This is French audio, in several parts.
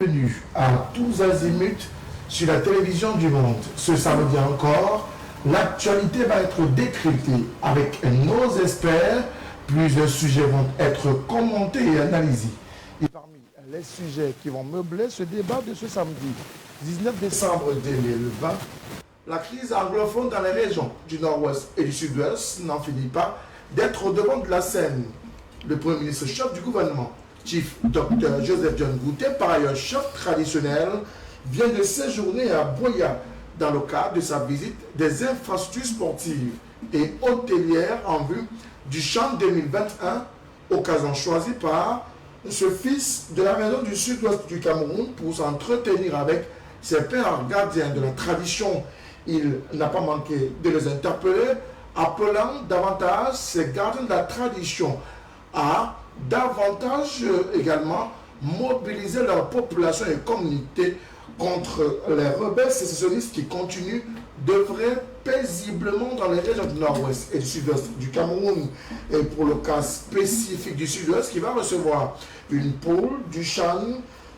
Bienvenue à tous azimuts sur la télévision du monde. Ce samedi encore, l'actualité va être décryptée avec nos experts. Plusieurs sujets vont être commentés et analysés. Et parmi les sujets qui vont meubler ce débat de ce samedi 19 décembre 2020, la crise anglophone dans les régions du nord-ouest et du sud-ouest n'en finit pas d'être au devant de la scène. Le Premier ministre chef du gouvernement, Chief Dr Joseph John Gouté, par ailleurs chef traditionnel, vient de séjourner à Boya dans le cadre de sa visite des infrastructures sportives et hôtelières en vue du Chant 2021, occasion choisie par ce fils de la région du sud-ouest du Cameroun pour s'entretenir avec ses pères gardiens de la tradition. Il n'a pas manqué de les interpeller, appelant davantage ces gardiens de la tradition à davantage également mobiliser leur population et communauté contre les rebelles sécessionnistes qui continuent d'œuvrer paisiblement dans les régions du nord-ouest et du sud-ouest du Cameroun. Et pour le cas spécifique du sud-ouest qui va recevoir une pôle du Chan,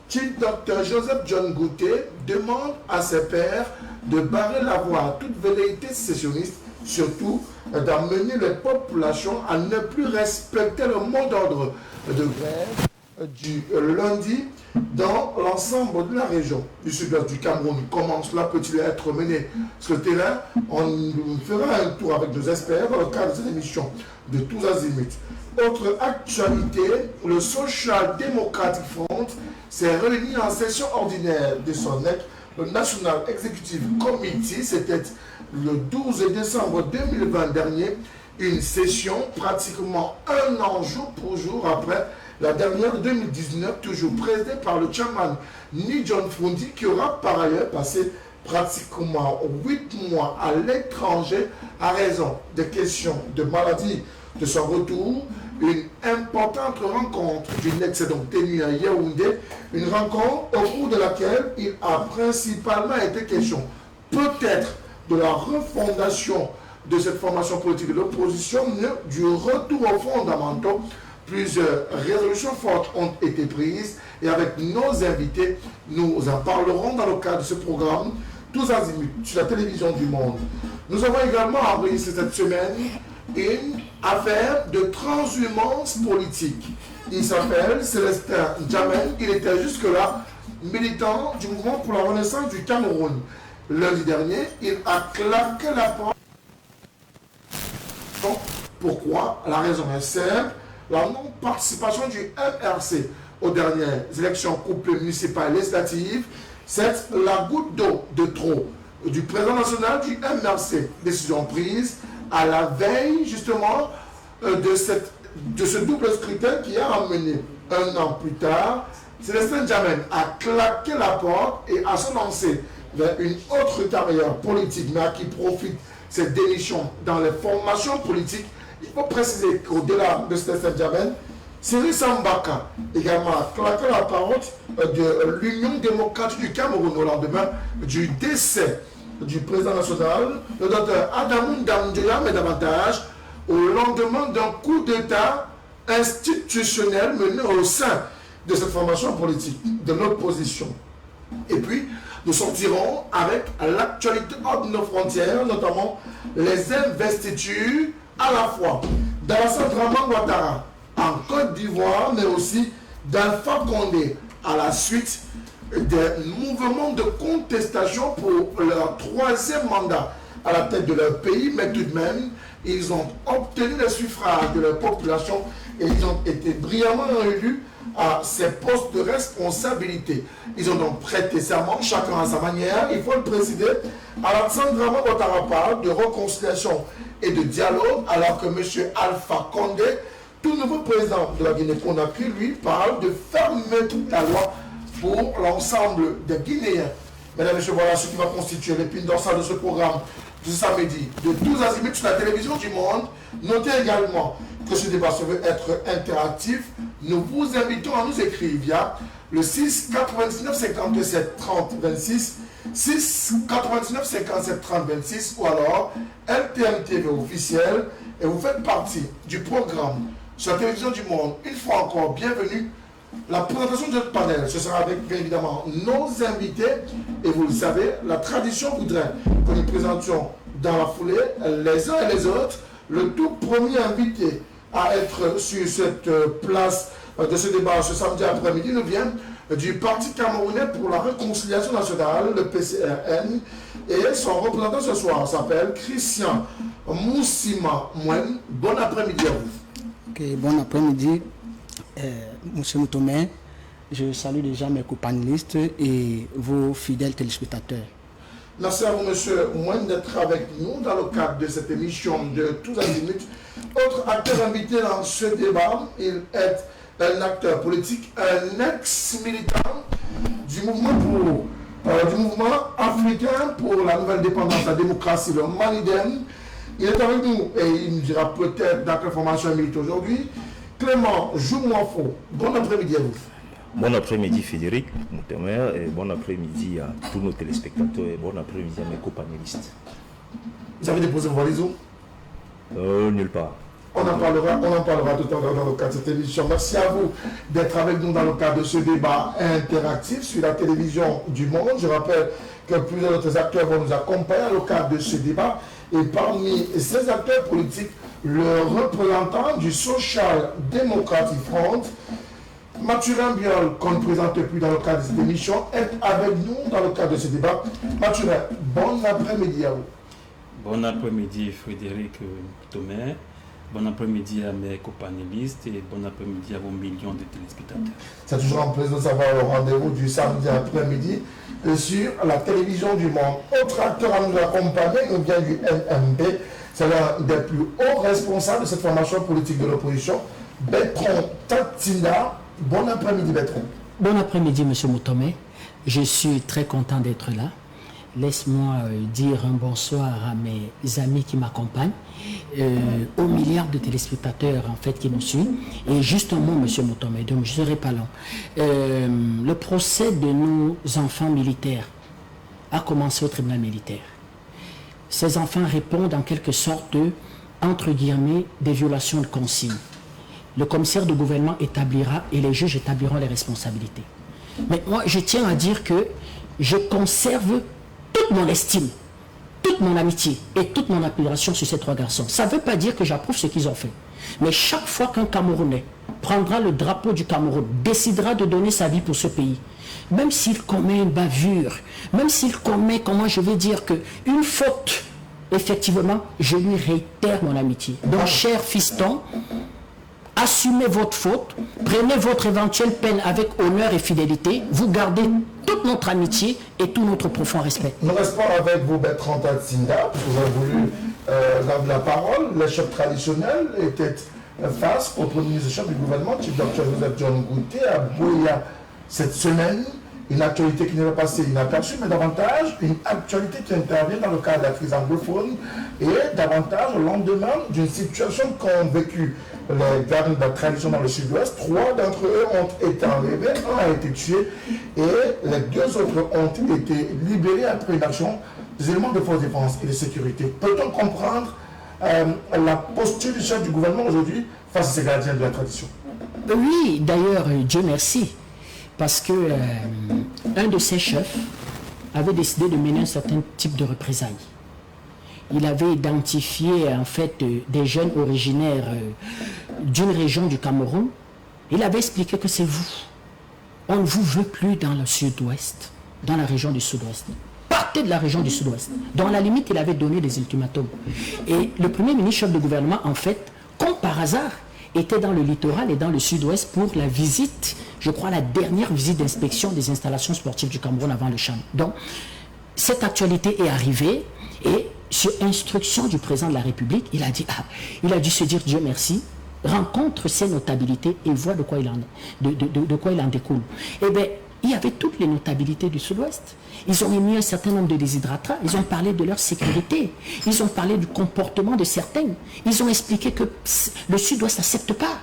Chief Dr Joseph John Gouté demande à ses pairs de barrer la voie à toute velléité sécessionniste, surtout d'amener les populations à ne plus respecter le mot d'ordre de grève du lundi dans l'ensemble de la région du sud-ouest du Cameroun. Comment cela peut-il être mené sur le terrain? On fera un tour avec nos experts dans le cadre de cette émission de tous azimuts. Autre actualité, le Social Democratic Front s'est réuni en session ordinaire de son NEC, le National Executive Committee. C'était le 12 décembre 2020 dernier, une session pratiquement un an jour pour jour après la dernière de 2019, toujours présidée par le chairman Ni John Fundi, qui aura par ailleurs passé pratiquement 8 mois à l'étranger à raison des questions de maladie. De son retour, une importante rencontre du NEC s'est donc tenue à Yaoundé, une rencontre au cours de laquelle il a principalement été question peut-être de la refondation de cette formation politique de l'opposition, du retour aux fondamentaux. Plusieurs résolutions fortes ont été prises et avec nos invités, nous en parlerons dans le cadre de ce programme tous azimuts sur la télévision du monde. Nous avons également enregistré cette semaine une affaire de transhumance politique. Il s'appelle Célestin Djamel. Il était jusque-là militant du mouvement pour la renaissance du Cameroun. Lundi dernier, il a claqué la porte. Pourquoi? La raison est simple. La non-participation du MRC aux dernières élections couplées municipales et législatives, c'est la goutte d'eau de trop du président national du MRC. Décision prise à la veille justement de ce double scrutin qui a amené un an plus tard Célestin Djamel a claqué la porte et a se lancé vers une autre carrière politique, mais à qui profite cette démission dans les formations politiques. Il faut préciser qu'au-delà de Célestin Djamel, Cyril Sambaka également a claqué la porte de l'Union démocratique du Cameroun au lendemain du décès du président national, le docteur Adamou Ndamdjoya, mais davantage au lendemain d'un coup d'État institutionnel mené au sein de cette formation politique de l'opposition. Et puis, nous sortirons avec l'actualité hors de nos frontières, notamment les investitures à la fois d'Alassane Dramane Ouattara en Côte d'Ivoire, mais aussi d'Alpha Condé à la suite des mouvements de contestation pour leur 3e mandat à la tête de leur pays, mais tout de même, ils ont obtenu le suffrage de leur population et ils ont été brillamment élus à ces postes de responsabilité. Ils ont donc prêté serment, chacun à sa manière. Il faut le préciser, Alassane Dramane Ouattara parle de réconciliation et de dialogue, alors que M. Alpha Condé, tout nouveau président de la Guinée-Conakry, lui, parle de fermer toute la loi pour l'ensemble des Guinéens. Mesdames et messieurs, voilà ce qui va constituer l'épine dorsale de ce programme de ce samedi de 12 azimuts sur la télévision du monde. Notez également que ce débat se veut être interactif. Nous vous invitons à nous écrire via le 6 99 57 30 26, 6 99 57 30 26 ou alors LTM TV officiel et vous faites partie du programme sur la télévision du monde. Une fois encore, bienvenue La présentation de notre panel, ce sera avec bien évidemment nos invités. Et vous le savez, la tradition voudrait que nous présentions dans la foulée les uns et les autres. Le tout premier invité à être sur cette place de ce débat ce samedi après-midi nous vient du Parti camerounais pour la réconciliation nationale, le PCRN. Et son représentant ce soir s'appelle Christian Moussima Mouen. Bon après-midi à vous. Ok, bon après-midi. Monsieur Moutomé, je salue déjà mes co-panélistes et vos fidèles téléspectateurs. Merci à vous, monsieur Mouen, d'être avec nous dans le cadre de cette émission de Tous Azimuts. Autre acteur invité dans ce débat, il est un acteur politique, un ex-militant du mouvement africain pour la nouvelle dépendance, la démocratie, le Manidem. Il est avec nous et il nous dira peut-être dans quelle formation il milite aujourd'hui. Clément Joumoufo, bon après-midi à vous. Bon après-midi Frédéric Moutemer et bon après-midi à tous nos téléspectateurs et bon après-midi à mes co-panélistes. Vous avez déposé vos valises où? Nulle part. On en parlera tout à l'heure dans le cadre de cette émission. Merci à vous d'être avec nous dans le cadre de ce débat interactif sur la télévision du monde. Je rappelle que plusieurs autres acteurs vont nous accompagner dans le cadre de ce débat. Et parmi ces acteurs politiques, le représentant du Social Democratic Front, Mathurin Biol, qu'on ne présente plus dans le cadre de cette émission, est avec nous dans le cadre de ce débat. Mathurin, bon après-midi à vous. Bon après-midi Frédéric Tomé. Bon après-midi à mes copanélistes et bon après-midi à vos millions de téléspectateurs. C'est toujours un plaisir de savoir le rendez-vous du samedi après-midi sur la télévision du monde. Autre acteur à nous accompagner, il vient du MMP. C'est l'un des plus hauts responsables de cette formation politique de l'opposition, Bertrand Tatinda. Bon après-midi, Bertrand. Bon après-midi, monsieur Moutomé. Je suis très content d'être là. Laisse-moi dire un bonsoir à mes amis qui m'accompagnent, aux milliards de téléspectateurs en fait qui nous suivent. Et juste un mot, monsieur Moutomé, donc je ne serai pas long. Le procès de nos enfants militaires a commencé au tribunal militaire. Ces enfants répondent en quelque sorte de, entre guillemets, des violations de consignes. Le commissaire de gouvernement établira et les juges établiront les responsabilités. Mais moi, je tiens à dire que je conserve toute mon estime, toute mon amitié et toute mon admiration sur ces trois garçons. Ça ne veut pas dire que j'approuve ce qu'ils ont fait. Mais chaque fois qu'un Camerounais prendra le drapeau du Cameroun, décidera de donner sa vie pour ce pays, même s'il commet une bavure, même s'il commet, comment je vais dire, une faute, effectivement, je lui réitère mon amitié. Donc, cher fiston, assumez votre faute, prenez votre éventuelle peine avec honneur et fidélité, vous gardez toute notre amitié et tout notre profond respect. Nous restons avec vous, Bertrand Tatinda. Vous avez voulu la parole. Les chefs traditionnels étaient face au premier ministre chef du gouvernement, Chief Dr. Joseph John Goutté, à Boya cette semaine. Une actualité qui n'est pas passée inaperçue, mais davantage une actualité qui intervient dans le cadre de la crise anglophone et davantage au lendemain d'une situation qu'ont vécu les gardes de la tradition dans le sud-ouest. 3 d'entre eux ont été enlevés, un a été tué et les 2 autres ont été libérés après une action des éléments de force de défense et de sécurité. Peut-on comprendre la posture du chef du gouvernement aujourd'hui face à ces gardiens de la tradition? Oui, d'ailleurs, Dieu merci. Parce que un de ses chefs avait décidé de mener un certain type de représailles. Il avait identifié en fait des jeunes originaires d'une région du Cameroun. Il avait expliqué que c'est vous. On ne vous veut plus dans le sud-ouest, dans la région du sud-ouest. Partez de la région du sud-ouest. Dans la limite, il avait donné des ultimatums. Et le premier ministre chef de gouvernement, en fait, comme par hasard, était dans le littoral et dans le sud-ouest pour la visite, je crois la dernière visite d'inspection des installations sportives du Cameroun avant le Chan. Donc, cette actualité est arrivée et sur instruction du président de la République, il a dû se dire Dieu merci, rencontre ces notabilités et voit de quoi il en découle. Eh bien, il y avait toutes les notabilités du sud-ouest. Ils ont émis un certain nombre de déshydratants, ils ont parlé de leur sécurité, ils ont parlé du comportement de certains. Ils ont expliqué que le sud-ouest n'accepte pas,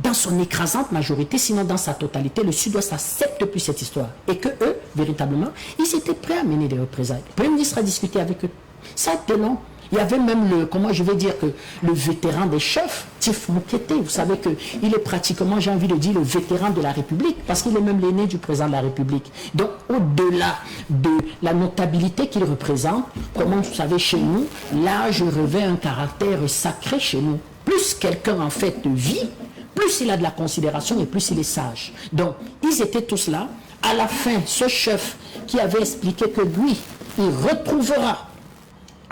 dans son écrasante majorité, sinon dans sa totalité, le sud-ouest n'accepte plus cette histoire. Et que eux, véritablement, ils étaient prêts à mener des représailles. Le Premier ministre a discuté avec eux. Ça a été long. Il y avait même le vétéran des chefs, Tif Moukete. Vous savez qu'il est pratiquement, j'ai envie de dire, le vétéran de la République, parce qu'il est même l'aîné du président de la République. Donc, au-delà de la notabilité qu'il représente, comme vous savez, chez nous, l'âge revêt un caractère sacré chez nous. Plus quelqu'un, en fait, vit, plus il a de la considération et plus il est sage. Donc, ils étaient tous là. À la fin, ce chef qui avait expliqué que lui, il retrouvera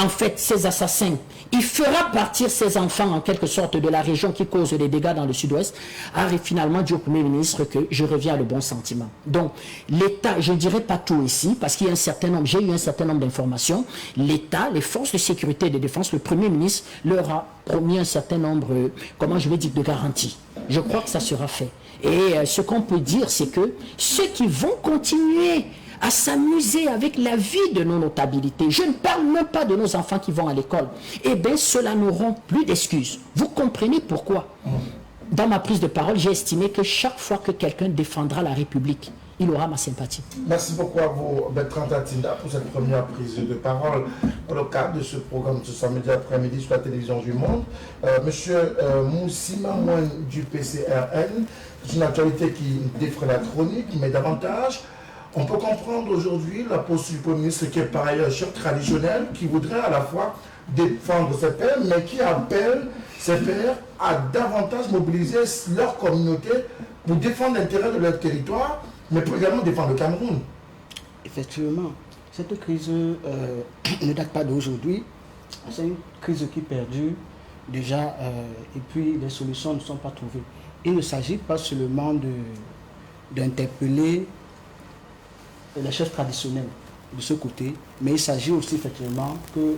en fait ces assassins, il fera partir ses enfants en quelque sorte de la région qui cause des dégâts dans le sud-ouest, a finalement dit au Premier ministre que je reviens à le bon sentiment. Donc l'État, je ne dirais pas tout ici, parce qu'il y a un certain nombre, j'ai eu un certain nombre d'informations, l'État, les forces de sécurité et de défense, le Premier ministre leur a promis un certain nombre, de garanties. Je crois que ça sera fait. Et ce qu'on peut dire, c'est que ceux qui vont continuer à s'amuser avec la vie de nos notabilités, je ne parle même pas de nos enfants qui vont à l'école, eh bien, ceux-là n'auront plus d'excuses. Vous comprenez pourquoi? Dans ma prise de parole, j'ai estimé que chaque fois que quelqu'un défendra la République, il aura ma sympathie. Merci beaucoup à vous, Bertrand Tatinda, pour cette première prise de parole dans le cadre de ce programme ce samedi après-midi sur la télévision du Monde. Monsieur Moussima Moine du PCRN, c'est une actualité qui défraie la chronique, mais davantage, on peut comprendre aujourd'hui la posture du Premier ministre qui est par ailleurs chef traditionnel, qui voudrait à la fois défendre ses pairs, mais qui appelle ses pairs à davantage mobiliser leur communauté pour défendre l'intérêt de leur territoire, mais pour également défendre le Cameroun. Effectivement, cette crise ne date pas d'aujourd'hui. C'est une crise qui perdure déjà et puis les solutions ne sont pas trouvées. Il ne s'agit pas seulement d'interpeller les chefs traditionnels de ce côté, mais il s'agit aussi effectivement que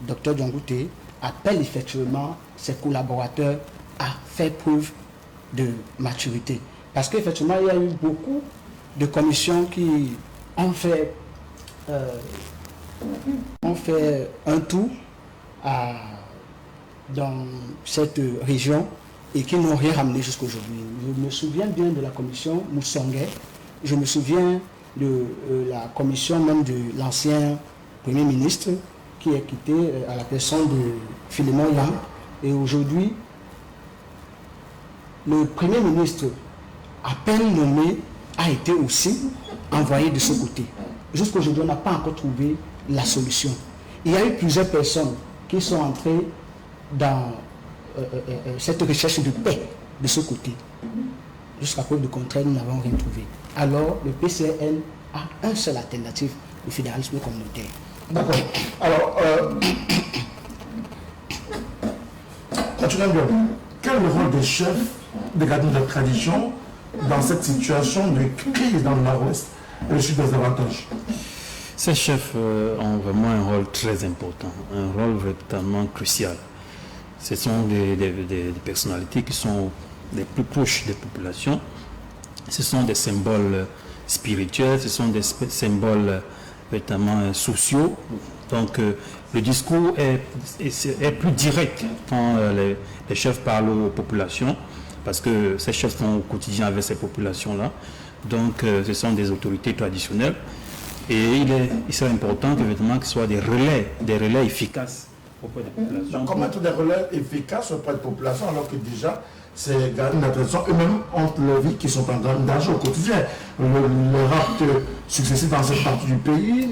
Dr Diongouté appelle effectivement ses collaborateurs à faire preuve de maturité. Parce qu'effectivement, il y a eu beaucoup de commissions qui ont fait un tour dans cette région et qui n'ont rien ramené jusqu'aujourd'hui. Je me souviens bien de la commission Moussonguet, je me souviens de la commission même de l'ancien Premier ministre qui est quitté à la personne de Philémon Yang. Et aujourd'hui, le Premier ministre à peine nommé a été aussi envoyé de ce côté. Jusqu'aujourd'hui, on n'a pas encore trouvé la solution. Il y a eu plusieurs personnes qui sont entrées dans cette recherche de paix de ce côté. Jusqu'à preuve du contraire, nous n'avons rien trouvé. Alors, le PCN a un seul alternative, le fédéralisme communautaire. D'accord. Alors, continuons bien. Quel est le rôle des chefs des gardiens de la tradition dans cette situation de crise dans le nord-ouest et le sud-ouest davantage? Ces chefs ont vraiment un rôle très important, un rôle véritablement crucial. Ce sont des personnalités qui sont les plus proches des populations. Ce sont des symboles spirituels, ce sont des symboles véritablement sociaux. Donc le discours est plus direct quand les chefs parlent aux populations, parce que ces chefs sont au quotidien avec ces populations-là. Donc ce sont des autorités traditionnelles. Et il serait important que ce soit des relais efficaces auprès des populations. Comment être des relais efficaces auprès des populations alors que déjà ces gardiens de la tradition eux-mêmes ont leur vie qui sont en grand danger au quotidien. Le rapte successif dans cette partie du pays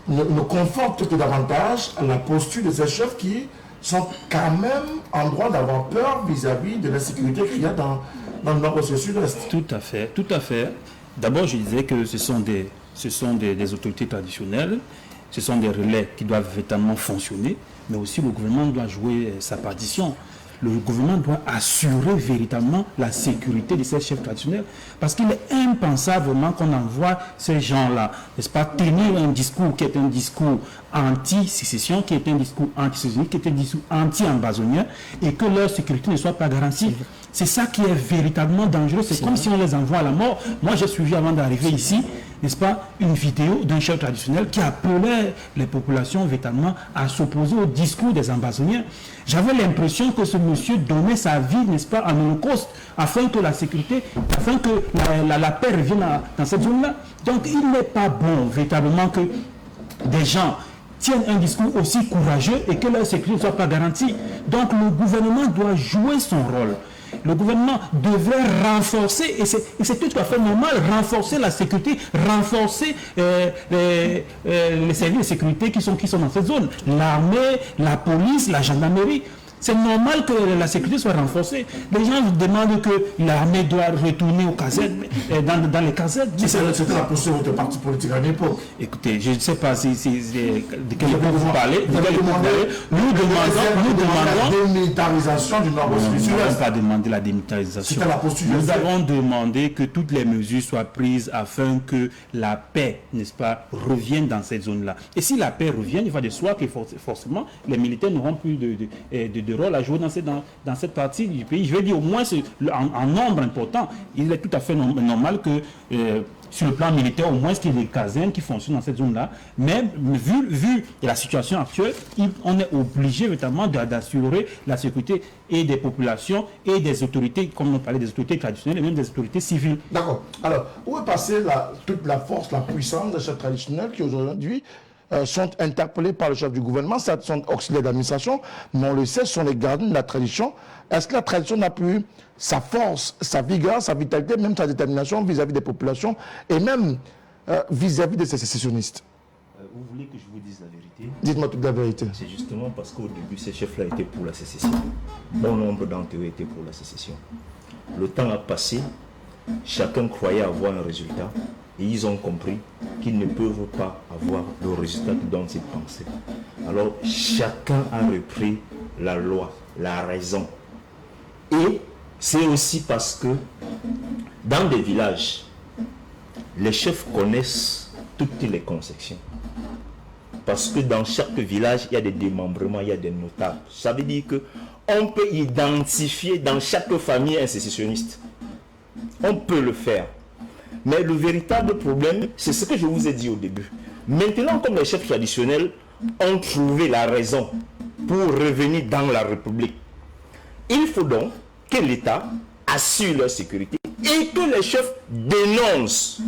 ne conforte que davantage la posture de ces chefs qui sont quand même en droit d'avoir peur vis-à-vis de la sécurité qu'il y a dans le nord-ouest et le sud-est. Tout à fait, tout à fait. D'abord, je disais que ce sont des autorités traditionnelles, ce sont des relais qui doivent véritablement fonctionner, mais aussi le gouvernement doit jouer sa partition. Le gouvernement doit assurer véritablement la sécurité de ces chefs traditionnels, parce qu'il est impensable vraiment qu'on envoie ces gens-là, n'est-ce pas, tenir un discours qui est un discours anti-sécession, qui est un discours anti-sécession, qui est un discours anti-ambazonien, et que leur sécurité ne soit pas garantie. C'est ça qui est véritablement dangereux. C'est comme si on les envoie à la mort. Moi, j'ai suivi avant d'arriver ici, n'est-ce pas, une vidéo d'un chef traditionnel qui appelait les populations véritablement à s'opposer au discours des ambazoniens. J'avais l'impression que ce monsieur donnait sa vie, n'est-ce pas, en holocauste, afin que la sécurité, afin que la paix revienne dans cette zone-là. Donc, il n'est pas bon, véritablement, que des gens tiennent un discours aussi courageux et que leur sécurité ne soit pas garantie. Donc le gouvernement doit jouer son rôle. Le gouvernement devrait renforcer, et c'est tout à fait normal, renforcer la sécurité, renforcer les services de sécurité qui sont dans cette zone. L'armée, la police, la gendarmerie. C'est normal que la sécurité soit renforcée. Les gens demandent que l'armée doit retourner aux casernes, dans les casernes. C'était la posture de votre parti politique à l'époque. Écoutez, je ne sais pas de quel point vous parlez. Nous demandons la démilitarisation du Nord-Ouest. Nous n'avons pas demandé la démilitarisation. C'était la posture. Nous avons demandé que toutes les mesures soient prises afin que la paix, n'est-ce pas, revienne dans cette zone-là. Et si la paix revient, il va de soi que forcément les militaires n'auront plus de rôle à jouer dans cette partie du pays. Je vais dire au moins en nombre important. Il est tout à fait normal que sur le plan militaire, au moins qu'il y ait des casernes qui fonctionnent dans cette zone-là. Mais vu la situation actuelle, on est obligé notamment d'assurer la sécurité et des populations et des autorités, comme on parlait des autorités traditionnelles et même des autorités civiles. D'accord. Alors, où est passée toute la force, la puissance des chefs traditionnels qui aujourd'hui sont interpellés par le chef du gouvernement, ça sont auxiliaires d'administration, mais on le sait, ce sont les gardiens de la tradition. Est-ce que la tradition n'a plus sa force, sa vigueur, sa vitalité, même sa détermination vis-à-vis des populations et même vis-à-vis de ces sécessionnistes? Vous voulez que je vous dise la vérité? Dites-moi toute la vérité. C'est justement parce qu'au début, ces chefs-là étaient pour la sécession. Bon nombre d'entre eux étaient pour la sécession. Le temps a passé, chacun croyait avoir un résultat. Et ils ont compris qu'ils ne peuvent pas avoir le résultat dont ils pensaient. Alors, chacun a repris la loi, la raison. Et c'est aussi parce que dans des villages, les chefs connaissent toutes les conceptions. Parce que dans chaque village, il y a des démembrements, il y a des notables. Ça veut dire qu'on peut identifier dans chaque famille un sécessionniste. On peut le faire. Mais le véritable problème, c'est ce que je vous ai dit au début. Maintenant, comme les chefs traditionnels ont trouvé la raison pour revenir dans la République, il faut donc que l'État assure leur sécurité et que les chefs dénoncent.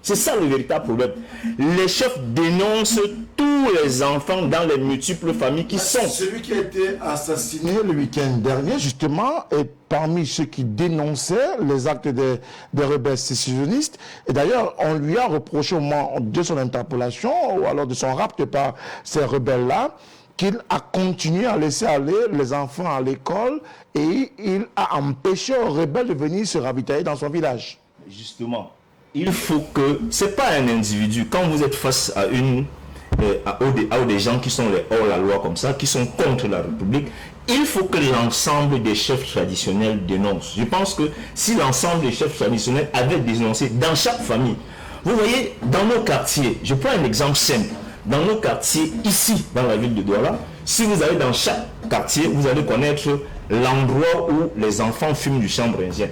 C'est ça le véritable problème. Les chefs dénoncent tous les enfants dans les multiples familles qui sont... Celui qui a été assassiné le week-end dernier, justement, est parmi ceux qui dénonçaient les actes des rebelles sécessionnistes. Et d'ailleurs, on lui a reproché au moment de son interpellation, ou alors de son rapt par ces rebelles-là, qu'il a continué à laisser aller les enfants à l'école et il a empêché aux rebelles de venir se ravitailler dans son village. Justement, il faut que... C'est pas un individu. Quand vous êtes face à des gens qui sont hors la loi comme ça, qui sont contre la République, il faut que l'ensemble des chefs traditionnels dénoncent. Je pense que si l'ensemble des chefs traditionnels avaient dénoncé dans chaque famille, vous voyez, dans nos quartiers, je prends un exemple simple, dans nos quartiers, ici, dans la ville de Douala, si vous allez dans chaque quartier, vous allez connaître l'endroit où les enfants fument du chanvre indien.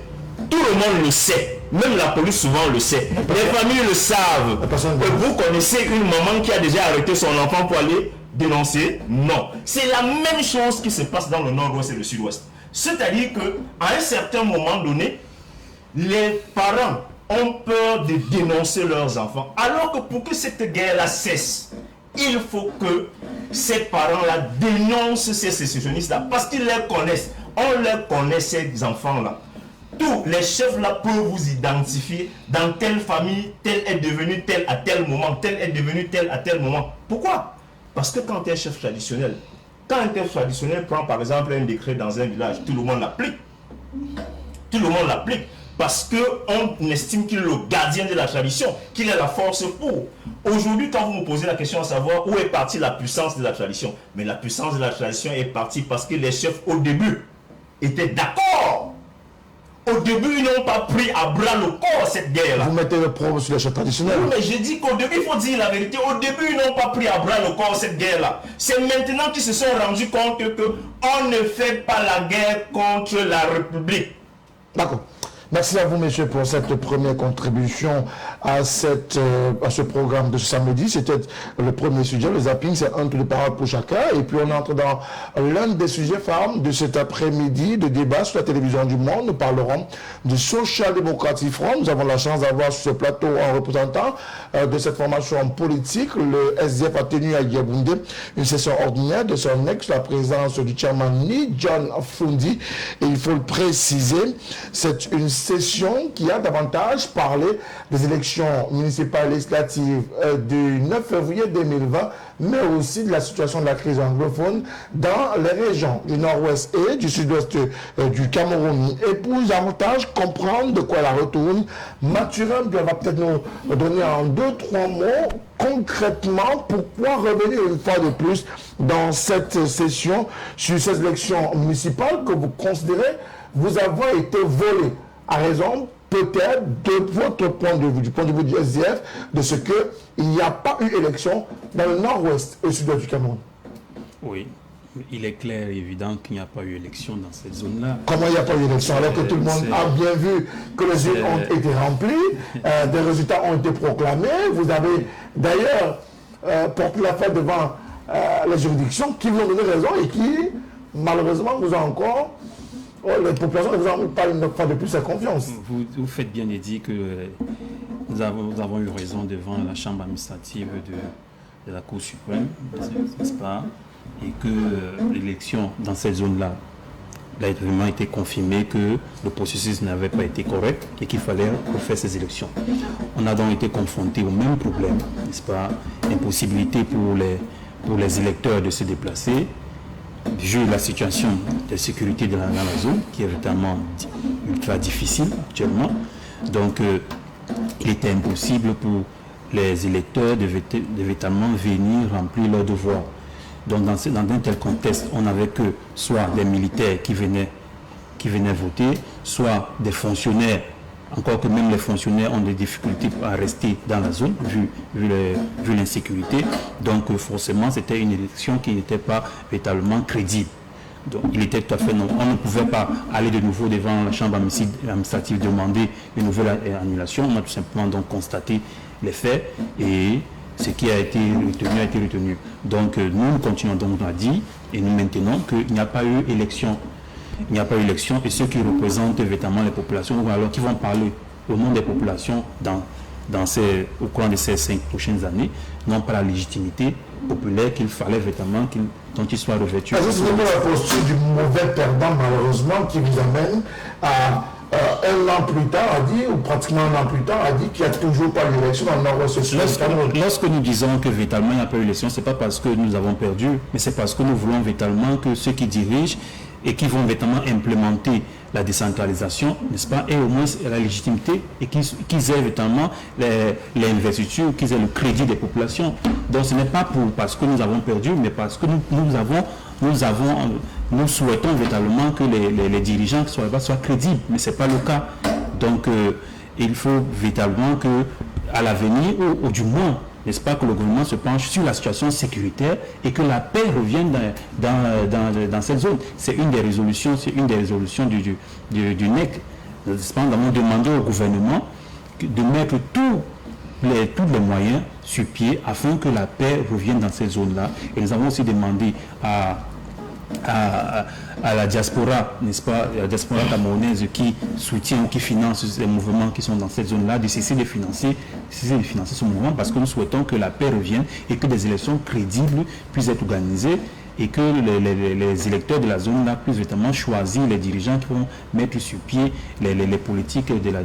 Tout le monde le sait, même la police souvent le sait, les familles le savent. Vous connaissez une maman qui a déjà arrêté son enfant pour aller dénoncer? Non. C'est la même chose qui se passe dans le nord-ouest et le sud-ouest. C'est-à-dire qu'à un certain moment donné, les parents ont peur de dénoncer leurs enfants. Alors que pour que cette guerre-là cesse, il faut que ces parents-là dénoncent ces sécessionnistes-là parce qu'ils les connaissent. On les connaît, ces enfants-là. Tous les chefs-là peuvent vous identifier dans telle famille, tel est devenu tel à tel moment, tel est devenu tel à tel moment. Pourquoi? Parce que quand un chef traditionnel, prend par exemple un décret dans un village, tout le monde l'applique. Tout le monde l'applique. Parce qu'on estime qu'il est le gardien de la tradition, qu'il est la force pour. Aujourd'hui, quand vous me posez la question à savoir où est partie la puissance de la tradition, mais la puissance de la tradition est partie parce que les chefs au début étaient d'accord. Au début, ils n'ont pas pris à bras le corps cette guerre-là. Vous mettez le problème sur les chefs traditionnels. Oui, mais je dis qu'au début, il faut dire la vérité. Au début, ils n'ont pas pris à bras le corps cette guerre-là. C'est maintenant qu'ils se sont rendus compte qu'on ne fait pas la guerre contre la République. D'accord. Merci à vous, messieurs, pour cette première contribution à ce programme de ce samedi. C'était le premier sujet. Le zapping, c'est un tour de parole pour chacun. Et puis, on entre dans l'un des sujets phares de cet après-midi de débat sur la télévision du Monde. Nous parlerons du Social Democratic Front. Nous avons la chance d'avoir sur ce plateau un représentant de cette formation politique. Le SDF a tenu à Yaoundé une session ordinaire de son ex, la présence du chairman Ni John Fundi. Et il faut le préciser, c'est une session qui a davantage parlé des élections municipales législatives du 9 février 2020, mais aussi de la situation de la crise anglophone dans les régions du nord-ouest et du sud-ouest du Cameroun. Et pour davantage comprendre de quoi elle retourne, Mathurin va peut-être nous donner en 2-3 mots concrètement pourquoi revenir une fois de plus dans cette session sur ces élections municipales que vous considérez vous avoir été volé à raison peut-être de votre point de vue, du point de vue du SDF, de ce qu'il n'y a pas eu élection dans le nord-ouest et le sud-ouest du Cameroun. Oui, il est clair et évident qu'il n'y a pas eu élection dans cette zone-là. Comment il n'y a pas eu élection alors que tout le monde a bien vu que les urnes ont été remplies, des résultats ont été proclamés. Vous avez d'ailleurs porté l'affaire devant les juridictions qui vous ont donné raison et qui, malheureusement, vous ont encore... les populations ne vous ont pas une fois de plus sa confiance. Vous faites bien de dire que nous avons eu raison devant la Chambre administrative de la Cour suprême, n'est-ce pas? Et que l'élection dans cette zone-là, il a vraiment été confirmé que le processus n'avait pas été correct et qu'il fallait refaire ces élections. On a donc été confrontés au même problème, n'est-ce pas? Impossibilité pour les électeurs de se déplacer, vu la situation de sécurité dans la zone, qui est vraiment ultra difficile actuellement. Donc, il était impossible pour les électeurs de véritablement venir remplir leurs devoirs. Donc, dans un tel contexte, on n'avait que soit des militaires qui venaient voter, soit des fonctionnaires, encore que même les fonctionnaires ont des difficultés à rester dans la zone, vu l'insécurité. Donc, forcément, c'était une élection qui n'était pas véritablement crédible. Donc, il était tout à fait non. On ne pouvait pas aller de nouveau devant la Chambre administrative demander une nouvelle annulation. On a tout simplement donc constaté les faits et ce qui a été retenu a été retenu. Donc, nous continuons donc à dire et nous maintenons qu'il n'y a pas eu élection. Il n'y a pas eu élection et ceux qui représentent véritablement les populations, ou alors qui vont parler au nom des populations au cours de ces 5 prochaines années, n'ont pas la légitimité populaire qu'il fallait véritablement dont ils soient revêtus. C'est vraiment la posture du mauvais perdant, malheureusement, qui vous amène à un an plus tard, ou pratiquement un an plus tard, a dit qu'il n'y a toujours pas d'élection dans le nord-ouest. Lorsque nous disons que véritablement il n'y a pas eu d'élection, ce n'est pas parce que nous avons perdu, mais c'est parce que nous voulons véritablement que ceux qui dirigent et qui vont véritablement implémenter la décentralisation, n'est-ce pas, et au moins la légitimité, et qu'ils aient véritablement l'investiture, qu'ils aient le crédit des populations. Donc ce n'est pas parce que nous avons perdu, mais parce que nous souhaitons véritablement que les dirigeants qui sont là-bas soient crédibles, mais ce n'est pas le cas. Donc il faut véritablement qu'à l'avenir, ou du moins, n'est-ce pas, que le gouvernement se penche sur la situation sécuritaire et que la paix revienne dans cette zone. C'est une des résolutions du NEC. N'est-ce pas, nous avons demandé au gouvernement de mettre tous les moyens sur pied afin que la paix revienne dans cette zone-là. Et nous avons aussi demandé à la diaspora, n'est-ce pas, la diaspora camerounaise qui soutient, qui finance les mouvements qui sont dans cette zone-là, de cesser de financer ce mouvement parce que nous souhaitons que la paix revienne et que des élections crédibles puissent être organisées et que les électeurs de la zone-là puissent véritablement choisir les dirigeants qui vont mettre sur pied les politiques de la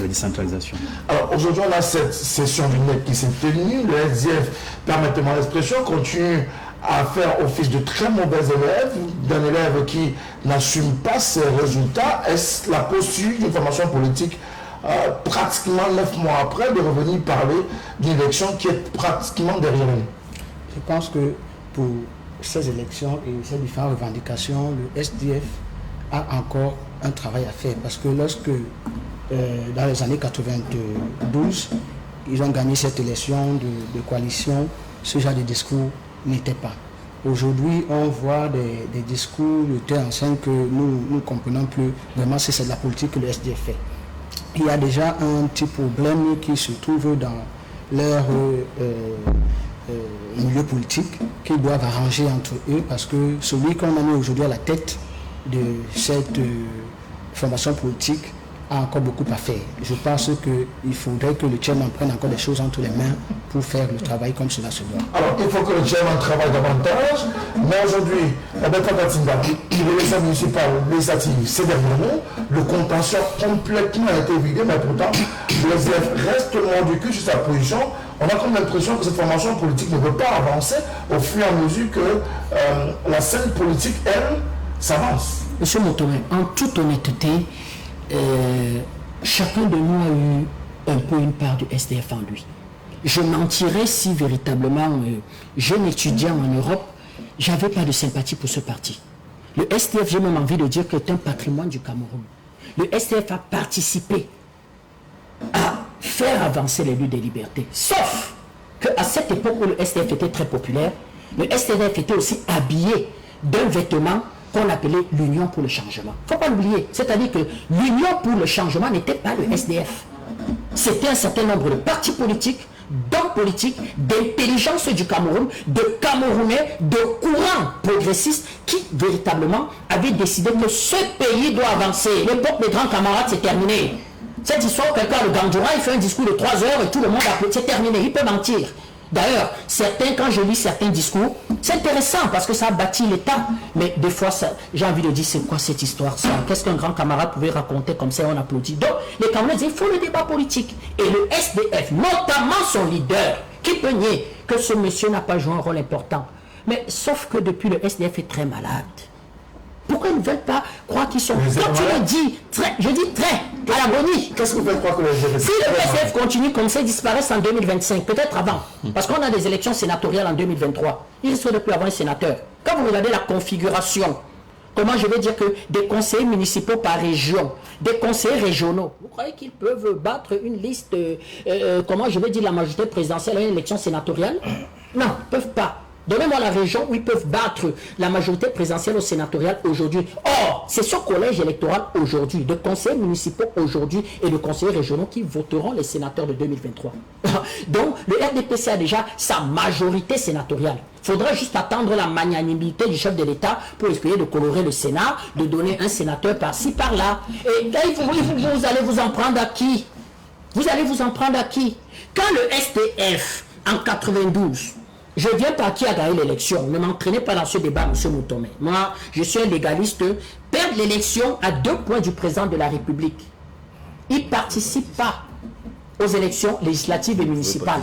décentralisation. Alors aujourd'hui, on a cette session du NEC qui s'est tenue. Le SDF, permettez-moi l'expression, continue à faire office de très mauvais élèves, d'un élève qui n'assume pas ses résultats. Est-ce la posture d'une formation politique pratiquement 9 mois après de revenir parler d'une élection qui est pratiquement derrière nous? Je pense que pour ces élections et ces différentes revendications, le SDF a encore un travail à faire parce que lorsque dans les années 92 ils ont gagné cette élection de coalition, ce genre de discours n'était pas. Aujourd'hui, on voit des discours de terre en scène que nous ne comprenons plus vraiment si c'est de la politique que le SDF fait. il y a déjà un petit problème qui se trouve dans leur milieu politique qu'ils doivent arranger entre eux, parce que celui qu'on a mis aujourd'hui à la tête de cette formation politique a encore beaucoup à faire. Je pense qu'il faudrait que le chairman prenne encore des choses entre les mains pour faire le travail comme cela se doit. Alors, il faut que le chairman travaille davantage, mais aujourd'hui, l'élection municipale législative, c'est derrière nous, le contentieux complètement a été vidé, mais pourtant, le SDF reste mort du cul sur sa position. On a comme l'impression que cette formation politique ne veut pas avancer au fur et à mesure que la scène politique, elle, s'avance. Monsieur Montomé, en toute honnêteté, chacun de nous a eu un peu une part du SDF en lui. Je mentirais si véritablement, jeune étudiant en Europe, j'avais pas de sympathie pour ce parti. Le SDF, j'ai même envie de dire que c'est un patrimoine du Cameroun. Le SDF a participé à faire avancer les luttes des libertés. Sauf qu'à cette époque où le SDF était très populaire, le SDF était aussi habillé d'un vêtement qu'on appelait l'Union pour le changement. Il ne faut pas l'oublier. C'est-à-dire que l'Union pour le changement n'était pas le SDF. C'était un certain nombre de partis politiques, d'hommes politiques, d'intelligence du Cameroun, de Camerounais, de courants progressistes qui véritablement avaient décidé que ce pays doit avancer. L'époque des grands camarades, c'est terminé. Cette histoire, quelqu'un, le Gandoura, il fait un discours de 3 heures et tout le monde applaudit, c'est terminé, il peut mentir. D'ailleurs, quand je lis certains discours, c'est intéressant parce que ça a bâti l'État. Mais des fois, j'ai envie de dire, c'est quoi cette histoire ça? Qu'est-ce qu'un grand camarade pouvait raconter comme ça, on applaudit? Donc, les Camerounais disent, il faut le débat politique. Et le SDF, notamment son leader, qui peut nier que ce monsieur n'a pas joué un rôle important. Mais sauf que depuis, le SDF est très malade. Pourquoi ils ne veulent pas croire qu'ils sont... Quand tu le dis, je dis très, à l'agonie. Qu'est-ce que vous faites croire que le SDF... Si le SDF continue comme ça, ils disparaissent en 2025, peut-être avant. Parce qu'on a des élections sénatoriales en 2023. Il risque de ne plus avoir un sénateur. Quand vous regardez la configuration, comment je vais dire que des conseillers municipaux par région, des conseillers régionaux, vous croyez qu'ils peuvent battre une liste, comment je vais dire, la majorité présidentielle à une élection sénatoriale? Non, ils ne peuvent pas. Donnez-moi la région où ils peuvent battre la majorité présidentielle au sénatorial aujourd'hui. Or, c'est ce collège électoral aujourd'hui, de conseillers municipaux aujourd'hui et de conseillers régionaux qui voteront les sénateurs de 2023. Donc, le RDPC a déjà sa majorité sénatoriale. Il faudra juste attendre la magnanimité du chef de l'État pour essayer de colorer le Sénat, de donner un sénateur par-ci, par-là. Et là, vous allez vous en prendre à qui? Vous allez vous en prendre à qui? Quand le SDF, en 92, je viens par qui a gagné l'élection. Ne m'entraînez pas dans ce débat, M. Moutomé. Moi, je suis un légaliste. Perdre l'élection à 2 points du président de la République. Il ne participe pas aux élections législatives et municipales.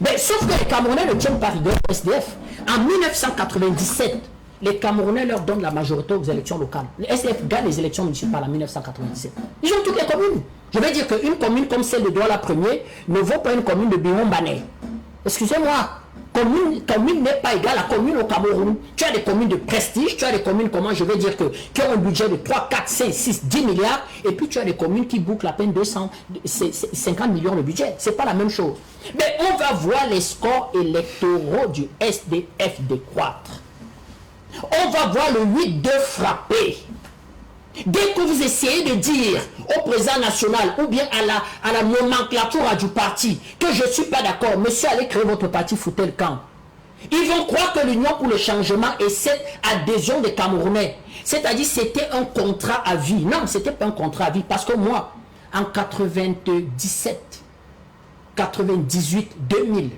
Mais sauf que les Camerounais ne tiennent pas rigueur au SDF. En 1997, les Camerounais leur donnent la majorité aux élections locales. Le SDF gagne les élections municipales en 1997. Ils ont toutes les communes. Je veux dire qu'une commune comme celle de Douala Premier ne vaut pas une commune de Biron-Bané. Excusez-moi. Commune n'est pas égale à commune au Cameroun. Tu as des communes de prestige, tu as des communes, comment je vais dire, qui ont un budget de 3, 4, 5, 6, 10 milliards, et puis tu as des communes qui bouclent à peine 250 millions de budget. Ce n'est pas la même chose. Mais on va voir les scores électoraux du SDF décroître. On va voir le 8-2 frapper. Dès que vous essayez de dire au président national ou bien à la nomenclature du parti que je ne suis pas d'accord, monsieur, allez créer votre parti, foutez le camp. Ils vont croire que l'Union pour le changement est cette adhésion des Camerounais. C'est-à-dire c'était un contrat à vie. Non, ce n'était pas un contrat à vie. Parce que moi, en 97, 98, 2000,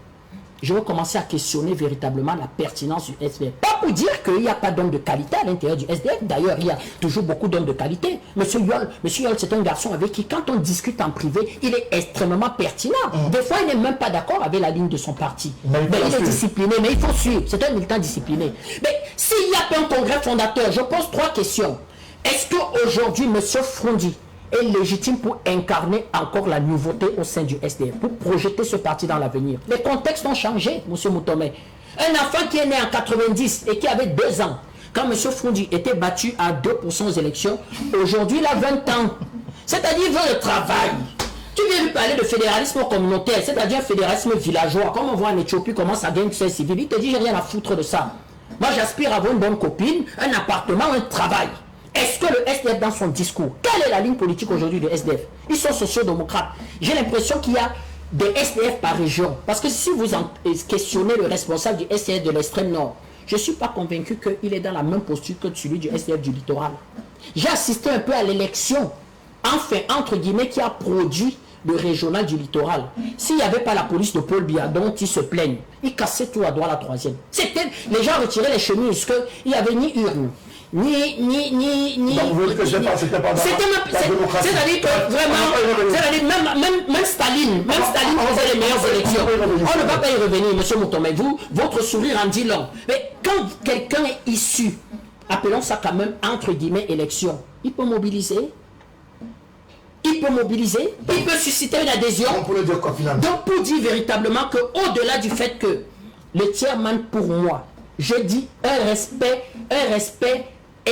je vais commencer à questionner véritablement la pertinence du SDF. Pas pour dire qu'il n'y a pas d'hommes de qualité à l'intérieur du SDF. D'ailleurs, il y a toujours beaucoup d'hommes de qualité. Monsieur Yol, c'est un garçon avec qui, quand on discute en privé, il est extrêmement pertinent. Des fois, il n'est même pas d'accord avec la ligne de son parti. Mais il est discipliné, mais il faut suivre. C'est un militant discipliné. Mais s'il n'y a pas un congrès fondateur, je pose 3 questions. Est-ce qu'aujourd'hui, monsieur Frondi est légitime pour incarner encore la nouveauté au sein du SDF, pour projeter ce parti dans l'avenir? Les contextes ont changé, M. Moutomé. Un enfant qui est né en 90 et qui avait 2 ans, quand M. Frondi était battu à 2% aux élections, aujourd'hui il a 20 ans. C'est-à-dire il veut le travail. Tu viens lui parler de fédéralisme communautaire, c'est-à-dire fédéralisme villageois, comme on voit en Éthiopie comment ça gagne ce civil. Il te dit j'ai rien à foutre de ça. Moi j'aspire à avoir une bonne copine, un appartement, un travail. Est-ce que le SDF dans son discours, quelle est la ligne politique aujourd'hui du SDF? Ils sont sociaux-démocrates. J'ai l'impression qu'il y a des SDF par région. Parce que si vous questionnez le responsable du SDF de l'extrême nord, je ne suis pas convaincu qu'il est dans la même posture que celui du SDF du littoral. J'ai assisté un peu à l'élection, enfin, entre guillemets, qui a produit le régional du littoral. S'il n'y avait pas la police de Paul Biya dont ils se plaignent, ils cassaient tout à droite la troisième. C'était, les gens retiraient les chemises, qu'il n'y avait ni urne, c'est-à-dire que vraiment, même Staline faisait les meilleures élections. On ne va pas y revenir, monsieur Moutomé. Votre sourire en dit long. Mais quand quelqu'un est issu, appelons ça quand même entre guillemets élection, il peut mobiliser. Il peut susciter une adhésion. On peut le dire quoi finalement? Donc pour dire véritablement qu'au-delà du fait que le tiers-man, pour moi, je dis un respect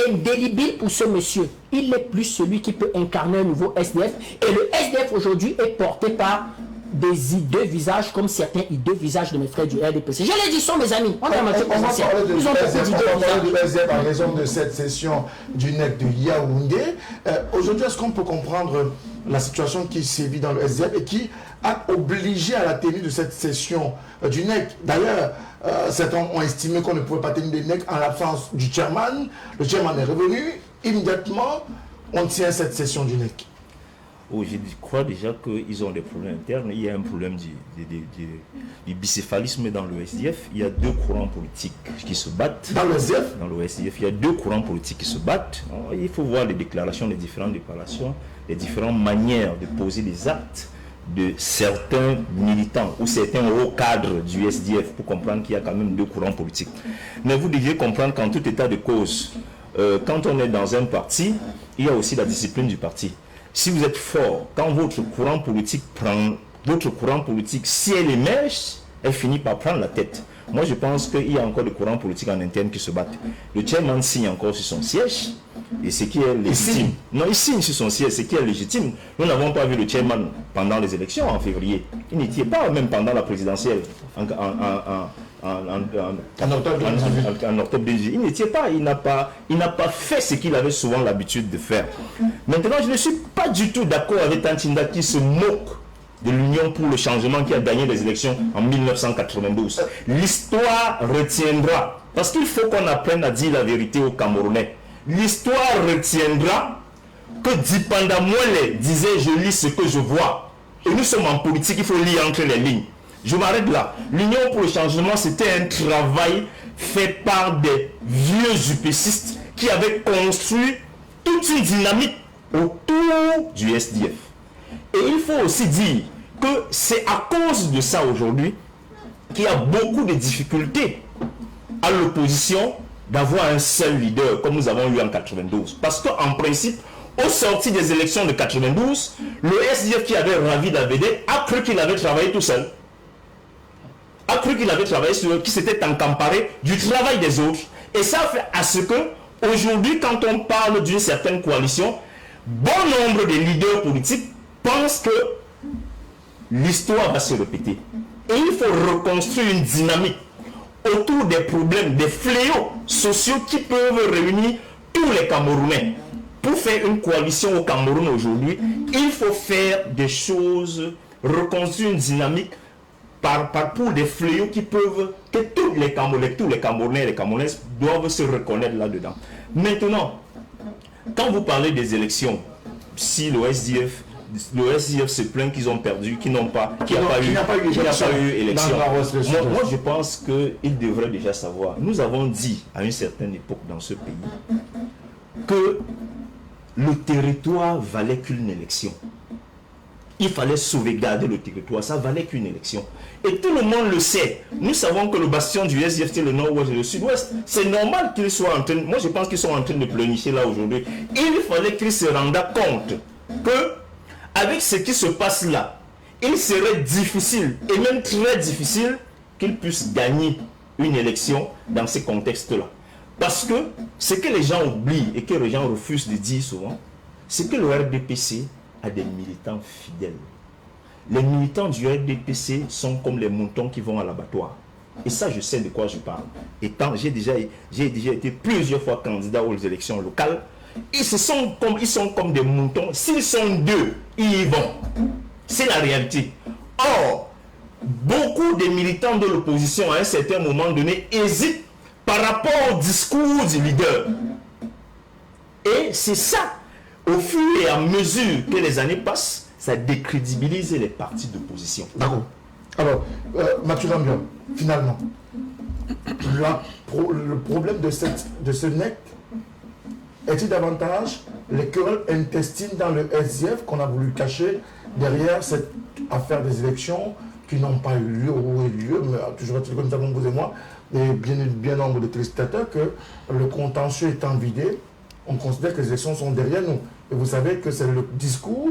indélébile pour ce monsieur. Il n'est plus celui qui peut incarner un nouveau SDF. Et le SDF aujourd'hui est porté par des hideux visages comme certains hideux visages de mes frères du RDPC. Je l'ai dit, sont mes amis. On va parler de SDF en raison de cette session du NEC de Yaoundé. Aujourd'hui, est-ce qu'on peut comprendre la situation qui sévit dans le SDF et qui a obligé à la tenue de cette session du NEC? D'ailleurs, certains ont estimé qu'on ne pouvait pas tenir des NEC en l'absence du chairman. Le chairman est revenu. Immédiatement, on tient cette session du NEC. Oh, je crois déjà qu'ils ont des problèmes internes. Il y a un problème du bicéphalisme dans le SDF. Il y a deux courants politiques qui se battent. Dans le SDF? Dans le SDF, il y a deux courants politiques qui se battent. Il faut voir les déclarations, les différentes déclarations, les différentes manières de poser les actes de certains militants ou certains hauts cadres du SDF pour comprendre qu'il y a quand même deux courants politiques. Mais vous deviez comprendre qu'en tout état de cause, quand on est dans un parti, il y a aussi la discipline du parti. Si vous êtes fort, quand votre courant politique si elle émerge, elle finit par prendre la tête. Moi, je pense qu'il y a encore des courants politiques en interne qui se battent. Le chairman signe encore sur son siège, et ce qui est légitime. Non, il signe sur son siège, ce qui est légitime. Nous n'avons pas vu le chairman pendant les élections en février. Il n'était pas même pendant la présidentielle en octobre 2018. Il n'était pas, il n'a pas fait ce qu'il avait souvent l'habitude de faire. Maintenant, je ne suis pas du tout d'accord avec Tantinda qui se moque de l'Union pour le changement qui a gagné les élections en 1992. L'histoire retiendra, parce qu'il faut qu'on apprenne à dire la vérité aux Camerounais. L'histoire retiendra que Dipanda Mwele disait « je lis ce que je vois ». Et nous sommes en politique, il faut lire entre les lignes. Je m'arrête là. L'Union pour le changement, c'était un travail fait par des vieux UPCistes qui avaient construit toute une dynamique autour du SDF. Et il faut aussi dire que c'est à cause de ça aujourd'hui qu'il y a beaucoup de difficultés à l'opposition d'avoir un seul leader comme nous avons eu en 92. Parce qu'en principe, au sorti des élections de 92, le SDF qui avait ravi d'AVD a cru qu'il avait travaillé tout seul. A cru qu'il avait travaillé sur eux, qui s'était encamparé du travail des autres. Et ça fait à ce que, aujourd'hui, quand on parle d'une certaine coalition, bon nombre de leaders politiques pensent que l'histoire va se répéter. Et il faut reconstruire une dynamique autour des problèmes, des fléaux sociaux qui peuvent réunir tous les Camerounais. Pour faire une coalition au Cameroun aujourd'hui, il faut faire des choses, reconstruire une dynamique pour des fléaux qui peuvent, que tous les Camerounais et les Camerounaises doivent se reconnaître là-dedans. Maintenant, quand vous parlez des élections, si le SDF se plaint qu'ils ont perdu, qu'il n'y a pas eu élection. Moi, je pense qu'ils devraient déjà savoir. Nous avons dit à une certaine époque dans ce pays que le territoire valait qu'une élection. Il fallait sauvegarder le territoire, ça valait qu'une élection. Et tout le monde le sait. Nous savons que le bastion du SDF, c'est le nord-ouest et le sud-ouest. C'est normal qu'ils soient en train, moi je pense qu'ils sont en train de pleurnicher là aujourd'hui. Il fallait qu'ils se rendent compte que, avec ce qui se passe là, il serait difficile, et même très difficile, qu'ils puissent gagner une élection dans ces contextes-là. Parce que ce que les gens oublient et que les gens refusent de dire souvent, c'est que le RDPC a des militants fidèles. Les militants du RDPC sont comme les moutons qui vont à l'abattoir. Et ça, je sais de quoi je parle. J'ai déjà été plusieurs fois candidat aux élections locales. ils sont comme des moutons. S'ils sont deux, ils y vont. C'est la réalité. Or, beaucoup de militants de l'opposition, à un certain moment donné, hésitent par rapport au discours du leader. Et c'est ça, au fur et à mesure que les années passent, ça décrédibilise les partis d'opposition. D'accord. Alors, Mathieu Lambion, finalement, le problème de ce NEC est-il davantage les querelles intestines dans le SDF qu'on a voulu cacher derrière cette affaire des élections qui n'ont pas eu lieu ou eu lieu, mais toujours est-il que nous avons, vous et moi, et bien nombre de téléspectateurs, que le contentieux étant vidé, on considère que les élections sont derrière nous. Et vous savez que c'est le discours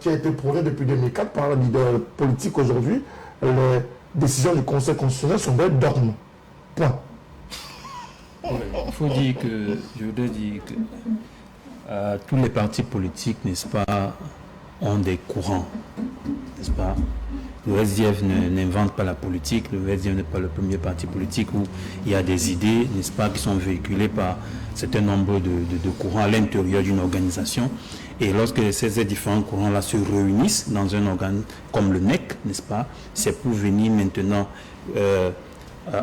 qui a été prôné depuis 2004 par le leader politique aujourd'hui. Les décisions du Conseil constitutionnel sont des dogmes. Point. Il faut dire que, je voudrais dire que tous les partis politiques, n'est-ce pas, ont des courants, n'est-ce pas. Le SDF n'invente pas la politique, le SDF n'est pas le premier parti politique où il y a des idées, n'est-ce pas, qui sont véhiculées par un certain nombre de courants à l'intérieur d'une organisation. Et lorsque ces différents courants-là se réunissent dans un organe comme le NEC, n'est-ce pas, c'est pour venir maintenant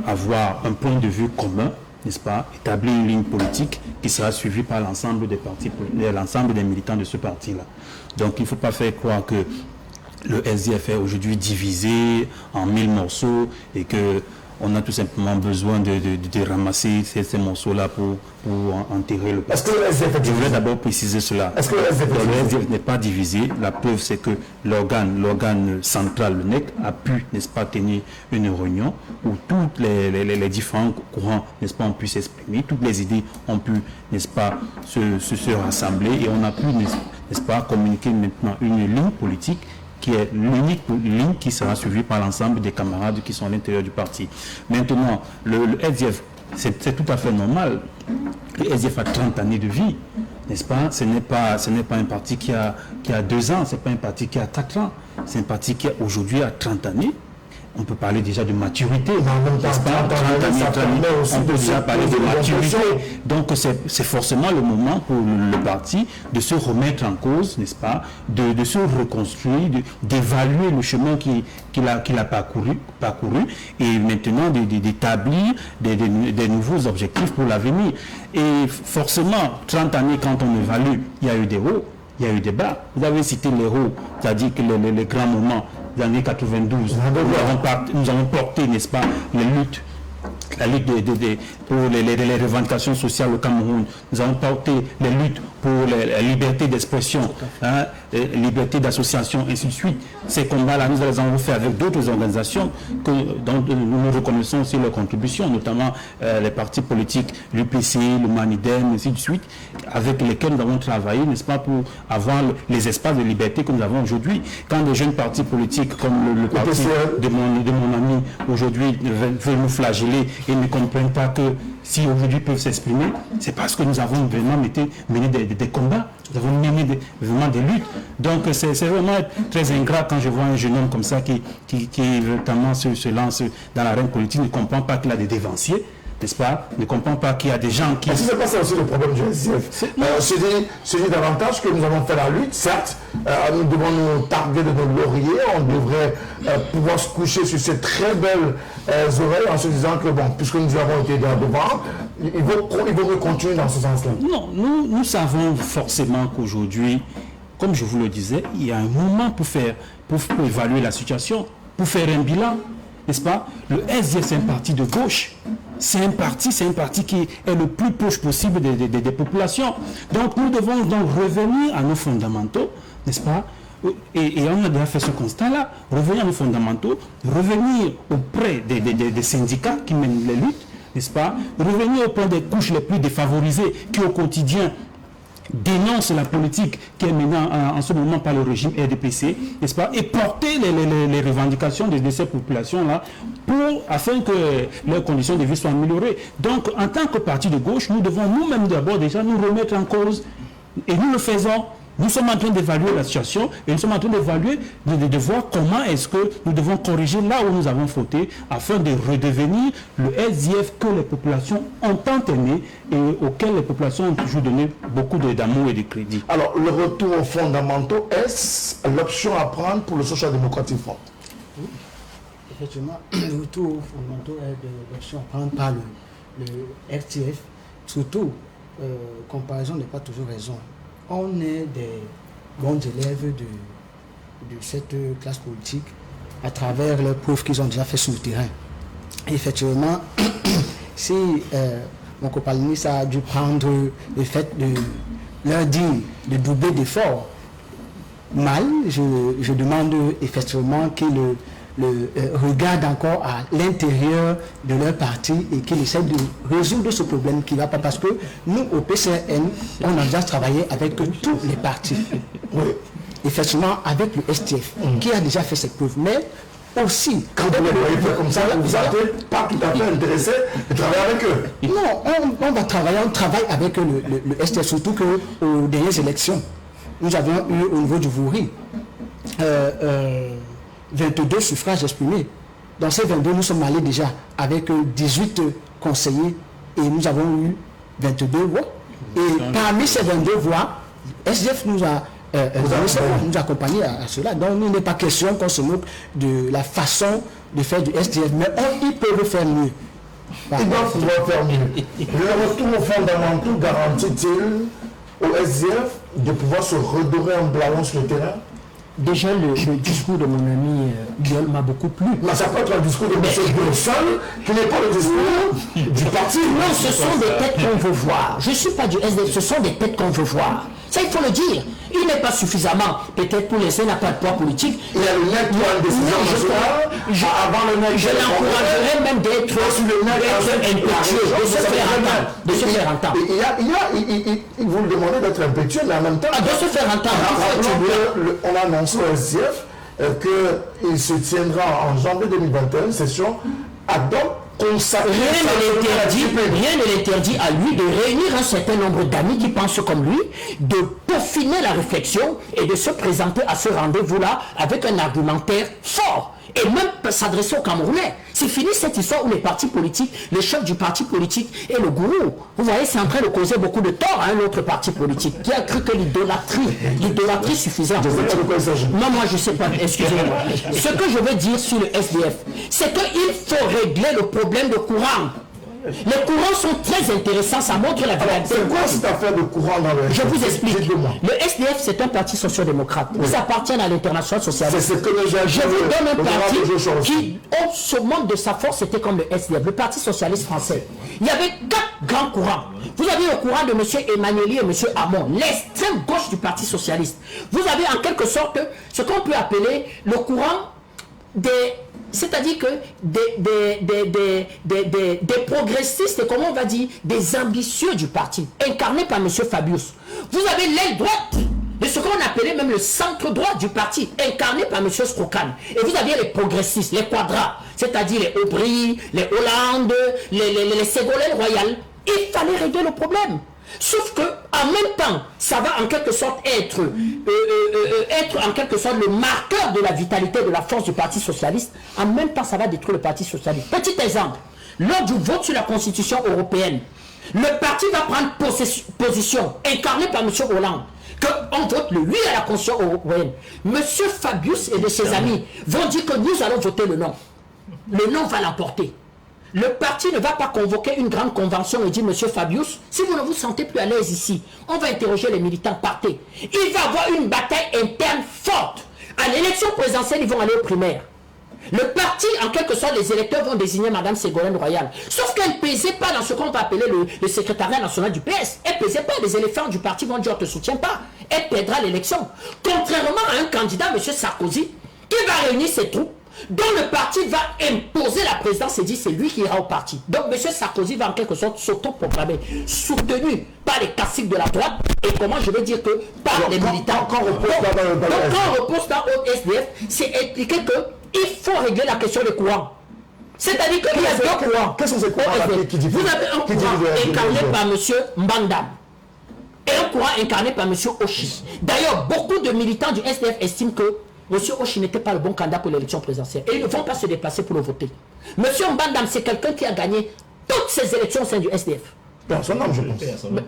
avoir un point de vue commun, n'est-ce pas, établir une ligne politique qui sera suivie par l'ensemble des partis, l'ensemble des militants de ce parti-là. Donc il ne faut pas faire croire que le SDF est aujourd'hui divisé en 1000 morceaux et que on a tout simplement besoin de ramasser ces morceaux-là pour enterrer le parti. Est-ce que le SDF est divisé? Je voudrais d'abord préciser cela. Est-ce que le SDF n'est pas divisé? La preuve, c'est que l'organe central, le NEC, a pu, n'est-ce pas, tenir une réunion où tous les différents courants, n'est-ce pas, ont pu s'exprimer, toutes les idées ont pu, n'est-ce pas, se rassembler et on a pu, n'est-ce pas, communiquer maintenant une ligne politique qui est l'unique ligne qui sera suivie par l'ensemble des camarades qui sont à l'intérieur du parti. Maintenant, le SDF, c'est tout à fait normal. Le SDF a 30 années de vie, n'est-ce pas? Ce n'est pas un parti qui a 2 ans, ce n'est pas un parti qui a 4 ans. C'est un parti qui aujourd'hui a 30 années. On peut parler déjà de maturité. N'est-ce pas? 30 années, on peut déjà parler de maturité. Donc c'est forcément le moment pour le parti de se remettre en cause, n'est-ce pas? De se reconstruire, d'évaluer le chemin qu'il a parcouru et maintenant d'établir des nouveaux objectifs pour l'avenir. Et forcément, 30 années, quand on évalue, il y a eu des hauts, il y a eu des bas. Vous avez cité les hauts, c'est-à-dire que les grands moments des années 92, nous avons porté, n'est-ce pas, la lutte pour les revendications sociales au Cameroun. Nous avons porté les luttes pour la liberté d'expression, liberté d'association, ainsi de suite. Ces combats-là, nous les avons fait avec d'autres organisations dont nous reconnaissons aussi leurs contributions, notamment les partis politiques, l'UPC, le MANIDEM, ainsi de suite, avec lesquels nous avons travaillé, n'est-ce pas, pour avoir les espaces de liberté que nous avons aujourd'hui. Quand des jeunes partis politiques comme le parti de mon ami aujourd'hui veulent nous flageller et ne comprennent pas que si aujourd'hui peuvent s'exprimer, c'est parce que nous avons vraiment mené des combats, nous avons mené vraiment des luttes. Donc c'est vraiment très ingrat quand je vois un jeune homme comme ça qui notamment se lance dans l'arène politique, ne comprend pas qu'il a des dévanciers, n'est-ce pas? Ne comprend pas qu'il y a des gens qui... Est-ce que c'est pas ça aussi le problème du SDF? C'est dit davantage que nous avons fait la lutte, certes, nous devons nous targuer de nos lauriers, on devrait pouvoir se coucher sur ces très belles oreilles en se disant que, bon, puisque nous avons été devant, il vaut mieux continuer dans ce sens-là. Non, nous savons forcément qu'aujourd'hui, comme je vous le disais, il y a un moment pour évaluer la situation, pour faire un bilan, n'est-ce pas? Le SDF, c'est un parti de gauche. C'est un parti qui est le plus proche possible des populations. Donc nous devons donc revenir à nos fondamentaux, n'est-ce pas? Et on a déjà fait ce constat-là, revenir à nos fondamentaux, revenir auprès des syndicats qui mènent les luttes, n'est-ce pas? Revenir auprès des couches les plus défavorisées qui au quotidien dénoncent la politique qui est menée en ce moment par le régime RDPC, n'est-ce pas, et porter les revendications de ces populations-là afin que leurs conditions de vie soient améliorées. Donc, en tant que parti de gauche, nous devons nous-mêmes d'abord déjà nous remettre en cause, et nous le faisons Nous sommes en train d'évaluer la situation et nous sommes en train d'évaluer, de voir comment est-ce que nous devons corriger là où nous avons fauté afin de redevenir le SDF que les populations ont tant aimé et auquel les populations ont toujours donné beaucoup d'amour et de crédit. Alors, le retour aux fondamentaux, est-ce l'option à prendre pour le Social Democratic Front? Oui. Effectivement, le retour aux fondamentaux est de l'option à prendre par le RTF. Surtout, comparaison n'est pas toujours raison. On est des bons élèves de cette classe politique à travers les preuves qu'ils ont déjà fait sur le terrain. Et effectivement, si mon copain a dû prendre le fait de leur dire de doubler d'efforts, mal, je demande effectivement qu'ils regardent encore à l'intérieur de leur parti et qu'ils essaient de résoudre ce problème qui ne va pas, parce que nous au PCN on a déjà travaillé avec tous les partis, oui. Effectivement avec le STF qui a déjà fait cette preuve, mais aussi quand vous les voyez faire comme ça, vous n'êtes pas tout à fait intéressé de travailler avec eux. Non, on travaille avec le STF, surtout qu'aux dernières élections nous avions eu au niveau du Vouri 22 suffrages exprimés. Dans ces 22, nous sommes allés déjà avec 18 conseillers et nous avons eu 22 voix. Et parmi ces 22 voix, SDF nous a accompagnés à cela. Donc il n'est pas question qu'on se moque de la façon de faire du SDF, mais ils peuvent faire mieux. Ils doivent pouvoir faire mieux. Le retour aux fondamentaux garantit-il au SDF de pouvoir se redorer un blason sur le terrain? Déjà, le discours de mon ami Guillaume m'a beaucoup plu. Mais ça peut être un discours de M. Burson qui n'est pas le discours du parti. Non, ce sont des têtes qu'on veut voir. Je ne suis pas du SDF, ce sont des têtes qu'on veut voir. Ça, il faut le dire. Il n'est pas suffisamment, peut-être pour laisser n'a pas de poids politique. Il y a le net qui a une décision nationale. Avant le net, je l'encouragerais même d'être impétueux, de se faire entendre. Vous le demandez d'être impétueux, mais en même temps, de se faire entendre. On annonce au SDF qu'il se tiendra en janvier 2021 une session ad hoc consacrée. Rien ne l'interdit à lui de réunir un certain nombre d'amis qui pensent comme lui, de peaufiner la réflexion et de se présenter à ce rendez-vous-là avec un argumentaire fort. Et même s'adresser aux Camerounais. C'est fini cette histoire où les partis politiques, le chef du parti politique et le gourou, vous voyez, c'est en train de causer beaucoup de tort à un autre parti politique qui a cru que l'idolâtrie suffisait. Non, moi je ne sais pas, excusez-moi. Ce que je veux dire sur le SDF, c'est qu'il faut régler le problème de courant. Les courants sont très intéressants, ça montre la vérité. C'est quoi cette affaire de courant dans le SDF? Je vous explique. Le SDF, c'est un parti social-démocrate. Ils appartiennent à l'international socialiste. C'est ce que je vous donne un parti qui, au sommet de sa force, c'était comme le SDF, le Parti socialiste français. Il y avait 4 grands courants. Vous avez le courant de M. Emmanueli et M. Hamon, l'extrême gauche du Parti socialiste. Vous avez en quelque sorte ce qu'on peut appeler le courant c'est-à-dire que des progressistes, comment on va dire, des ambitieux du parti, incarnés par M. Fabius. Vous avez l'aile droite de ce qu'on appelait même le centre droit du parti, incarné par M. Strokan. Et vous aviez les progressistes, les quadras, c'est-à-dire les Aubry, les Hollande, les Ségolène Royal. Il fallait régler le problème. Sauf que en même temps, ça va en quelque sorte être en quelque sorte le marqueur de la vitalité, de la force du Parti socialiste. En même temps, ça va détruire le Parti socialiste. Petit exemple, lors du vote sur la Constitution européenne, le parti va prendre position, incarné par M. Hollande, qu'on vote le oui à la Constitution européenne. M. Fabius et de ses amis vont dire que nous allons voter le non. Le non va l'emporter. Le parti ne va pas convoquer une grande convention et dire, monsieur Fabius, si vous ne vous sentez plus à l'aise ici, on va interroger les militants, partez. Il va y avoir une bataille interne forte. À l'élection présidentielle, ils vont aller aux primaires. Le parti, en quelque sorte, les électeurs vont désigner Mme Ségolène Royal. Sauf qu'elle ne pesait pas dans ce qu'on va appeler le secrétariat national du PS. Elle ne pesait pas. Les éléphants du parti vont dire, on ne te soutient pas. Elle perdra l'élection. Contrairement à un candidat, M. Sarkozy, qui va réunir ses troupes, dont le parti va imposer la présidence et dit c'est lui qui ira au parti. Donc M. Sarkozy va en quelque sorte s'auto-proclamer, soutenu par les classiques de la droite et comment je veux dire que par les militants. Quand on repose dans le SDF, c'est expliquer qu'il faut régler la question des courants. C'est-à-dire qu'il y a 2 courants. Quels sont ces courants? Vous avez un courant incarné par M. Mbandam. et un courant incarné par M. Oshi. D'ailleurs, beaucoup de militants du SDF estiment que M. Oshi n'était pas le bon candidat pour l'élection présidentielle. Et ils ne vont pas se déplacer pour le voter. M. Mbandam, c'est quelqu'un qui a gagné toutes ces élections au sein du SDF. Personne, je pense.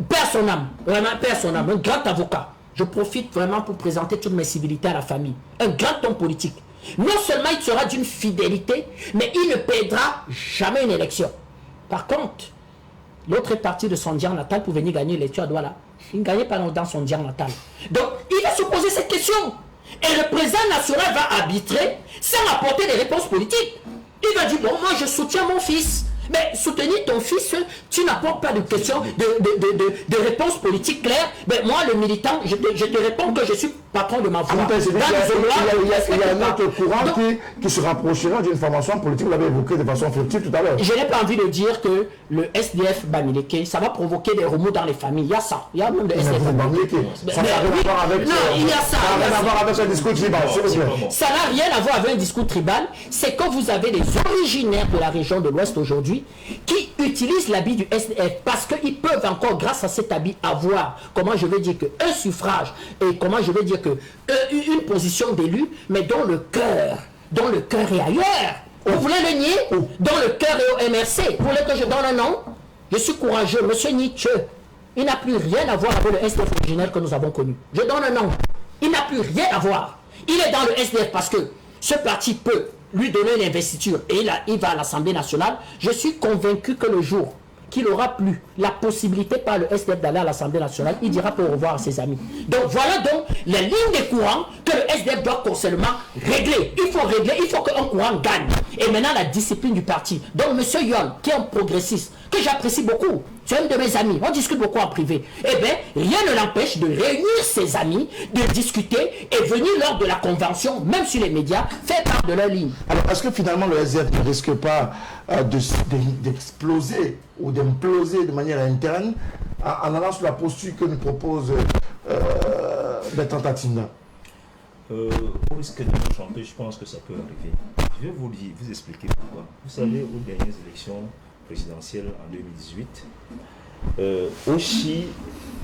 Père son âme, vraiment père son âme, un grand avocat. Je profite vraiment pour présenter toutes mes civilités à la famille. Un grand homme politique. Non seulement il sera d'une fidélité, mais il ne perdra jamais une élection. Par contre, l'autre est parti de son diar natal pour venir gagner l'élection à Douala. Il ne gagnait pas dans son diar natal. Donc, il va se poser cette question. Et le président national va arbitrer sans apporter des réponses politiques. Il va dire, bon, moi je soutiens mon fils. Mais soutenir ton fils, tu n'apportes pas de questions, de réponses politiques claires. Mais moi, le militant, je te réponds que je suis patron de ma voix. Il y a un autre courant qui se rapprochera d'une formation politique, vous l'avez évoqué de façon furtive tout à l'heure. Je n'ai pas envie de dire que le SDF Bamileke, ça va provoquer des remous dans les familles. Il y a ça. Il y a même le SDF Bamileke. Ça n'a rien à voir avec il y a ça. Ça n'a rien à voir avec un discours tribal. Ça n'a rien à voir avec un discours tribal. C'est que vous avez des originaires de la région de l'Ouest aujourd'hui qui utilisent l'habit du SDF parce qu'ils peuvent encore, grâce à cet habit, avoir, comment je vais dire, un suffrage et comment je vais dire que une position d'élu, mais dont le cœur est ailleurs. Vous voulez le nier? Dont le cœur est au MRC. Vous voulez que je donne un nom? Je suis courageux, monsieur Nietzsche. Il n'a plus rien à voir avec le SDF originel que nous avons connu. Je donne un nom. Il n'a plus rien à voir. Il est dans le SDF parce que ce parti peut lui donner une investiture et il va à l'Assemblée nationale. Je suis convaincu que le jour qu'il aura plus la possibilité par le SDF d'aller à l'Assemblée nationale, il dira pour au revoir à ses amis. Donc voilà donc les lignes des courants que le SDF doit constamment régler. Il faut régler, il faut qu'un courant gagne. Et maintenant la discipline du parti. Donc M. Yon, qui est un progressiste, que j'apprécie beaucoup, c'est un de mes amis, on discute beaucoup en privé. Eh bien, rien ne l'empêche de réunir ses amis, de discuter et venir lors de la convention, même sur les médias, faire part de leur ligne. Alors, est-ce que finalement le SDF ne risque pas d'exploser ou d'imploser de manière interne en allant sur la posture que nous propose Bertrand Tatinda? Au risque de me tromper, je pense que ça peut arriver. Je vais vous expliquer pourquoi. Vous savez, aux dernières élections présidentielles en 2018, Oshi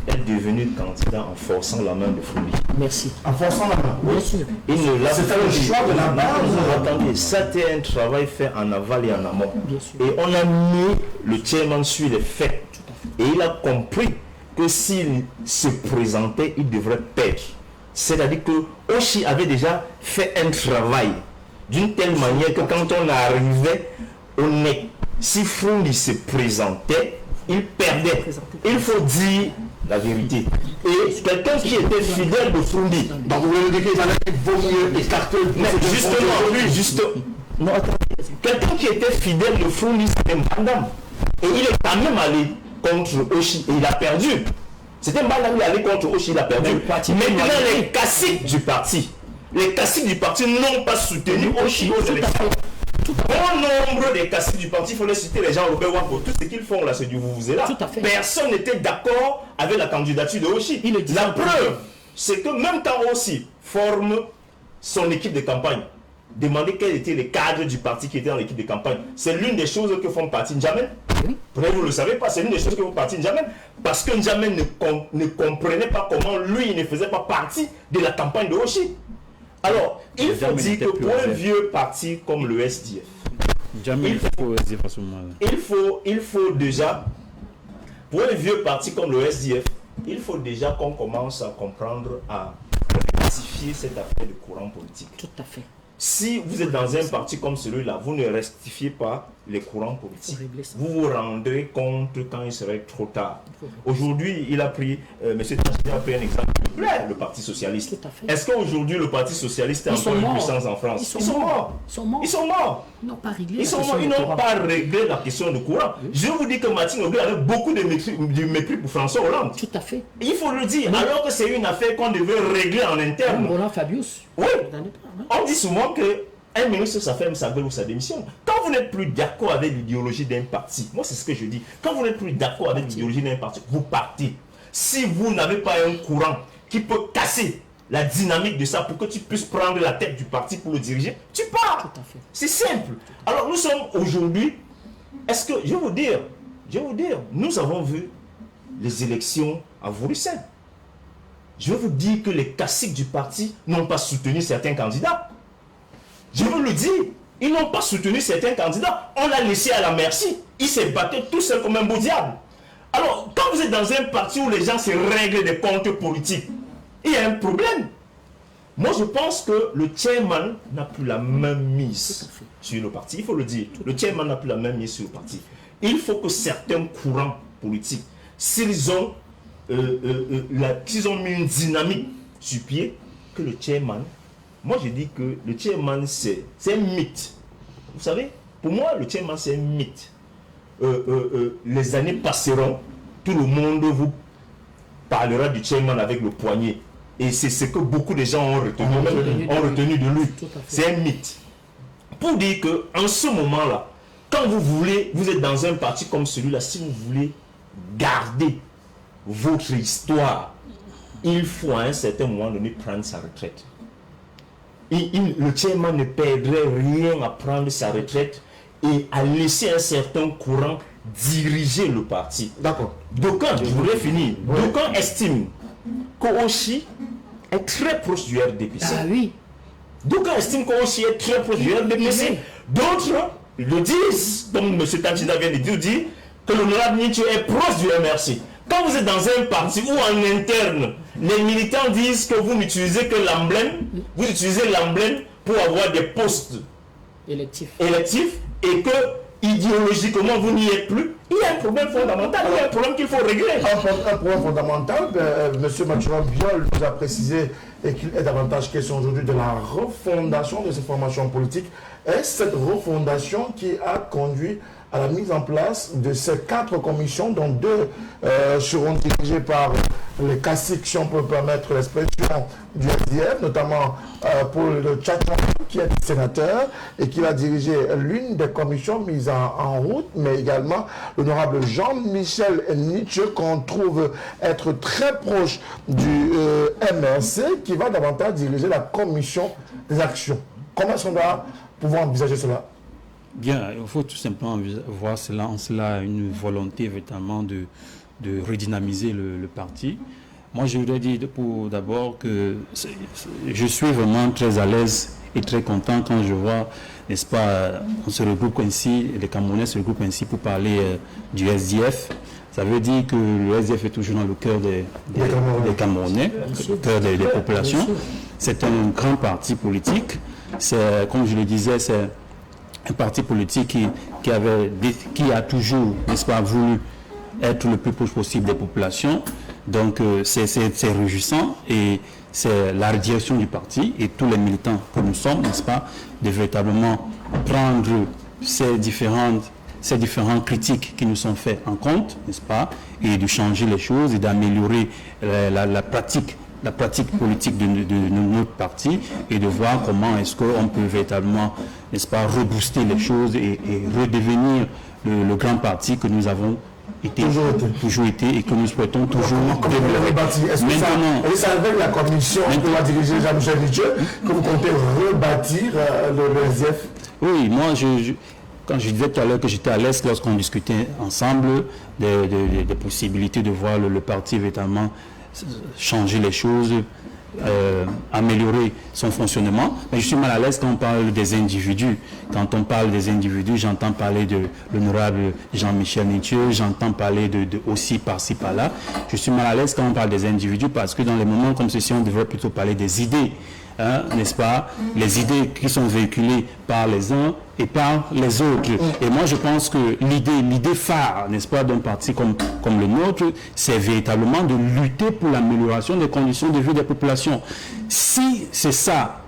est devenu candidat en forçant la main de Fouly. Merci. En forçant la main? Bien sûr. C'était le choix de la base. Attendez, ça c'était un travail fait en aval et en amont. Bien sûr. Et on a mis le chairman sur les faits. Et il a compris que s'il se présentait, il devrait perdre. C'est-à-dire que Oshi avait déjà fait un travail d'une telle manière que quand on arrivait au nez, si Fouly se présentait, il perdait. Il faut dire la vérité. Et quelqu'un qui était fidèle de Fouly, Donc vous voulez dire qu'il vaut mieux écarter non, attendez. Quelqu'un qui était fidèle de Fouly, c'était Mbandam. Et il est quand même allé contre Oshi et il a perdu. C'était Mbandam qui est allé contre Oshi, il a perdu. Maintenant, les caciques du parti, n'ont pas soutenu Oshi aux élections. Bon nombre des caciques du parti, il faut les citer, les gens Robert Wako, tout ce qu'ils font là, c'est du vous là. Personne n'était d'accord avec la candidature de Oshi. La preuve, c'est que même quand Oshi forme son équipe de campagne, demander quels étaient les cadres du parti qui étaient dans l'équipe de campagne, c'est l'une des choses que font parti N'Djamène. Peut-être vous ne le savez pas, c'est l'une des choses que font parti N'Djamène. Parce que N'Djamène ne comprenait pas comment lui, il ne faisait pas partie de la campagne de Oshi. Alors, il faut dire que pour un vieux parti comme le SDF, il faut déjà, pour un vieux parti comme le SDF, il faut déjà qu'on commence à comprendre, à rectifier cette affaire de courant politique. Tout à fait. Si vous êtes dans un parti comme celui-là, vous ne rectifiez pas les courants politiques. Vous vous rendrez compte quand il serait trop tard. Aujourd'hui, il a pris, M. Tachida a pris un exemple clair, le Parti Socialiste. Est-ce qu'aujourd'hui, le Parti Socialiste est encore une puissance en France? Ils sont morts. Ils sont morts. Ils n'ont pas réglé Ils n'ont pas réglé la question du courant. Je vous dis que Martine Aubry avait beaucoup de mépris pour François Hollande. Tout à fait. Il faut le dire, alors que c'est une affaire qu'on devait régler en interne. Roland Fabius. Oui. On dit souvent que un ministre, ça ferme sa gueule ou sa démission. Quand vous n'êtes plus d'accord avec l'idéologie d'un parti, moi c'est ce que je dis, quand vous n'êtes plus d'accord avec l'idéologie d'un parti, vous partez. Si vous n'avez pas un courant qui peut casser la dynamique de ça pour que tu puisses prendre la tête du parti pour le diriger, tu pars. C'est simple. Alors nous sommes aujourd'hui, est-ce que, je vais vous dire, nous avons vu les élections à Bruxelles. Je veux vous dire que les caciques du parti n'ont pas soutenu certains candidats. Je veux le dire, ils n'ont pas soutenu certains candidats. On l'a laissé à la merci. Il s'est battu tout seul comme un beau diable. Alors, quand vous êtes dans un parti où les gens se règlent des comptes politiques, il y a un problème. Moi, je pense que le chairman n'a plus la même mise sur le parti. Il faut le dire. Le chairman n'a plus la même mise sur le parti. Il faut que certains courants politiques, s'ils ont mis une dynamique sur pied, que le chairman, moi je dis que le chairman c'est un mythe. Vous savez, pour moi le chairman c'est un mythe. Les années passeront, tout le monde vous parlera du chairman avec le poignet. Et c'est ce que beaucoup de gens ont retenu de lui. C'est un mythe. Pour dire qu'en ce moment-là, quand vous êtes dans un parti comme celui-là, si vous voulez garder votre histoire, il faut à un certain moment donné prendre sa retraite. Le chairman ne perdrait rien à prendre sa retraite et à laisser un certain courant diriger le parti. D'accord. D'aucuns, je voudrais finir, d'aucuns estiment qu'Oshi est très proche du RDPC. Ah oui. D'aucuns estiment qu'Oshi est très proche du RDPC. D'autres le disent, comme M. Tanchida vient de dire que l'honorable Nietzsche est proche du MRC. Quand vous êtes dans un parti où en interne, les militants disent que vous n'utilisez que l'emblème, vous utilisez l'emblème pour avoir des postes électifs et que idéologiquement vous n'y êtes plus, il y a un problème fondamental, il y a un problème qu'il faut régler. Un problème fondamental, M. Mathurin Biol nous a précisé et qu'il est davantage question aujourd'hui de la refondation de ces formations politiques. Est-ce cette refondation qui a conduit à la mise en place de ces 4 commissions, dont 2 seront dirigées par les caciques, si on peut permettre l'expression, du SDF, notamment Paul Tchatchon, qui est sénateur et qui va diriger l'une des commissions mises en route, mais également l'honorable Jean-Michel Nietzsche, qu'on trouve être très proche du MRC, qui va davantage diriger la commission des actions. Comment est-ce qu'on doit pouvoir envisager cela? Bien, il faut tout simplement voir cela en cela une volonté véritablement de redynamiser le parti. Moi, je voudrais dire d'abord que je suis vraiment très à l'aise et très content quand je vois, n'est-ce pas, on se regroupe ainsi, les Camerounais se regroupent ainsi pour parler du SDF. Ça veut dire que le SDF est toujours dans le cœur des Camerounais, le cœur des populations. C'est un grand parti politique. C'est, comme je le disais, c'est un parti politique qui a toujours, n'est-ce pas, voulu être le plus proche possible des populations. Donc c'est réjouissant et c'est la direction du parti et tous les militants que nous sommes, n'est-ce pas, de véritablement prendre ces différentes critiques qui nous sont faites en compte, n'est-ce pas, et de changer les choses et d'améliorer la pratique politique de notre parti et de voir comment est-ce qu'on peut véritablement, n'est-ce pas, rebooster les choses et redevenir le grand parti que nous avons toujours été et que nous souhaitons toujours rebâtir. Est-ce que c'est avec la commission que va diriger Jean-Michel Nietzsche que vous comptez rebâtir le SDF? Oui, moi, quand je disais tout à l'heure que j'étais à l'aise lorsqu'on discutait ensemble des possibilités de voir le parti véritablement changer les choses, améliorer son fonctionnement. Mais je suis mal à l'aise quand on parle des individus. Quand on parle des individus, j'entends parler de l'honorable Jean-Michel Nietzsche, j'entends parler de aussi par-ci, par-là. Je suis mal à l'aise quand on parle des individus parce que dans les moments comme ceci, on devrait plutôt parler des idées. N'est-ce pas, les idées qui sont véhiculées par les uns et par les autres. Et moi, je pense que l'idée phare, n'est-ce pas, d'un parti comme le nôtre, c'est véritablement de lutter pour l'amélioration des conditions de vie des populations. Si c'est ça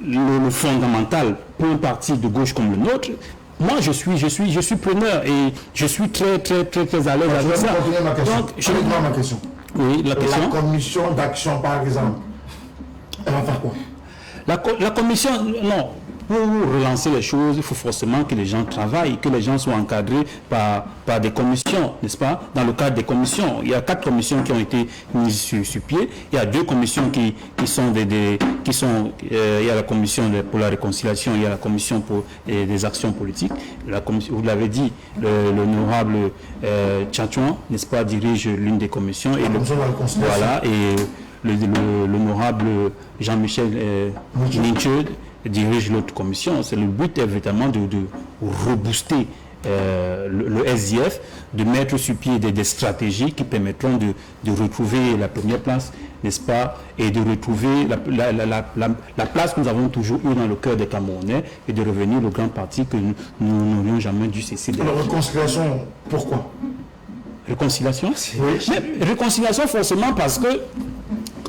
le fondamental pour un parti de gauche comme le nôtre, moi, je suis preneur et je suis très à l'aise avec ça. Donc, je vais ma question. Oui, la question. La commission d'action, par exemple. Elle va faire quoi? La commission, non, pour relancer les choses, il faut forcément que les gens travaillent, que les gens soient encadrés par des commissions, n'est-ce pas? Dans le cadre des commissions, il y a 4 commissions qui ont été mises sur pied. Il y a 2 commissions qui sont il y a la commission pour la réconciliation, il y a la commission pour des actions politiques. La commission, vous l'avez dit, l'honorable Tchatchouan, n'est-ce pas, dirige l'une des commissions et l'honorable Jean-Michel Nincheux dirige l'autre commission. Le but est évidemment de rebooster le SDF, de mettre sur pied des stratégies qui permettront de retrouver la première place, n'est-ce pas, et de retrouver la place que nous avons toujours eue dans le cœur des Camerounais et de revenir au grand parti que nous n'aurions jamais dû cesser de. Alors, réconciliation, pourquoi? Réconciliation? Oui. Mais réconciliation forcément parce que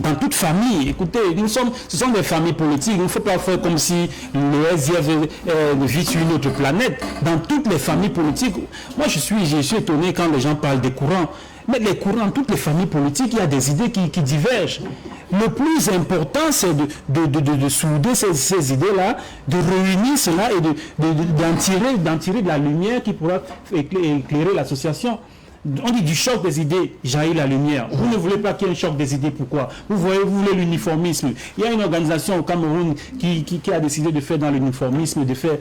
dans toute famille, écoutez, ce sont des familles politiques, il ne faut pas faire comme si le SDF vit sur une autre planète. Dans toutes les familles politiques, moi je suis étonné quand les gens parlent des courants. Mais les courants, dans toutes les familles politiques, il y a des idées qui divergent. Le plus important, c'est de souder ces idées-là, de réunir cela et d'en tirer de la lumière qui pourra éclairer l'association. On dit du choc des idées, jaillit la lumière. Vous ne voulez pas qu'il y ait un choc des idées, pourquoi? Vous voulez l'uniformisme. Il y a une organisation au Cameroun qui a décidé de faire dans l'uniformisme, de faire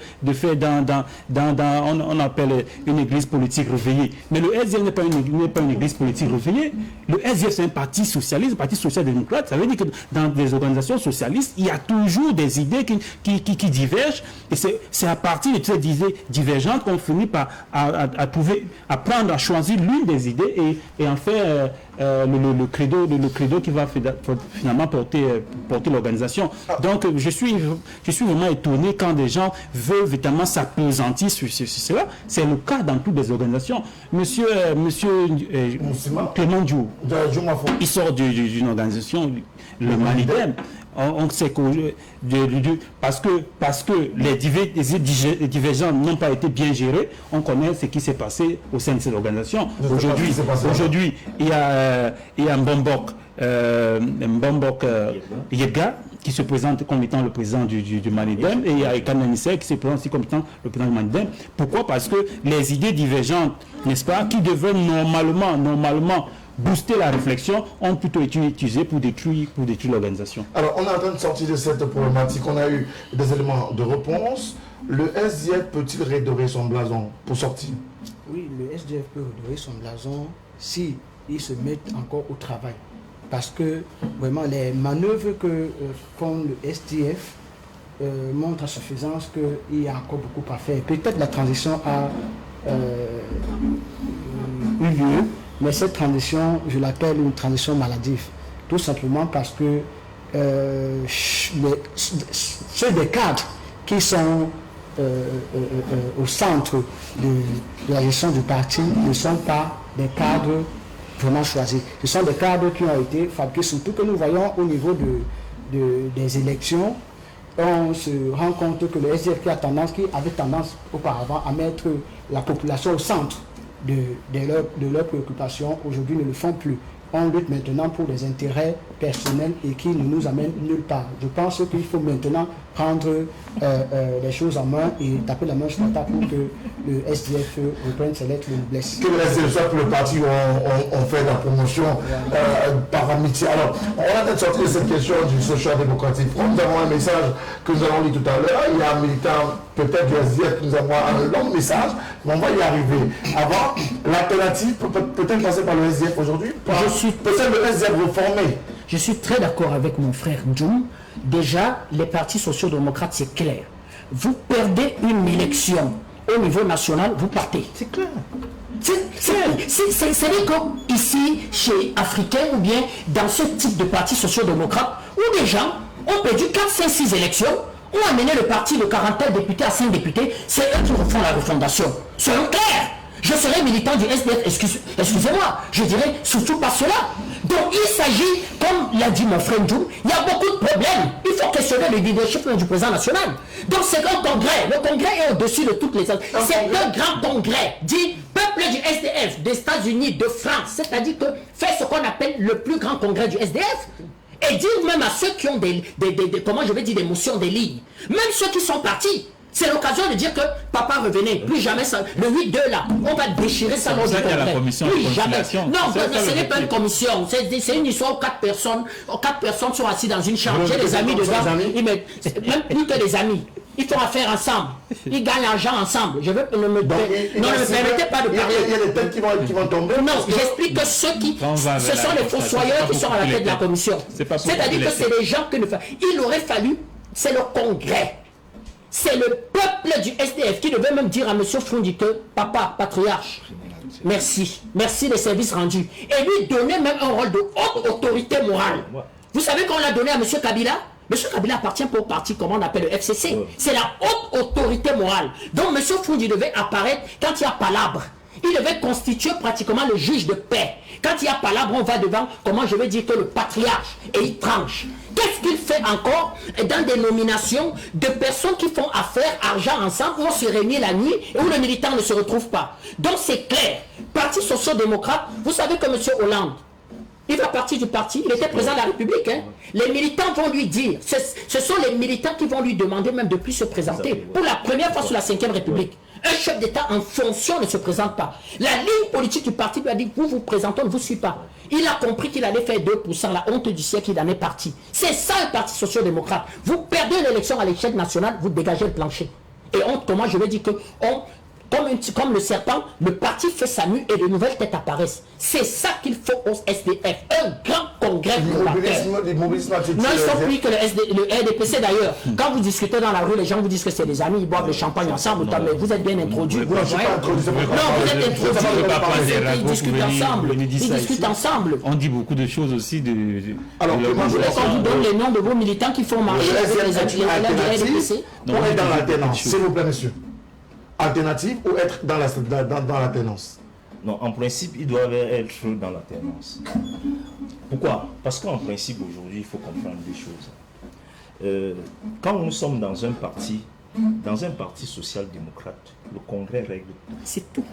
on appelle une église politique réveillée. Mais le SDF n'est pas une église politique réveillée. Le SDF, c'est un parti socialiste, un parti social-démocrate. Ça veut dire que dans des organisations socialistes, il y a toujours des idées qui divergent. Et c'est à partir de ces idées divergentes qu'on finit par apprendre à choisir des idées et en faire le credo qui va finalement porter l'organisation. Donc je suis vraiment étonné quand des gens veulent évidemment s'appesantir sur cela. C'est le cas dans toutes les organisations. Monsieur Clément Diouf, il sort d'une organisation, le Manidem. On sait que parce que les divergences n'ont pas été bien gérées, on connaît ce qui s'est passé au sein de cette organisation. Aujourd'hui, il y a Mbombok Yedga qui se présente comme étant le président du Manidem, et il y a Ekane Nissé qui se présente aussi comme étant le président du Manidem. Pourquoi? Parce que les idées divergentes, n'est-ce pas, qui devaient normalement booster la réflexion, ont plutôt été utilisés pour détruire l'organisation. Alors, on est en train de sortir de cette problématique. On a eu des éléments de réponse. Le SDF peut-il redorer son blason pour sortir? Oui, le SDF peut redorer son blason si il se met encore au travail. Parce que vraiment, les manœuvres que font le SDF montrent à suffisance qu'il y a encore beaucoup à faire. Peut-être la transition a eu lieu, mais cette transition, je l'appelle une transition maladive. Tout simplement parce que ceux des cadres qui sont au centre de la gestion du parti ne sont pas des cadres vraiment choisis. Ce sont des cadres qui ont été fabriqués, surtout que nous voyons au niveau des élections. On se rend compte que le SDF qui avait tendance auparavant à mettre la population au centre de leurs préoccupations, aujourd'hui ne le font plus. On lutte maintenant pour des intérêts personnels et qui ne nous amènent nulle part. Je pense qu'il faut maintenant prendre les choses en main et taper la main sur la table pour que le SDF reprenne ses lettres de noblesse. Que le SDF soit pour le parti où on fait la promotion par amitié. Alors, on a peut-être sorti de cette question du social-démocratique. Nous avons un message que nous avons lu tout à l'heure. Il y a un militant peut-être du SDF qui nous envoie un long message, mais on va y arriver. Avant, l'alternative peut-être passer par le SDF aujourd'hui. Peut-être le SDF reformé. Je suis très d'accord avec mon frère Djoum. Déjà, les partis sociaux-démocrates, c'est clair. Vous perdez une élection au niveau national, vous partez. C'est clair. C'est comme ici, chez Africains, ou bien dans ce type de partis sociaux-démocrates, où des gens ont perdu 4, 5, 6 élections, ont amené le parti de 40 députés à 5 députés, c'est eux qui refont la refondation. Soyons clairs. Je serai militant du SDF, excusez-moi, je dirais surtout pas cela. Donc il s'agit, comme l'a dit mon frère Djoum, il y a beaucoup de problèmes. Il faut questionner le leadership du président national. Donc c'est un congrès, le congrès est au-dessus de toutes les autres. C'est un grand congrès, dit peuple du SDF, des États-Unis, de France, c'est-à-dire que fait ce qu'on appelle le plus grand congrès du SDF. Et dire même à ceux qui ont comment je vais dire, des motions, des lignes, même ceux qui sont partis, c'est l'occasion de dire que papa revenait, plus jamais ça, le 8-2 là, on va déchirer ça lors du congrès. Plus jamais. Non, ce n'est pas une commission, c'est une histoire où 4 personnes sont assises dans une chambre, j'ai des amis dedans, même plus que des amis. Ils font affaire ensemble. Ils gagnent l'argent ensemble. Je veux ne me permettez pas de parler. Il y a des têtes qui vont tomber. Non, j'explique que ce sont les fossoyeurs qui sont à la tête de la commission. C'est-à-dire que c'est des gens que il aurait fallu, c'est le congrès. C'est le peuple du SDF qui devait même dire à M. Foundi que papa, patriarche, merci. Merci des services rendus. Et lui donner même un rôle de haute autorité morale. Vous savez qu'on l'a donné à M. Kabila? M. Kabila appartient pour parti, comment on appelle le FCC. C'est la haute autorité morale. Donc M. Foundi devait apparaître quand il y a palabre. Il devait constituer pratiquement le juge de paix. Quand il y a palabre, on va devant, comment je vais dire, que le patriarche, et il tranche. Qu'est-ce qu'il fait encore dans des nominations de personnes qui font affaire, argent ensemble, où on se réunit la nuit et où le militant ne se retrouve pas? Donc c'est clair. Parti social-démocrate, vous savez que M. Hollande, il va partir du parti, il était président de la République. Hein. Les militants vont lui dire, ce sont les militants qui vont lui demander même de ne plus se présenter. Pour la première fois sur la 5e République, un chef d'État en fonction ne se présente pas. La ligne politique du parti lui a dit, vous vous présentez, on ne vous suit pas. Il a compris qu'il allait faire 2%, la honte du siècle, il en est parti. C'est ça le parti social-démocrate. Vous perdez l'élection à l'échelle nationale, vous dégagez le plancher. Et comment je vais dire que comme le serpent, le parti fait sa mue et de nouvelles têtes apparaissent. C'est ça qu'il faut au SDF. Un grand congrès pour la paix. Non, ils sont plus que le RDPC d'ailleurs. Quand vous discutez dans la rue, les gens vous disent que c'est des amis, ils boivent le champagne ensemble. Mais vous êtes bien introduits. Non, vous êtes introduits. Ils discutent ensemble. Ils discutent ensemble. On dit beaucoup de choses aussi Alors, quand vous donne les noms de vos militants qui font marcher les RDPC. On est dans l'alternance. S'il vous plaît, monsieur. Alternative ou être dans l'alternance? Non, en principe, ils doivent être dans l'alternance. Pourquoi? Parce qu'en principe, aujourd'hui, il faut comprendre des choses. Quand nous sommes dans un parti social-démocrate, le Congrès règle tout. C'est tout.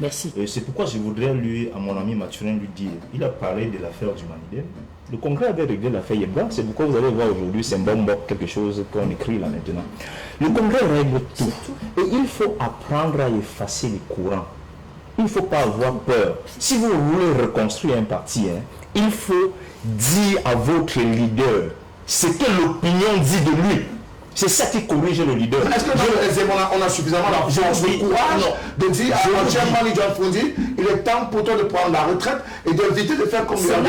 Merci. C'est pourquoi je voudrais à mon ami Mathurin lui dire, il a parlé de l'affaire du Manidem. Le Congrès avait réglé l'affaire Yemba, c'est pourquoi vous allez voir aujourd'hui, c'est un bon quelque chose qu'on écrit là maintenant. Le Congrès règle tout. Et il faut apprendre à effacer les courants. Il ne faut pas avoir peur. Si vous voulez reconstruire un parti, il faut dire à votre leader ce que l'opinion dit de lui. C'est ça qui corrige le leader. Est-ce que on a suffisamment la force, le courage de dire à entièrement John Foundi, il est temps pour toi de prendre la retraite et d'éviter de faire comme c'est là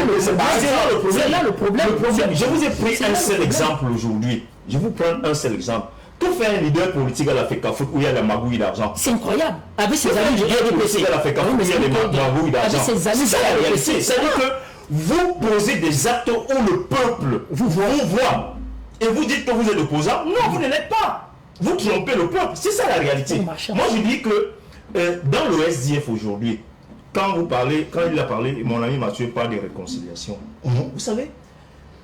le problème. Je vous ai pris un seul exemple aujourd'hui. Je vous prends un seul exemple. Que fait un leader politique à la FECAFOOT où il y a la magouille d'argent? C'est incroyable. Avec ses amis du RDPC. À la FECAFOOT où il y a des magouilles d'argent. C'est ça la réalité. C'est-à-dire que vous posez des actes où le peuple vous voit. Et vous dites que vous êtes opposant. Non, vous ne l'êtes pas. Vous trompez le peuple. C'est ça la réalité. Moi, je dis que dans le SDF aujourd'hui, quand il a parlé, mon ami Mathieu parle de réconciliation. Vous savez,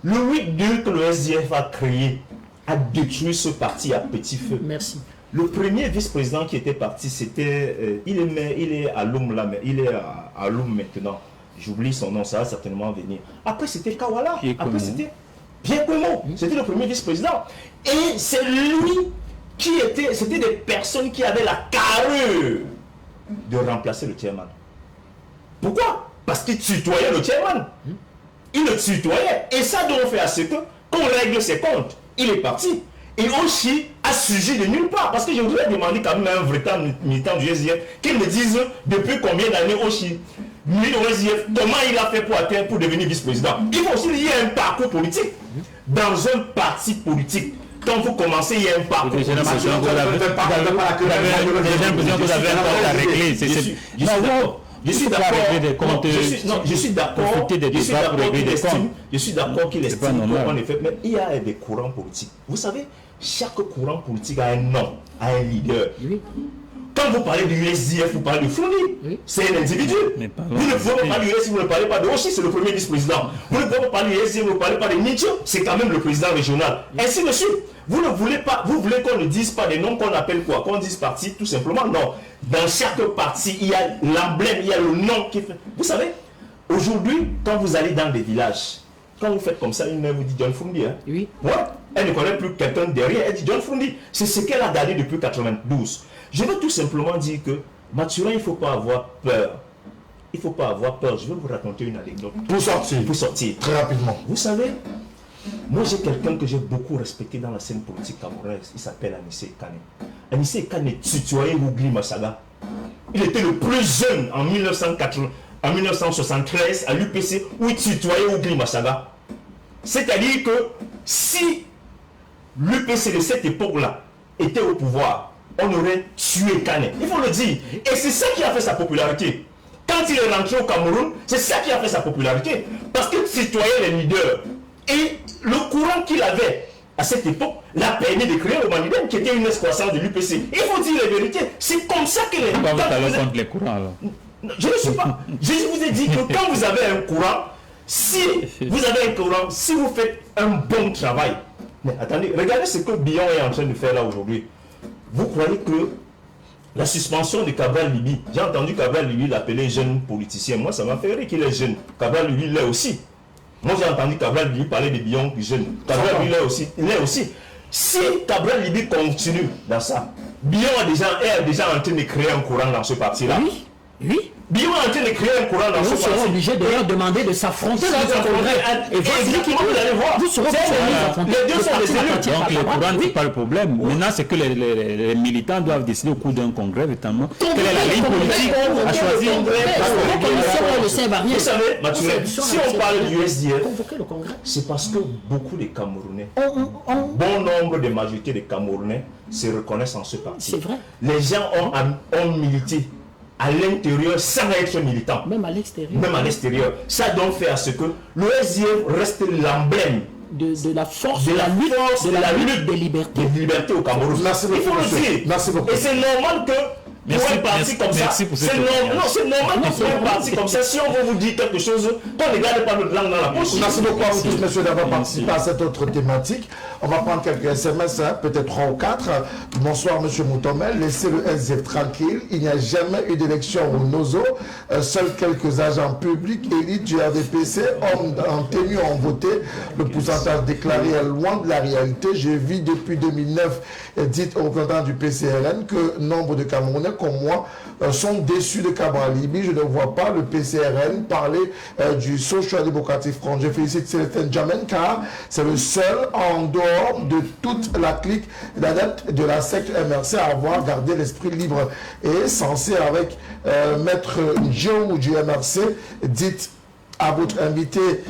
le 8-2 que le SDF a créé a détruit ce parti à petit feu. Merci. Le premier vice-président qui était parti, c'était... il est à Loum là, mais il est à Loum maintenant. J'oublie son nom, ça va certainement venir. Après, c'était Kawala. Après, c'était... Bien comment? C'était le premier vice-président. Et c'est lui qui était... C'était des personnes qui avaient la carrure de remplacer le chairman. Pourquoi? Parce qu'il tutoyait le chairman. Il le tutoyait. Et ça doit faire à ce qu'on règle ses comptes. Il est parti. Et aussi assujetti de nulle part. Parce que je voudrais demander quand même à un vrai militant du SDF qu'il me dise depuis combien d'années aussi comment il a fait pour devenir vice-président. Il faut aussi qu'il y ait un parcours politique. Dans un parti politique, quand vous commencez, il y a un parcours politique. J'ai l'impression que vous avez un compte à régler. Je suis d'accord qu'il estime qu'en effet, mais il y a des courants politiques. Vous savez, chaque courant politique a un nom, a un leader. Quand vous parlez du SDF, vous parlez de Foundi. C'est un individu. Vous ne pouvez pas parler du SDF, vous ne parlez pas de Oshi, c'est le premier vice-président. Vous ne pouvez pas parler du SDF, vous ne parlez pas de Nietzsche, c'est quand même le président régional. Ainsi de suite. Vous ne voulez pas, vous voulez qu'on ne dise pas des noms qu'on appelle quoi? Qu'on dise parti, tout simplement. Non. Dans chaque parti, il y a l'emblème, il y a le nom qui fait. Vous savez, aujourd'hui, quand vous allez dans des villages, Quand vous faites comme ça, une mère vous dit John Fundi. Hein? Oui. Ouais. Elle ne connaît plus quelqu'un derrière, elle dit John Fundi. C'est ce qu'elle a gardé depuis 92. Je veux tout simplement dire que Mathurin, il ne faut pas avoir peur. Il ne faut pas avoir peur. Je vais vous raconter une anecdote. Pour sortir. Pour sortir. Très rapidement. Vous savez, moi j'ai quelqu'un que j'ai beaucoup respecté dans la scène politique camerounaise. Il s'appelle Anissé Kane. Anissé Kane tutoyait Ougli Massaga. Il était le plus jeune en 1973 à l'UPC où il tutoyait Ougli Massaga. C'est-à-dire que si l'UPC de cette époque-là était au pouvoir, on aurait tué Kane. Il faut le dire. Et c'est ça qui a fait sa popularité. Quand il est rentré au Cameroun, c'est ça qui a fait sa popularité. Parce qu'il tutoyait les leaders. Et le courant qu'il avait à cette époque l'a permis de créer le Maniden qui était une excroissance de l'UPC. Il faut dire la vérité. C'est comme ça que les... Pourquoi vous allez contre les courants alors? Je ne sais pas. Je vous ai dit que quand vous avez un courant, si vous avez un courant, si vous faites un bon travail. Mais attendez, regardez ce que Bion est en train de faire là aujourd'hui. Vous croyez que la suspension de Cabral Libi, j'ai entendu Cabral Libi l'appeler jeune politicien. Moi, ça m'a fait rire qu'il est jeune. Cabral Libi l'est aussi. Moi, j'ai entendu Cabral Libi parler de Bion jeune. Cabral Libi il est aussi. Si Cabral Libi continue dans ça, Bion est déjà en train de créer un courant dans ce parti-là. Oui, oui. Bion est en train de créer un courant dans ce Nous parti. serons obligés de leur demander de s'affronter dans ce congrès. Et vous allez voir. Vous serez Les deux sont des élus. Donc les courants, c'est pas le problème. Maintenant, c'est que les militants doivent décider au cours d'un congrès, évidemment, quelle est la ligne politique à choisir. Vous savez, Mathieu, si on parle du SDF, Convoquer le congrès. c'est parce que beaucoup de Camerounais, bon nombre de majorités de Camerounais se reconnaissent en ce parti. C'est vrai. Les gens ont milité à l'intérieur sans être militants. Même à l'extérieur. Même à l'extérieur. Ça doit faire à ce que le SDF reste l'emblème De la force, de la lutte des libertés. des libertés au Cameroun. Merci Il faut beaucoup, le monsieur. dire. Merci beaucoup. Et c'est normal que pour un parti comme ça, c'est normal que pour un parti comme ça, si on veut vous dire quelque chose, qu'on ne garde pas notre langue dans la poche. Merci beaucoup à vous tous, messieurs, d'avoir participé à cette autre thématique. On va prendre quelques SMS, peut-être 3 ou 4. Bonsoir, monsieur Moutomel. Laissez le SDF tranquille. Il n'y a jamais eu d'élection au NOZO. Seuls quelques agents publics, élites du RDPC, hommes en tenue ont voté. Le pourcentage déclaré est loin de la réalité. J'ai vu depuis 2009, dites aux représentants du PCRN, que nombre de Camerounais comme moi sont déçus de Cabral Libi. Je ne vois pas le PCRN parler du Social Democratic Front. Je félicite Célestin Jamen car c'est le seul en dehors de toute la clique d'adeptes de la secte MRC à avoir gardé l'esprit libre et censé avec Maître Joe du MRC. Dites à votre invité,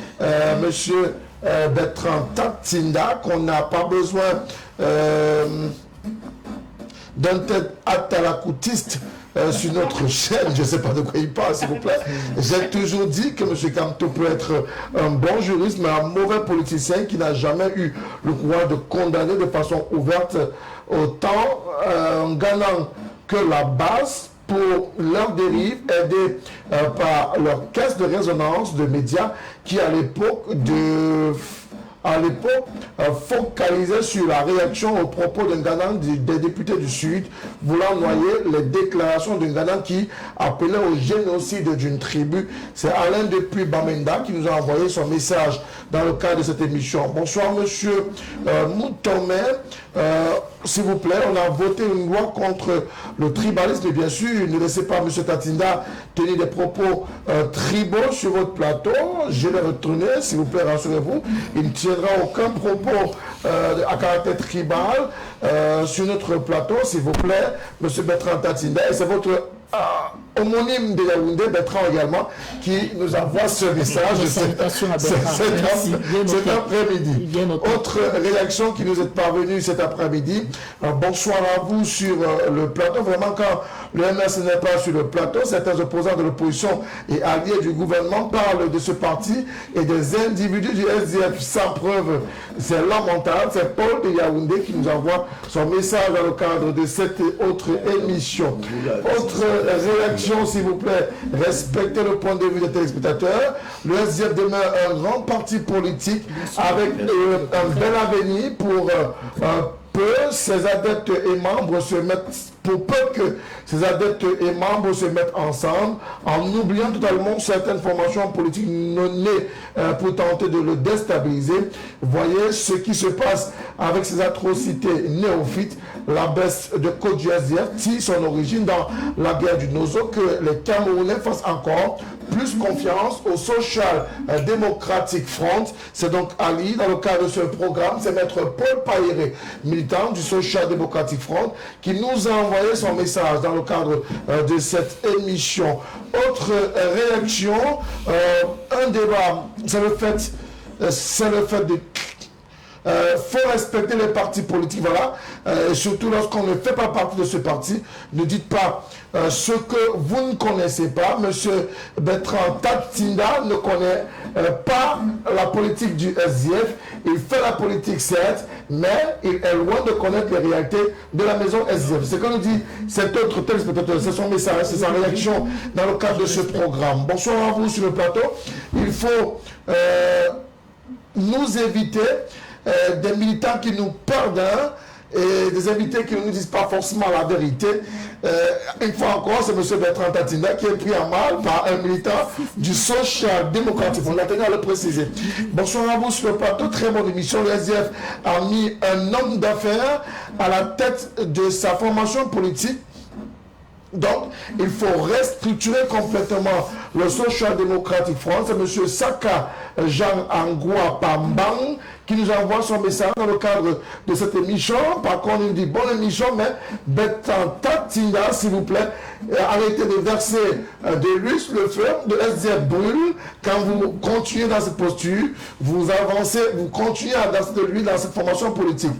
monsieur Bertrand Tatinda, qu'on n'a pas besoin d'un tête atalacoutiste sur notre chaîne. Je ne sais pas de quoi il parle, s'il vous plaît. J'ai toujours dit que M. Kamto peut être un bon juriste, mais un mauvais politicien qui n'a jamais eu le courage de condamner de façon ouverte autant en gagnant que la base pour leur dérive, aidés par leur caisse de résonance de médias qui, à l'époque, focalisait sur la réaction aux propos d'un Ghanan des députés du Sud voulant noyer les déclarations d'un Ghanan qui appelait au génocide d'une tribu. C'est Alain depuis Bamenda qui nous a envoyé son message dans le cadre de cette émission. Bonsoir, monsieur Moutomé. S'il vous plaît, on a voté une loi contre le tribalisme et bien sûr, ne laissez pas M. Tatinda tenir des propos tribaux sur votre plateau. Je l'ai retourné, s'il vous plaît, rassurez-vous. Il ne tiendra aucun propos à caractère tribal sur notre plateau, s'il vous plaît, M. Bertrand Tatinda. Et c'est votre homonyme de Yaoundé, Bertrand également, qui nous envoie ce message cet après-midi. Autre réaction qui nous est parvenue cet après-midi. Bonsoir à vous sur le plateau. Vraiment, quand le MS n'est pas sur le plateau, certains opposants de l'opposition et alliés du gouvernement parlent de ce parti et des individus du SDF sans preuve. C'est lamentable. C'est Paul de Yaoundé qui nous envoie son message dans le cadre de cette autre émission. Autre réaction, s'il vous plaît, respectez le point de vue des téléspectateurs. Le SDF demeure un grand parti politique avec un bel avenir pour peu ces adeptes et membres se mettent, pour peu que ces adeptes et membres se mettent ensemble, en oubliant totalement certaines formations politiques non nées pour tenter de le déstabiliser. Voyez ce qui se passe avec ces atrocités néophytes. La baisse de Côte du SDF tire son origine dans la guerre du Nozo, que les Camerounais fassent encore plus confiance au Social Democratic Front. C'est donc Ali, dans le cadre de ce programme, c'est maître Paul Pailleret, militant du Social Democratic Front, qui nous a envoyé son message dans le cadre de cette émission. Autre réaction, un débat, c'est le fait de faut respecter les partis politiques, voilà, surtout lorsqu'on ne fait pas partie de ce parti. Ne dites pas ce que vous ne connaissez pas. Monsieur Bertrand Tatinda ne connaît pas la politique du SDF. Il fait la politique, certes, mais il est loin de connaître les réalités de la maison SDF. C'est comme nous dit cet autre téléspectateur, c'est son message, c'est sa réaction dans le cadre de ce programme. Bonsoir à vous sur le plateau. Il faut nous éviter des militants qui nous perdent et des invités qui ne nous disent pas forcément la vérité. Une fois encore, c'est M. Bertrand Tatinda qui est pris en mal par un militant du Social Democratic. On a tenu à le préciser. Bonsoir à vous sur le plateau. Très bonne émission. Le SDF a mis un homme d'affaires à la tête de sa formation politique. Donc, il faut restructurer complètement le Social Democratic Front. C'est M. Saka Jean Angoua Pambang qui nous envoie son message dans le cadre de cette émission. Par contre, il dit bonne émission, mais Bertrand Tatinda, s'il vous plaît, arrêtez de verser de l'huile sur le feu, de SDF brûle. Quand vous continuez dans cette posture, vous avancez, vous continuez à verser de l'huile dans cette formation politique.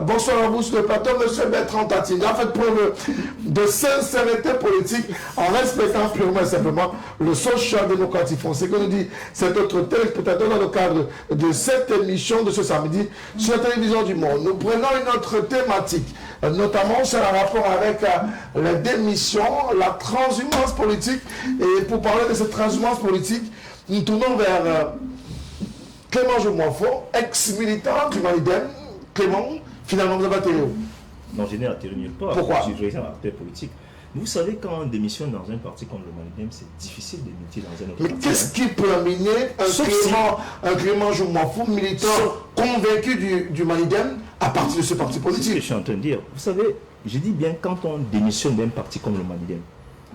Bonsoir à vous sur le plateau, M. Bertrand Tatinda. Faites preuve de sincérité politique en respectant purement et simplement le Social Democratic Front. C'est que nous dit cet autre téléspectateur dans le cadre de cette émission de ce samedi sur la télévision du Monde. Nous prenons une autre thématique, notamment sur un rapport avec la démission, la transhumance politique. Et pour parler de cette transhumance politique, nous tournons vers Clément Joumoafo, ex-militant du Malidem. Clément, finalement, vous avez atterri où? Non, je n'ai atterri nulle part. Pourquoi? Je suis un acteur politique. Vous savez, quand on démissionne dans un parti comme le Malidem, c'est difficile de militer dans un autre parti. Mais qu'est-ce qui peut amener un Clément Joumoafo, militant convaincu du Malidem, à partir de ce parti C'est ce politique? que je suis en train de dire. Vous savez, je dis bien, quand on démissionne d'un parti comme le Malidem,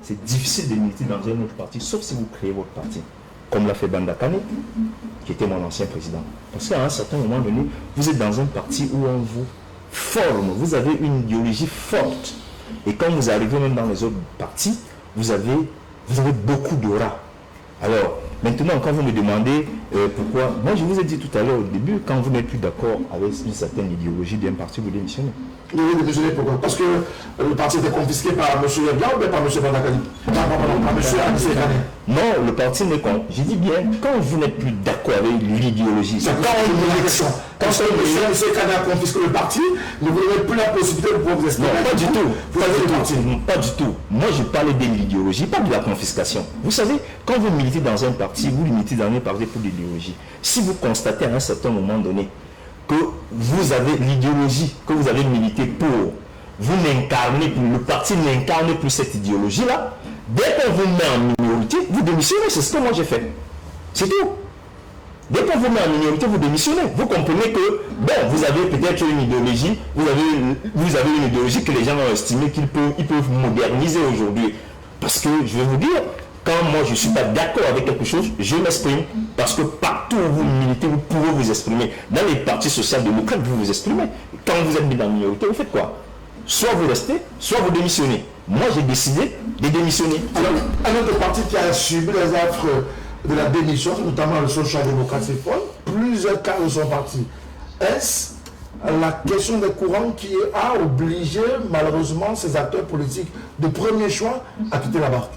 c'est difficile de militer dans un autre parti, sauf si vous créez votre parti. Comme l'a fait Banda Kane, qui était mon ancien président. Parce qu'à un certain moment donné, vous êtes dans un parti où on vous forme, vous avez une idéologie forte. Et quand vous arrivez même dans les autres partis, vous avez beaucoup d'aura. Alors, maintenant, quand vous me demandez pourquoi, moi je vous ai dit tout à l'heure au début, quand vous n'êtes plus d'accord avec une certaine idéologie d'un parti, vous démissionnez. Vous démissionnez pourquoi? Parce que le parti était confisqué par M. Yabia ou bien par M. Bandakani? Par M. Anissé Kane. Non, le parti n'est pas. Je dis bien, quand vous n'êtes plus d'accord avec l'idéologie, C'est quand on pose la question. Quand M. Anissé Kane a confisqué le parti, vous n'avez plus la possibilité de pouvoir vous exprimer. non, pas du tout. Vous avez le parti. Non, pas du tout. Moi, je parlais de l'idéologie, pas de la confiscation. Vous savez, quand vous militez dans un parti, vous militez dans un parti pour l'idéologie. Si vous constatez à un certain moment donné que vous avez l'idéologie que vous avez milité pour, vous n'incarnez plus, le parti n'incarne plus cette idéologie-là, dès qu'on vous met en minorité, vous démissionnez. C'est ce que moi j'ai fait. C'est tout. Dès qu'on vous met en minorité, vous démissionnez. Vous comprenez que, bon, vous avez peut-être une idéologie, vous avez une idéologie que les gens ont estimé qu'ils peuvent moderniser aujourd'hui. Parce que, je vais vous dire, quand moi je ne suis pas d'accord avec quelque chose, je m'exprime. Parce que partout où vous militez, vous pouvez vous exprimer. Dans les partis social-démocrates, vous vous exprimez. Quand vous êtes mis dans la minorité, vous faites quoi? Soit vous restez, soit vous démissionnez. Moi, j'ai décidé de démissionner. Alors, un autre parti qui a subi les affres de la démission, notamment le Social Democratic Front, plusieurs cas de son parti. Est-ce la question des courants qui a obligé malheureusement ces acteurs politiques de premier choix à quitter la barque?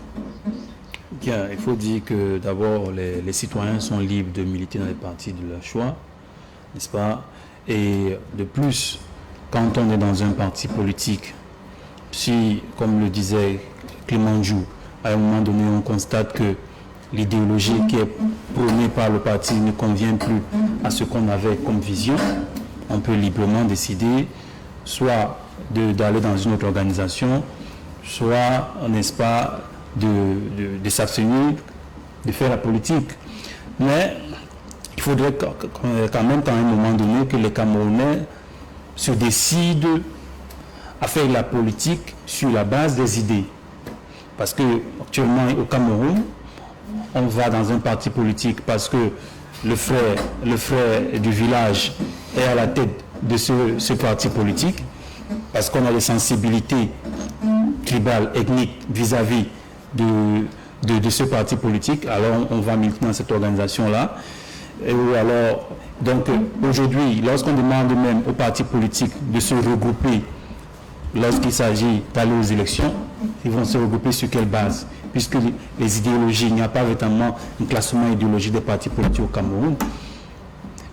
Bien, il faut dire que d'abord, les citoyens sont libres de militer dans les partis de leur choix, n'est-ce pas? Et de plus, quand on est dans un parti politique, si, comme le disait Clément Jou, à un moment donné, on constate que l'idéologie qui est prônée par le parti ne convient plus à ce qu'on avait comme vision, on peut librement décider soit d'aller dans une autre organisation, soit, n'est-ce pas, de s'abstenir, de faire la politique. Mais il faudrait quand même, à un moment donné, que les Camerounais se décident à faire la politique sur la base des idées. Parce que actuellement au Cameroun, on va dans un parti politique parce que le frère du village est à la tête de ce parti politique, parce qu'on a des sensibilités tribales, ethniques vis-à-vis de ce parti politique. Alors on va militer dans cette organisation-là. Alors, donc aujourd'hui, lorsqu'on demande même aux partis politiques de se regrouper, lorsqu'il s'agit d'aller aux élections, ils vont se regrouper sur quelle base? Puisque les idéologies, il n'y a pas véritablement un classement idéologique des partis politiques au Cameroun.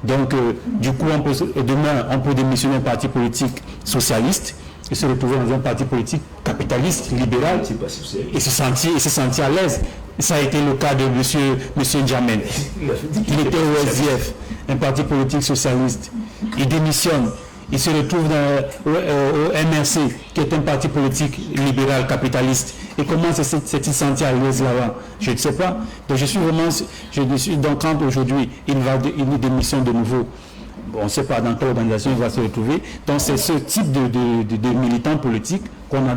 Donc, du coup, demain, on peut démissionner un parti politique socialiste et se retrouver dans un parti politique capitaliste, libéral, et se sentir à l'aise. Ça a été le cas de M. Djamel. Il était au SDF, un parti politique socialiste. Il démissionne. Il se retrouve au MRC, qui est un parti politique libéral, capitaliste. Et comment s'est-il senti à l'aise là-bas? Je ne sais pas. Donc donc quand aujourd'hui il démissionne de nouveau, on ne sait pas dans quelle organisation il va se retrouver. Donc c'est ce type de militants politiques qu'on a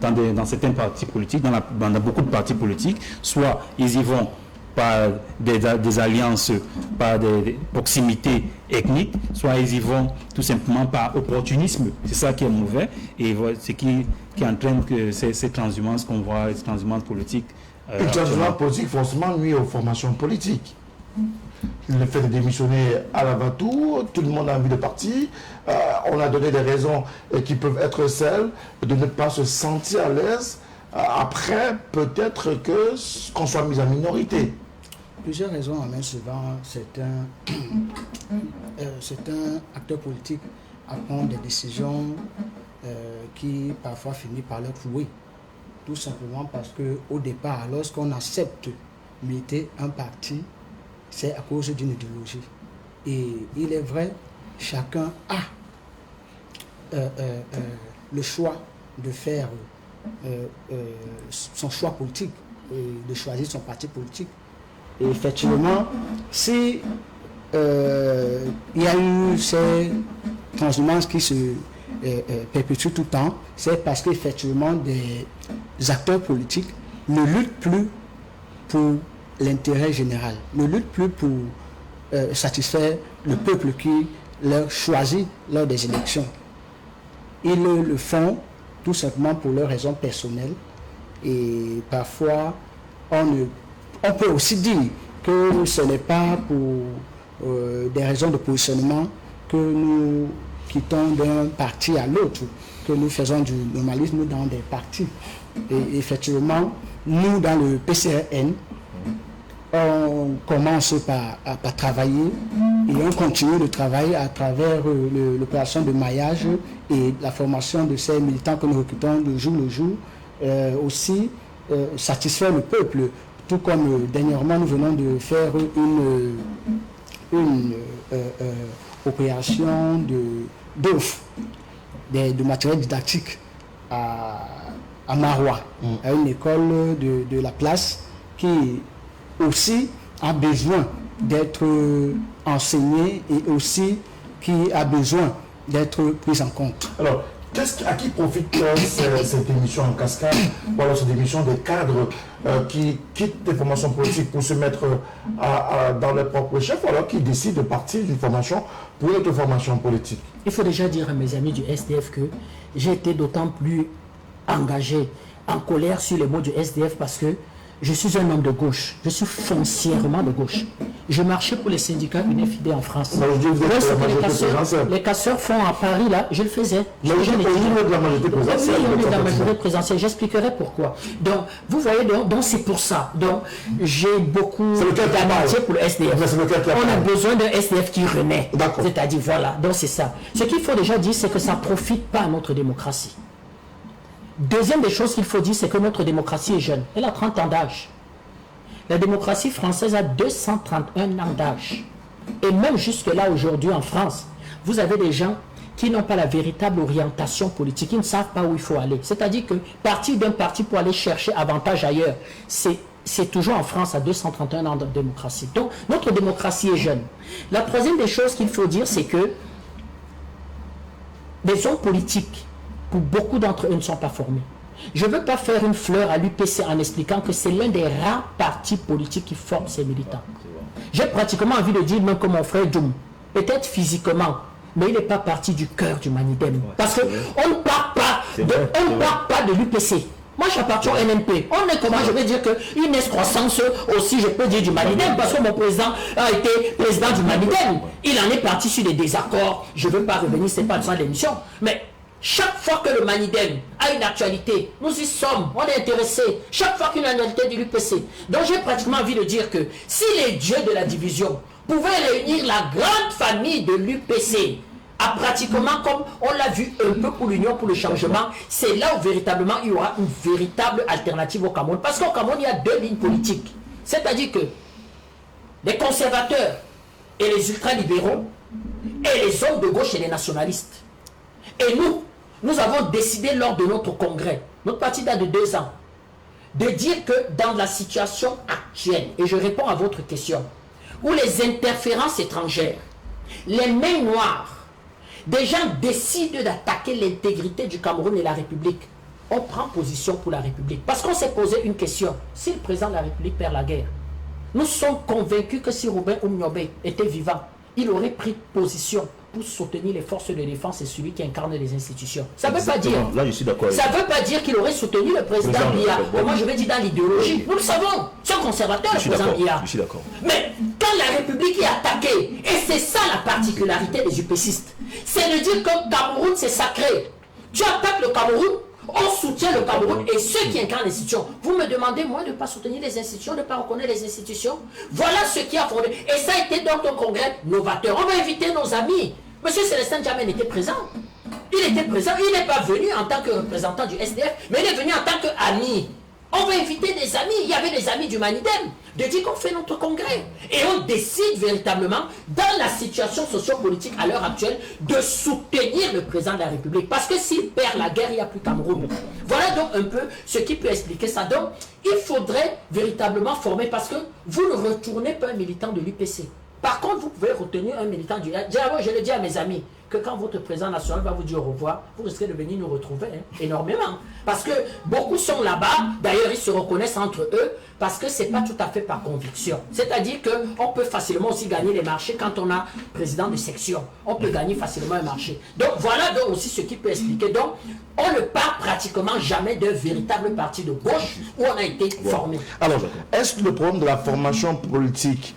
dans certains partis politiques, dans beaucoup de partis politiques. Soit ils y vont par des alliances, par des proximités ethniques, soit ils y vont tout simplement par opportunisme. C'est ça qui est mauvais et c'est qui entraîne que ces transhumances qu'on voit, ces transhumances politiques. Une transhumance politique forcément nuit aux formations politiques. Le fait de démissionner à la va-tout, tout le monde a envie de partir. On a donné des raisons qui peuvent être celles de ne pas se sentir à l'aise. Après, peut-être qu'on soit mis en minorité. Plusieurs raisons en main souvent, certains acteurs politiques à prendre des décisions qui parfois finissent par leur clouer. Tout simplement parce qu'au départ, lorsqu'on accepte militer un parti, c'est à cause d'une idéologie. Et il est vrai, chacun a le choix de faire son choix politique, de choisir son parti politique. Et effectivement, si il y a eu ces transhumances qui se perpétuent tout le temps, c'est parce qu'effectivement des acteurs politiques ne luttent plus pour l'intérêt général, ne luttent plus pour satisfaire le peuple qui leur choisit lors des élections. Ils le font tout simplement pour leurs raisons personnelles et parfois on peut aussi dire que ce n'est pas pour des raisons de positionnement que nous quittons d'un parti à l'autre, que nous faisons du normalisme dans des partis. Et effectivement, nous, dans le PCRN, on commence par travailler et on continue de travailler à travers l'opération de maillage et la formation de ces militants que nous recrutons de jour le jour, aussi satisfaire le peuple. Tout comme dernièrement, nous venons de faire une opération d'offre de matériel didactique à Marois, à une école de la place qui aussi a besoin d'être enseignée et aussi qui a besoin d'être prise en compte. Alors, à qui profite cette émission en cascade, ou alors cette émission des cadres qui quittent des formations politiques pour se mettre dans leur propre chef, ou alors qui décident de partir d'une formation pour une autre formation politique? Il faut déjà dire à mes amis du SDF que j'ai été d'autant plus engagé, en colère sur les mots du SDF parce que je suis un homme de gauche. Je suis foncièrement de gauche. Je marchais pour les syndicats UNFID en France. Les casseurs font à Paris, là, je le faisais. Mais au niveau de la majorité présidentielle. Oui, au niveau de la majorité présidentielle. J'expliquerai pourquoi. Donc, vous voyez, donc c'est pour ça. Donc, j'ai beaucoup d'amitié pour le SDF. On a besoin d'un SDF qui renaît. C'est-à-dire, voilà. Donc, c'est ça. Ce qu'il faut déjà dire, c'est que ça ne profite pas à notre démocratie. Deuxième des choses qu'il faut dire, c'est que notre démocratie est jeune. Elle a 30 ans d'âge. La démocratie française a 231 ans d'âge. Et même jusque-là, aujourd'hui, en France, vous avez des gens qui n'ont pas la véritable orientation politique, qui ne savent pas où il faut aller. C'est-à-dire que partir d'un parti pour aller chercher avantage ailleurs, c'est toujours en France à 231 ans de démocratie. Donc, notre démocratie est jeune. La troisième des choses qu'il faut dire, c'est que les hommes politiques, pour beaucoup d'entre eux, ne sont pas formés. Je ne veux pas faire une fleur à l'UPC en expliquant que c'est l'un des rares partis politiques qui forment ses militants. J'ai pratiquement envie de dire, même comme mon frère Djoum, peut-être physiquement, mais il n'est pas parti du cœur du Manidem. Parce qu'on ne parle pas de l'UPC. Moi, j'appartiens au NNP. On est comment, je vais dire qu'une excroissance aussi, je peux dire du Manidem, parce que mon président a été président du Manidem. Il en est parti sur des désaccords. Je ne veux pas revenir, ce n'est pas ça l'émission. Mais chaque fois que le Manidem a une actualité, nous y sommes, on est intéressés. Chaque fois qu'une actualité de l'UPC. Donc j'ai pratiquement envie de dire que si les dieux de la division pouvaient réunir la grande famille de l'UPC, à pratiquement comme on l'a vu un peu pour l'Union pour le changement, c'est là où véritablement il y aura une véritable alternative au Cameroun. Parce qu'au Cameroun, il y a deux lignes politiques. C'est-à-dire que les conservateurs et les ultralibéraux et les hommes de gauche et les nationalistes. Et nous avons décidé lors de notre congrès, notre parti date de 2 ans, de dire que dans la situation actuelle, et je réponds à votre question, où les interférences étrangères, les mains noires, des gens décident d'attaquer l'intégrité du Cameroun et la République. On prend position pour la République. Parce qu'on s'est posé une question. Si le président de la République perd la guerre, nous sommes convaincus que si Robin Oumniobé était vivant, il aurait pris position pour soutenir les forces de défense et celui qui incarne les institutions. Ça ne veut pas dire. Là, je suis d'accord. Ça ne veut pas dire qu'il aurait soutenu le président Biya. Moi, je vais dire dans l'idéologie. Nous le savons. C'est un conservateur, le président Biya. Je suis d'accord. Mais quand la République est attaquée, et c'est ça la particularité des UPCistes, c'est de dire que le Cameroun, c'est sacré. Tu attaques le Cameroun, on soutient le Cameroun et ceux qui incarnent l'institution. Vous me demandez, moi, de ne pas soutenir les institutions, de ne pas reconnaître les institutions. Voilà ce qui a fondé. Et ça a été donc un congrès novateur. On va inviter nos amis. Monsieur Célestin Djamène était présent. Il était présent. Il n'est pas venu en tant que représentant du SDF, mais il est venu en tant qu'ami. On va inviter des amis. Il y avait des amis du Manidem. De dire qu'on fait notre congrès. Et on décide véritablement, dans la situation sociopolitique à l'heure actuelle, de soutenir le président de la République. Parce que s'il perd la guerre, il n'y a plus Cameroun. Voilà donc un peu ce qui peut expliquer ça. Donc, il faudrait véritablement former, parce que vous ne retournez pas un militant de l'UPC. Par contre, vous pouvez retenir un militant du... Je le dis à mes amis, que quand votre président national va vous dire au revoir, vous risquez de venir nous retrouver énormément. Parce que beaucoup sont là-bas, d'ailleurs ils se reconnaissent entre eux, parce que ce n'est pas tout à fait par conviction. C'est-à-dire qu'on peut facilement aussi gagner les marchés quand on a président de section. On peut gagner facilement un marché. Donc voilà donc aussi ce qui peut expliquer. Donc on ne part pratiquement jamais d'un véritable parti de gauche où on a été formé. Alors, est-ce que le problème de la formation politique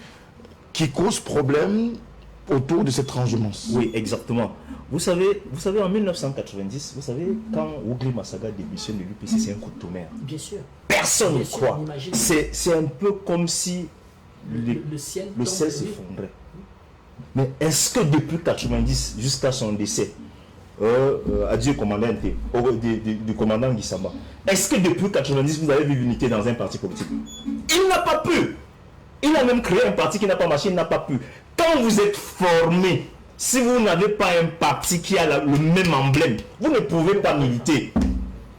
qui cause problème autour de cette transhumance? Oui, exactement. Vous savez, en 1990, vous savez, quand Ougli Massaga démissionne de l'UPC, c'est un coup de tonnerre. Bien sûr. Personne ne croit. C'est un peu comme si le ciel s'effondrait. Mais est-ce que depuis 1990 jusqu'à son décès, adieu commandant du commandant Guissamba, est-ce que depuis 1990 vous avez vu l'unité dans un parti politique? Il n'a pas pu. Il a même créé un parti qui n'a pas marché, il n'a pas pu. Quand vous êtes formé, si vous n'avez pas un parti qui a le même emblème, vous ne pouvez pas militer.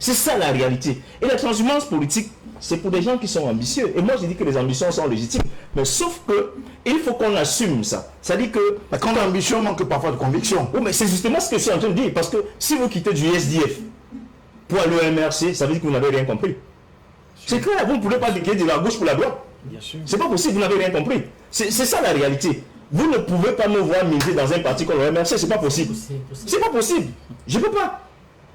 C'est ça la réalité. Et la transhumance politique, c'est pour des gens qui sont ambitieux. Et moi, je dis que les ambitions sont légitimes. Mais sauf que, il faut qu'on assume ça. C'est-à-dire que... Quand l'ambition manque parfois de conviction. Oui, mais c'est justement ce que je suis en train de dire. Parce que si vous quittez du SDF pour aller au MRC, ça veut dire que vous n'avez rien compris. C'est clair, vous ne pouvez pas déclarer de la gauche pour la droite. C'est pas possible, vous n'avez rien compris. C'est ça la réalité. Vous ne pouvez pas me voir militer dans un parti comme le MRC, c'est pas possible. C'est pas possible. Je ne peux pas.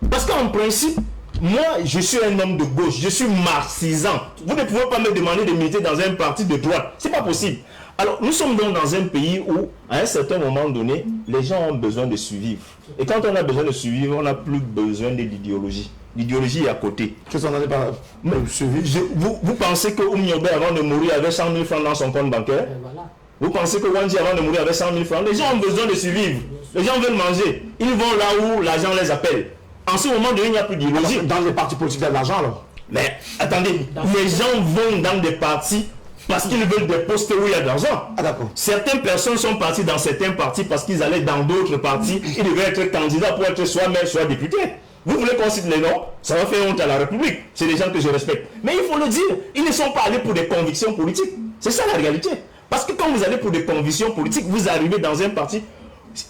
Parce qu'en principe, moi, je suis un homme de gauche, je suis marxisant. Vous ne pouvez pas me demander de militer dans un parti de droite. C'est pas possible. Alors, nous sommes donc dans un pays où, à un certain moment donné, les gens ont besoin de survivre. Et quand on a besoin de survivre, on n'a plus besoin de l'idéologie. L'idéologie est à côté. Qu'est-ce qu'on en est par vous pensez que Oumniobé, avant de mourir, avait 100 000 francs dans son compte bancaire? Voilà. Vous pensez que Wandi, avant de mourir, avait 100 000 francs? Les gens ont besoin de survivre. Les gens veulent manger. Ils vont là où l'argent les appelle. En ce moment donné, il n'y a plus d'idéologie. Dans les partis politiques, il y a de l'argent alors. Mais attendez, les gens vont dans des partis Parce qu'ils veulent des postes où il y a de l'argent. Ah, d'accord. Certaines personnes sont parties dans certains partis parce qu'ils allaient dans d'autres partis. Ils devaient être candidats pour être soit maire, soit député. Vous voulez qu'on cite les noms? Ça va faire honte à la République. C'est des gens que je respecte. Mais il faut le dire, ils ne sont pas allés pour des convictions politiques. C'est ça la réalité. Parce que quand vous allez pour des convictions politiques, vous arrivez dans un parti,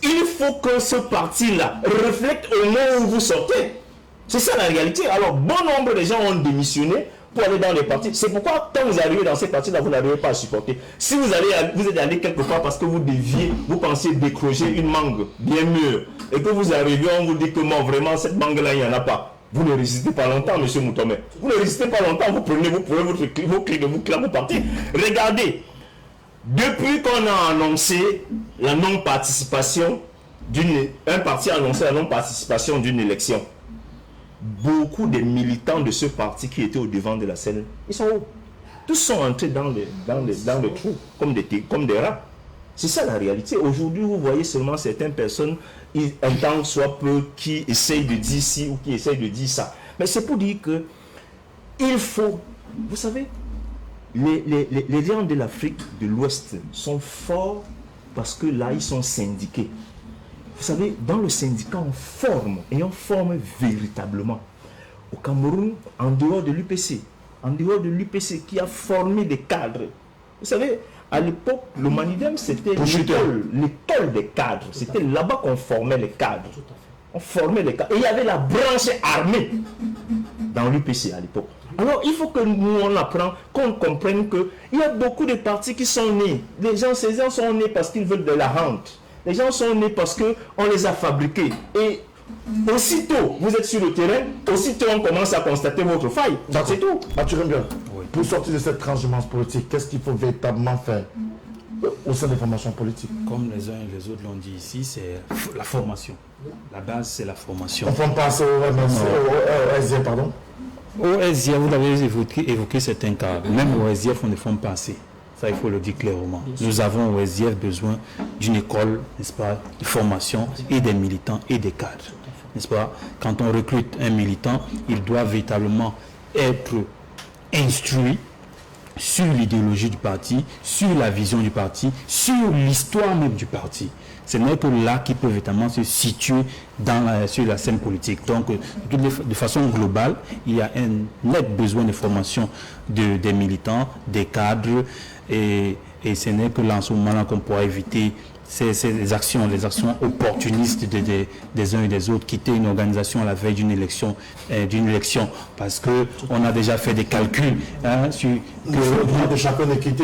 il faut que ce parti-là reflète au moment où vous sortez. C'est ça la réalité. Alors, bon nombre de gens ont démissionné pour aller dans les partis. C'est pourquoi, quand vous arrivez dans ces partis-là, vous n'arrivez pas à supporter. Si vous êtes allé quelque part parce que vous pensiez décrocher une mangue bien mieux, et que vous arrivez, on vous dit que non, vraiment, cette mangue-là, il n'y en a pas. Vous ne résistez pas longtemps, M. Moutomé. Vous ne résistez pas longtemps, vous prenez vos clés de vous claquez, vous partez. Regardez, depuis qu'on a annoncé la non-participation un parti a annoncé la non-participation d'une élection, beaucoup de militants de ce parti qui étaient au devant de la scène, ils sont où? Tous sont entrés dans le trou, comme des rats. C'est ça la réalité. Aujourd'hui, vous voyez seulement certaines personnes, un temps soit peu, qui essayent de dire ci ou qui essayent de dire ça. Mais c'est pour dire que il faut, vous savez, les gens de l'Afrique de l'Ouest sont forts parce que là, ils sont syndiqués. Vous savez, dans le syndicat, on forme véritablement. Au Cameroun, en dehors de l'UPC qui a formé des cadres. Vous savez, à l'époque, le Manidem, c'était l'école des cadres. C'était là-bas qu'on formait les cadres. On formait les cadres. Et il y avait la branche armée dans l'UPC à l'époque. Alors, il faut que nous, on apprenne, qu'on comprenne qu'il y a beaucoup de partis qui sont nés. Ces gens sont nés parce qu'ils veulent de la rente. Les gens sont nés parce qu'on les a fabriqués. Et aussitôt, vous êtes sur le terrain, aussitôt on commence à constater votre faille. C'est tout. Arthur Mbia, pour sortir de cette transhumance politique, qu'est-ce qu'il faut véritablement faire au sein des formations politiques? Comme les uns et les autres l'ont dit ici, c'est la formation. La base, c'est la formation. On peut passer au SDF, pardon. Au SDF, vous avez évoqué certains cas. Même au SDF, on ne forme pas assez. Ça, il faut le dire clairement. Nous avons au SDF besoin d'une école, n'est-ce pas, de formation et des militants et des cadres, n'est-ce pas? Quand on recrute un militant, il doit véritablement être instruit sur l'idéologie du parti, sur la vision du parti, sur l'histoire même du parti. Ce n'est que là qu'il peut véritablement se situer sur la scène politique. Donc, de façon globale, il y a un net besoin de formation des militants, des cadres, et ce n'est que là, en ce moment-là, qu'on pourra éviter les actions opportunistes des uns et des autres, quitter une organisation à la veille d'une élection, parce qu'on a déjà fait des calculs sur le droit de chacun de quitter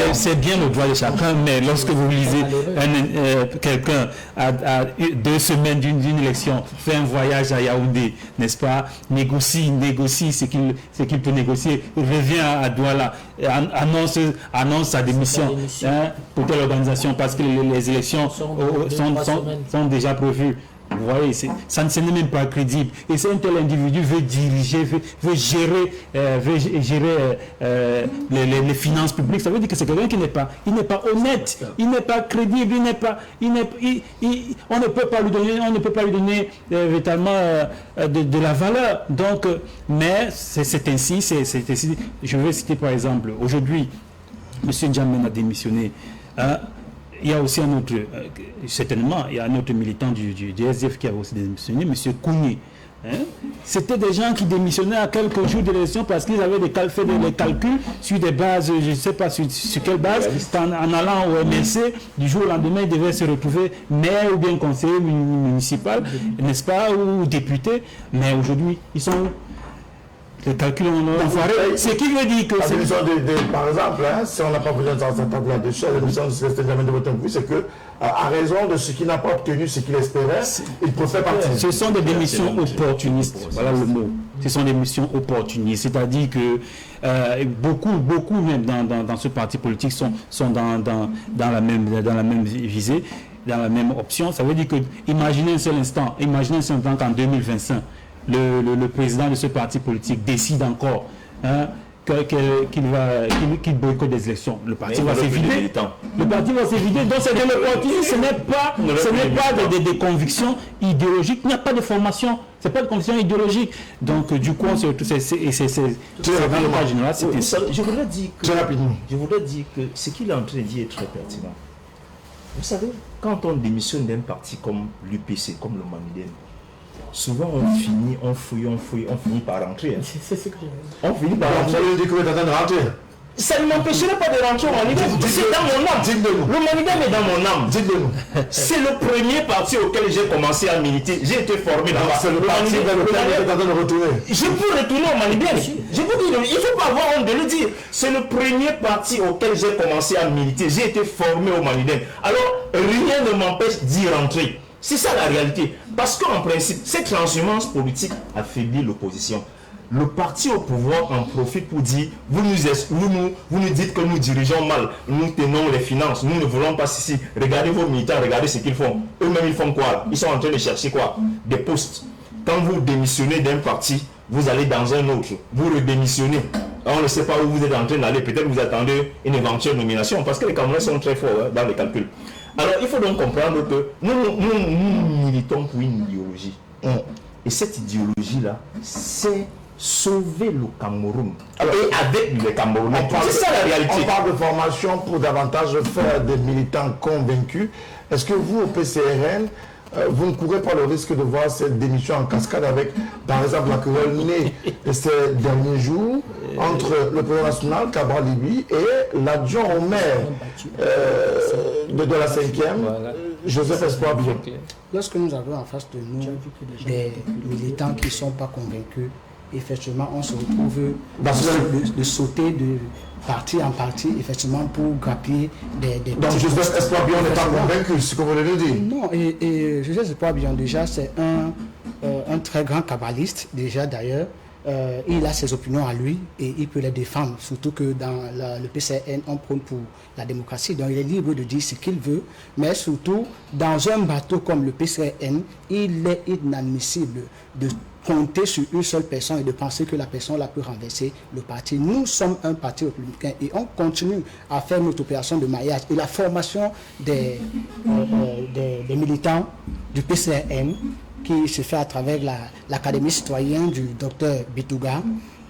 c'est bien le droit de chacun, mais lorsque vous lisez quelqu'un à 2 semaines d'une élection, fait un voyage à Yaoundé, n'est-ce pas, négocie ce qu'il peut négocier, revient à Douala, annonce sa démission pour telle organisation parce que les élections sont déjà prévues. Vous voyez, ça ne n'est même pas crédible. Et si un tel individu veut diriger, veut gérer les finances publiques, ça veut dire que c'est quelqu'un qui n'est pas honnête, il n'est pas crédible, on ne peut pas lui donner véritablement de la valeur. Donc, mais c'est ainsi. Je vais citer par exemple, aujourd'hui, M. N'Djamena a démissionné. Il y a aussi un autre, certainement, il y a un autre militant du SDF qui a aussi démissionné, M. Kouni. C'était des gens qui démissionnaient à quelques jours de l'élection parce qu'ils avaient fait des calculs sur des bases, je ne sais pas sur quelle base, en allant au MLC, du jour au lendemain, ils devaient se retrouver maire ou bien conseiller municipal, n'est-ce pas, ou député, mais aujourd'hui, ils sont... Les calculs ont foiré. Ce qui veut dire que... Par exemple, si on n'a pas besoin de s'entendre là-dessus, la démission de Célestin N'Djamena de Botombui, c'est que, à raison de ce qu'il n'a pas obtenu, ce qu'il espérait, il préfère partir. Ce sont des démissions opportunistes. Voilà le mot. Ce sont des missions opportunistes. C'est-à-dire que beaucoup même dans ce parti politique sont dans la même visée, dans la même option. Ça veut dire que, imaginez un seul instant qu'en 2025, le président de ce parti politique décide encore qu'il boycotte des élections. Le parti va s'évider. Le parti va s'évider. Donc c'est démocratique. Ce n'est pas des convictions idéologiques. Il n'y a pas de formation. Ce n'est pas de conviction idéologique. Donc du coup, c'est vraiment pas général. Je voudrais dire que ce qu'il est en train de dire est très pertinent. Vous savez, quand on démissionne d'un parti comme l'UPC, comme le Mamiden, souvent on finit, on finit par rentrer. C'est ce que je veux dire. On finit par rentrer. Vous avez dit que vous êtes en train de rentrer. Ça ne m'empêcherait pas de rentrer au Manidem. C'est dans mon âme. Le Manidem est dans mon âme. Dites-le-nous. C'est le premier parti auquel j'ai commencé à militer. J'ai été formé là-bas. C'est le parti vers lequel vous êtes en train de retourner. Je peux retourner au Manidem. Je vous dis, il ne faut pas avoir honte de le dire. C'est le premier parti auquel j'ai commencé à militer. J'ai été formé au Manidem. Alors, rien ne m'empêche d'y rentrer. C'est ça la réalité. Parce qu'en principe, cette transhumance politique affaiblit l'opposition. Le parti au pouvoir en profite pour dire, vous nous dites que nous dirigeons mal, nous tenons les finances, nous ne voulons pas ceci. Regardez vos militants, regardez ce qu'ils font. Eux-mêmes, ils font quoi? Ils sont en train de chercher quoi? Des postes. Quand vous démissionnez d'un parti, vous allez dans un autre. Vous redémissionnez. On ne sait pas où vous êtes en train d'aller. Peut-être vous attendez une éventuelle nomination parce que les Camerounais sont très forts dans les calculs. Alors, il faut donc comprendre que nous militons pour une idéologie. Et cette idéologie-là, c'est sauver le Cameroun. Alors, et avec les Camerounais. C'est ça la réalité. On parle de formation pour davantage faire des militants convaincus. Est-ce que vous, au PCRN, vous ne courez pas le risque de voir cette démission en cascade avec, par exemple, la querelle née de ces derniers jours entre le président national, Cabral Libi, et l'adjoint au maire de la 5e, Joseph Espoir Bion? Lorsque nous avons en face de nous des militants qui ne sont pas convaincus, effectivement, on se retrouve de sauter de parti en parti, effectivement, pour grappiller des donc, Joseph Espoir Bion n'est pas convaincu, c'est ce que vous voulez dire? Non, et Joseph Espoir Bion, déjà, c'est un très grand kabbaliste, déjà d'ailleurs. Il a ses opinions à lui et il peut les défendre, surtout que dans le PCN, on prône pour la démocratie. Donc, il est libre de dire ce qu'il veut, mais surtout, dans un bateau comme le PCN, il est inadmissible de compter sur une seule personne et de penser que la personne-là peut renverser le parti. Nous sommes un parti républicain et on continue à faire notre opération de maillage. Et la formation des militants du PCN qui se fait à travers l'académie citoyenne du docteur Bitouga.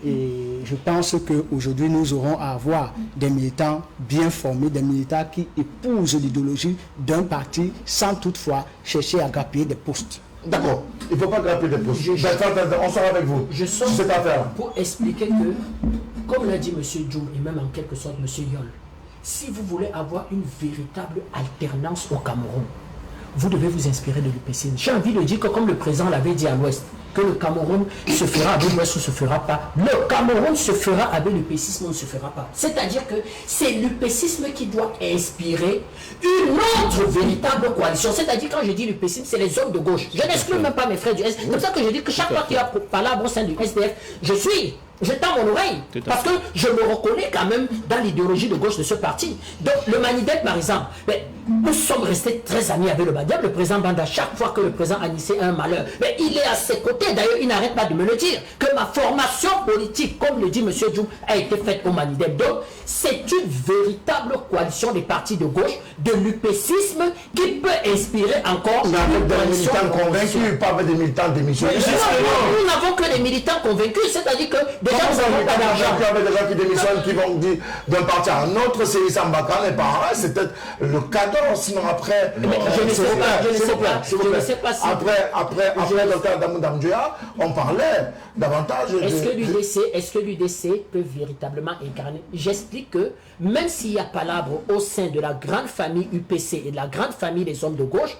Et je pense qu'aujourd'hui, nous aurons à avoir des militants bien formés, des militants qui épousent l'idéologie d'un parti sans toutefois chercher à grappiller des postes. D'accord, il ne faut pas grappiller des postes. On sort avec vous. Je sors cette affaire pour expliquer que, comme l'a dit M. Djoum et même en quelque sorte M. Yol, si vous voulez avoir une véritable alternance au Cameroun, vous devez vous inspirer de l'UPC. J'ai envie de dire que comme le président l'avait dit à l'Ouest, que le Cameroun se fera avec l'Ouest ou se fera pas. Le Cameroun se fera avec l'UPCisme ou ne se fera pas. C'est-à-dire que c'est l'UPCisme qui doit inspirer une autre véritable coalition. C'est-à-dire quand je dis l'UPCisme, c'est les hommes de gauche. Je n'exclus même pas mes frères du S. C'est comme ça que je dis que chaque fois qu'il y a palabre au sein du SDF, je tends mon oreille. Parce que je me reconnais quand même dans l'idéologie de gauche de ce parti. Donc le Manidem par exemple, nous sommes restés très amis avec le Manidem. Le président Banda, chaque fois que le président Anissé a un malheur, mais il est à ses côtés. D'ailleurs, il n'arrête pas de me le dire, que ma formation politique, comme le dit M. Djoum, a été faite au Manidem. Donc c'est une véritable coalition des partis de gauche, de l'UPCisme, qui peut inspirer encore une coalition. Des militants convaincus, pas des militants démissionnés. Nous n'avons que des militants convaincus, c'est-à-dire que déjà nous n'avons pas d'argent. Il y avait des gens qui démissionnent, qui vont dire d'un parti à un autre, c'est Sambaka n'est pas vrai, c'est peut-être le cadeau, sinon après. Je ne sais pas si. Après le docteur Damdamdjoua, on parlait davantage. Est-ce que l'UDC peut véritablement incarner? J'explique que même s'il y a palabre au sein de la grande famille UPC et de la grande famille des hommes de gauche,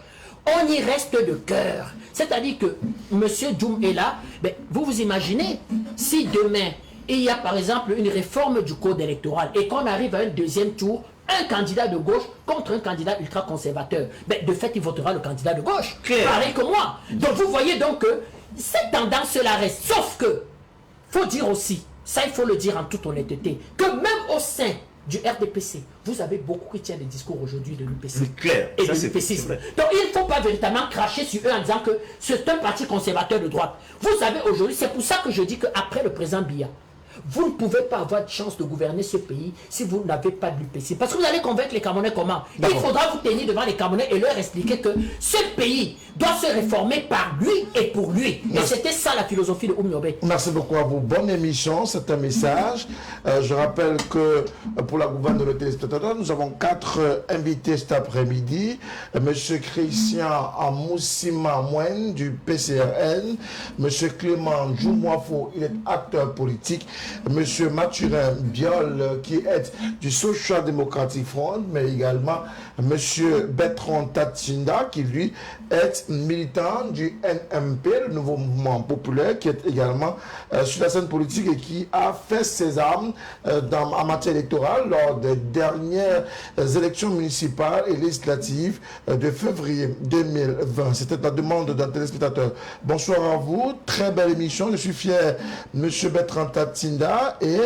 on y reste de cœur. C'est-à-dire que M. Djoum est là. Vous vous imaginez si demain il y a par exemple une réforme du code électoral et qu'on arrive à un deuxième tour, un candidat de gauche contre un candidat ultra-conservateur, de fait il votera le candidat de gauche. Pareil que moi. Donc vous voyez donc que cette tendance-là reste. Sauf que, faut dire aussi, ça il faut le dire en toute honnêteté, que même au sein du RDPC, vous avez beaucoup qui tiennent des discours aujourd'hui de l'UPC et de l'UPCisme. Donc il ne faut pas véritablement cracher sur eux en disant que c'est un parti conservateur de droite. Vous avez aujourd'hui, c'est pour ça que je dis qu'après le président Biya, Vous ne pouvez pas avoir de chance de gouverner ce pays si vous n'avez pas de l'UPC. Parce que vous allez convaincre les Camerounais comment? Il faudra vous tenir devant les Camerounais et leur expliquer que ce pays doit se réformer par lui et pour lui. Et c'était ça la philosophie de Oumiobe. Merci beaucoup à vous. Bonne émission, c'est un message. Je rappelle que pour la gouverne de nos téléspectateurs, nous avons 4 invités cet après-midi. Monsieur Christian Amoussima Mouen du PCRN, Monsieur Clément Djoumoafo, il est acteur politique, Monsieur Mathurin Biol qui est du Social Democratic Front, mais également Monsieur Bertrand Tatsinda qui lui est militant du NMP, le nouveau mouvement populaire, qui est également sur la scène politique et qui a fait ses armes en matière électorale lors des dernières élections municipales et législatives de février 2020. C'était la demande d'un téléspectateur. Bonsoir à vous, très belle émission. Je suis fier, Monsieur Bertrand Tatsinda et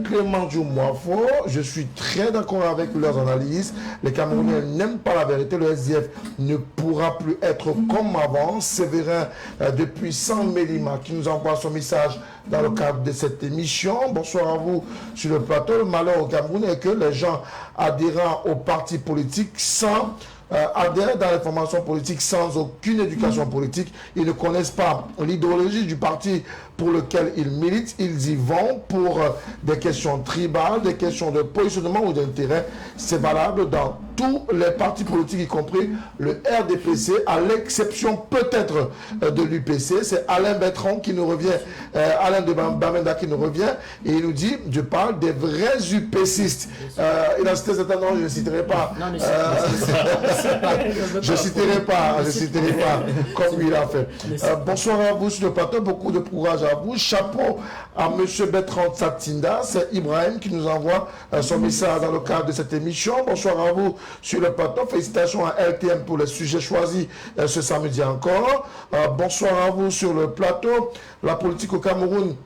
Clément Djoumoafo. Je suis très d'accord avec leurs analyses. Les Camerounais n'aiment pas la vérité. Le SDF ne pourra plus être comme avant. Séverin depuis San Mélima qui nous envoie son message dans le cadre de cette émission. Bonsoir à vous sur le plateau. Le malheur au Cameroun est que les gens adhérant aux partis politiques adhèrent dans les formations politiques sans aucune éducation politique. Ils ne connaissent pas l'idéologie du parti pour lequel ils militent. Ils y vont pour des questions tribales, des questions de positionnement ou d'intérêt. C'est valable dans tous les partis politiques, y compris le RDPC, à l'exception peut-être de l'UPC. C'est Alain Bertrand qui nous revient, Alain de Bamenda qui nous revient, et il nous dit, je parle des vrais UPCistes. Il a cité certains noms, je ne citerai pas. Je ne citerai pas comme il a fait. Bonsoir à vous sur le plateau, beaucoup de courage à vous. Chapeau à M. Bertrand Tatsinda, c'est Ibrahim qui nous envoie son message dans le cadre de cette émission. Bonsoir à vous sur le plateau. Félicitations à LTM pour les sujets choisis ce samedi encore. Bonsoir à vous sur le plateau. La politique au Cameroun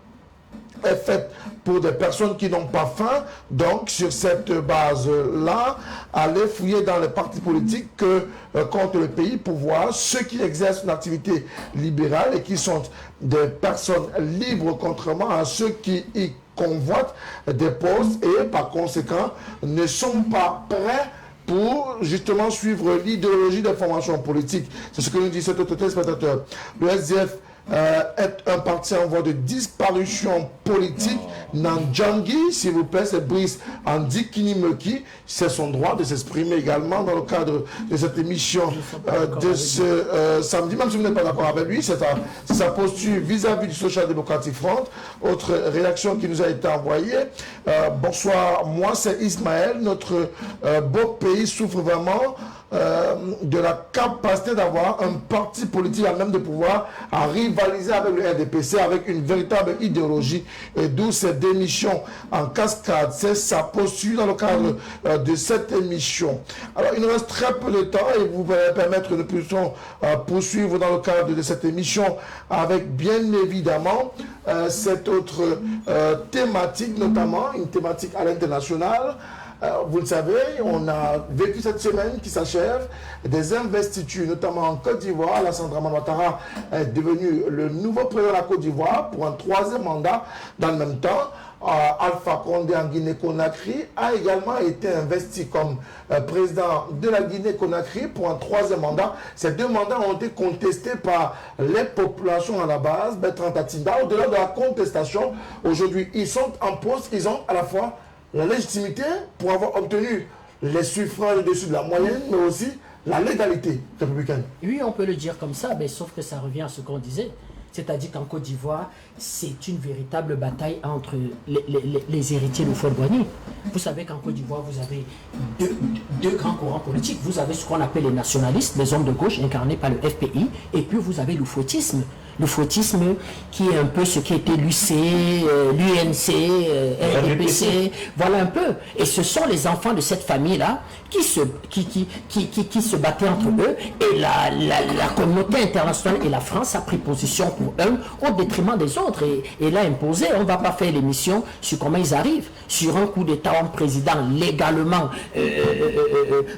est faite pour des personnes qui n'ont pas faim. Donc, sur cette base-là, allez fouiller dans les partis politiques que compte le pays pour voir ceux qui exercent une activité libérale et qui sont des personnes libres, contrairement à ceux qui y convoitent des postes et, par conséquent, ne sont pas prêts pour justement suivre l'idéologie des formations politiques. C'est ce que nous dit cet autre téléspectateur. Le SDF est un parti en voie de disparition politique. Nandjangi, s'il vous plaît, c'est Brice Andikinimeki. C'est son droit de s'exprimer également dans le cadre de cette émission de ce samedi. Même si vous n'êtes pas d'accord avec lui, c'est sa posture vis-à-vis du Social Democratic Front. Autre réaction qui nous a été envoyée. Bonsoir, moi c'est Ismaël. Notre beau pays souffre vraiment de la capacité d'avoir un parti politique à même de pouvoir à rivaliser avec le RDPC avec une véritable idéologie, et d'où cette démission en cascade. C'est sa posture dans le cadre de cette émission. Alors il nous reste très peu de temps et vous allez permettre que nous puissions poursuivre dans le cadre de cette émission avec bien évidemment cette autre thématique, notamment une thématique à l'international. Vous le savez, on a vécu cette semaine qui s'achève des investitures, notamment en Côte d'Ivoire. Alassane Dramane Ouattara est devenu le nouveau président de la Côte d'Ivoire pour un 3e mandat. Dans le même temps, Alpha Condé en Guinée-Conakry a également été investi comme président de la Guinée-Conakry pour un 3e mandat. Ces 2 mandats ont été contestés par les populations à la base. Bertrand Tatsinda, au-delà de la contestation, aujourd'hui, ils sont en poste, ils ont à la fois la légitimité pour avoir obtenu les suffrages au-dessus de la moyenne, mais aussi la légalité républicaine. Oui, on peut le dire comme ça, mais sauf que ça revient à ce qu'on disait. C'est-à-dire qu'en Côte d'Ivoire, c'est une véritable bataille entre les héritiers de Houphouët-Boigny. Vous savez qu'en Côte d'Ivoire, vous avez deux grands courants politiques. Vous avez ce qu'on appelle les nationalistes, les hommes de gauche incarnés par le FPI, et puis vous avez l'oufouettisme. Le fouettisme qui est un peu ce qui était l'UC, l'UNC, RDPC, voilà un peu. Et ce sont les enfants de cette famille-là qui se battaient entre eux, et la communauté internationale et la France a pris position pour eux au détriment des autres et l'a imposé. On ne va pas faire l'émission sur comment ils arrivent, sur un coup d'État en président légalement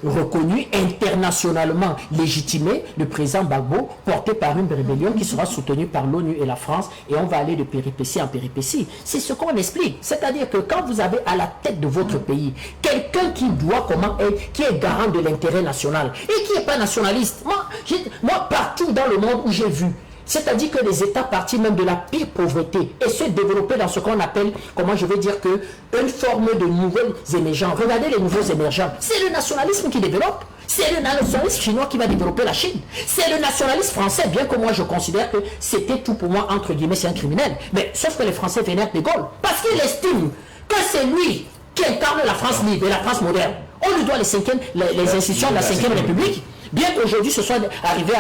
reconnu, internationalement légitimé, le président Gbagbo, porté par une rébellion qui sera soutenue soutenue par l'ONU et la France, et on va aller de péripétie en péripétie. C'est ce qu'on explique. C'est-à-dire que quand vous avez à la tête de votre pays quelqu'un qui doit qui est garant de l'intérêt national et qui n'est pas nationaliste, moi, partout dans le monde où j'ai vu, c'est-à-dire que les États partis même de la pire pauvreté et se développer dans ce qu'on appelle, comment je veux dire, que une forme de nouvelles émergents. Regardez les nouveaux émergents. C'est le nationalisme qui développe. C'est le nationalisme chinois qui va développer la Chine. C'est le nationalisme français, bien que moi je considère que c'était tout pour moi, entre guillemets, c'est un criminel. Mais sauf que les Français vénèrent de Gaulle. Parce qu'ils estiment que c'est lui qui incarne la France libre et la France moderne. On lui doit les institutions de la 5e République. Bien qu'aujourd'hui ce soit arrivé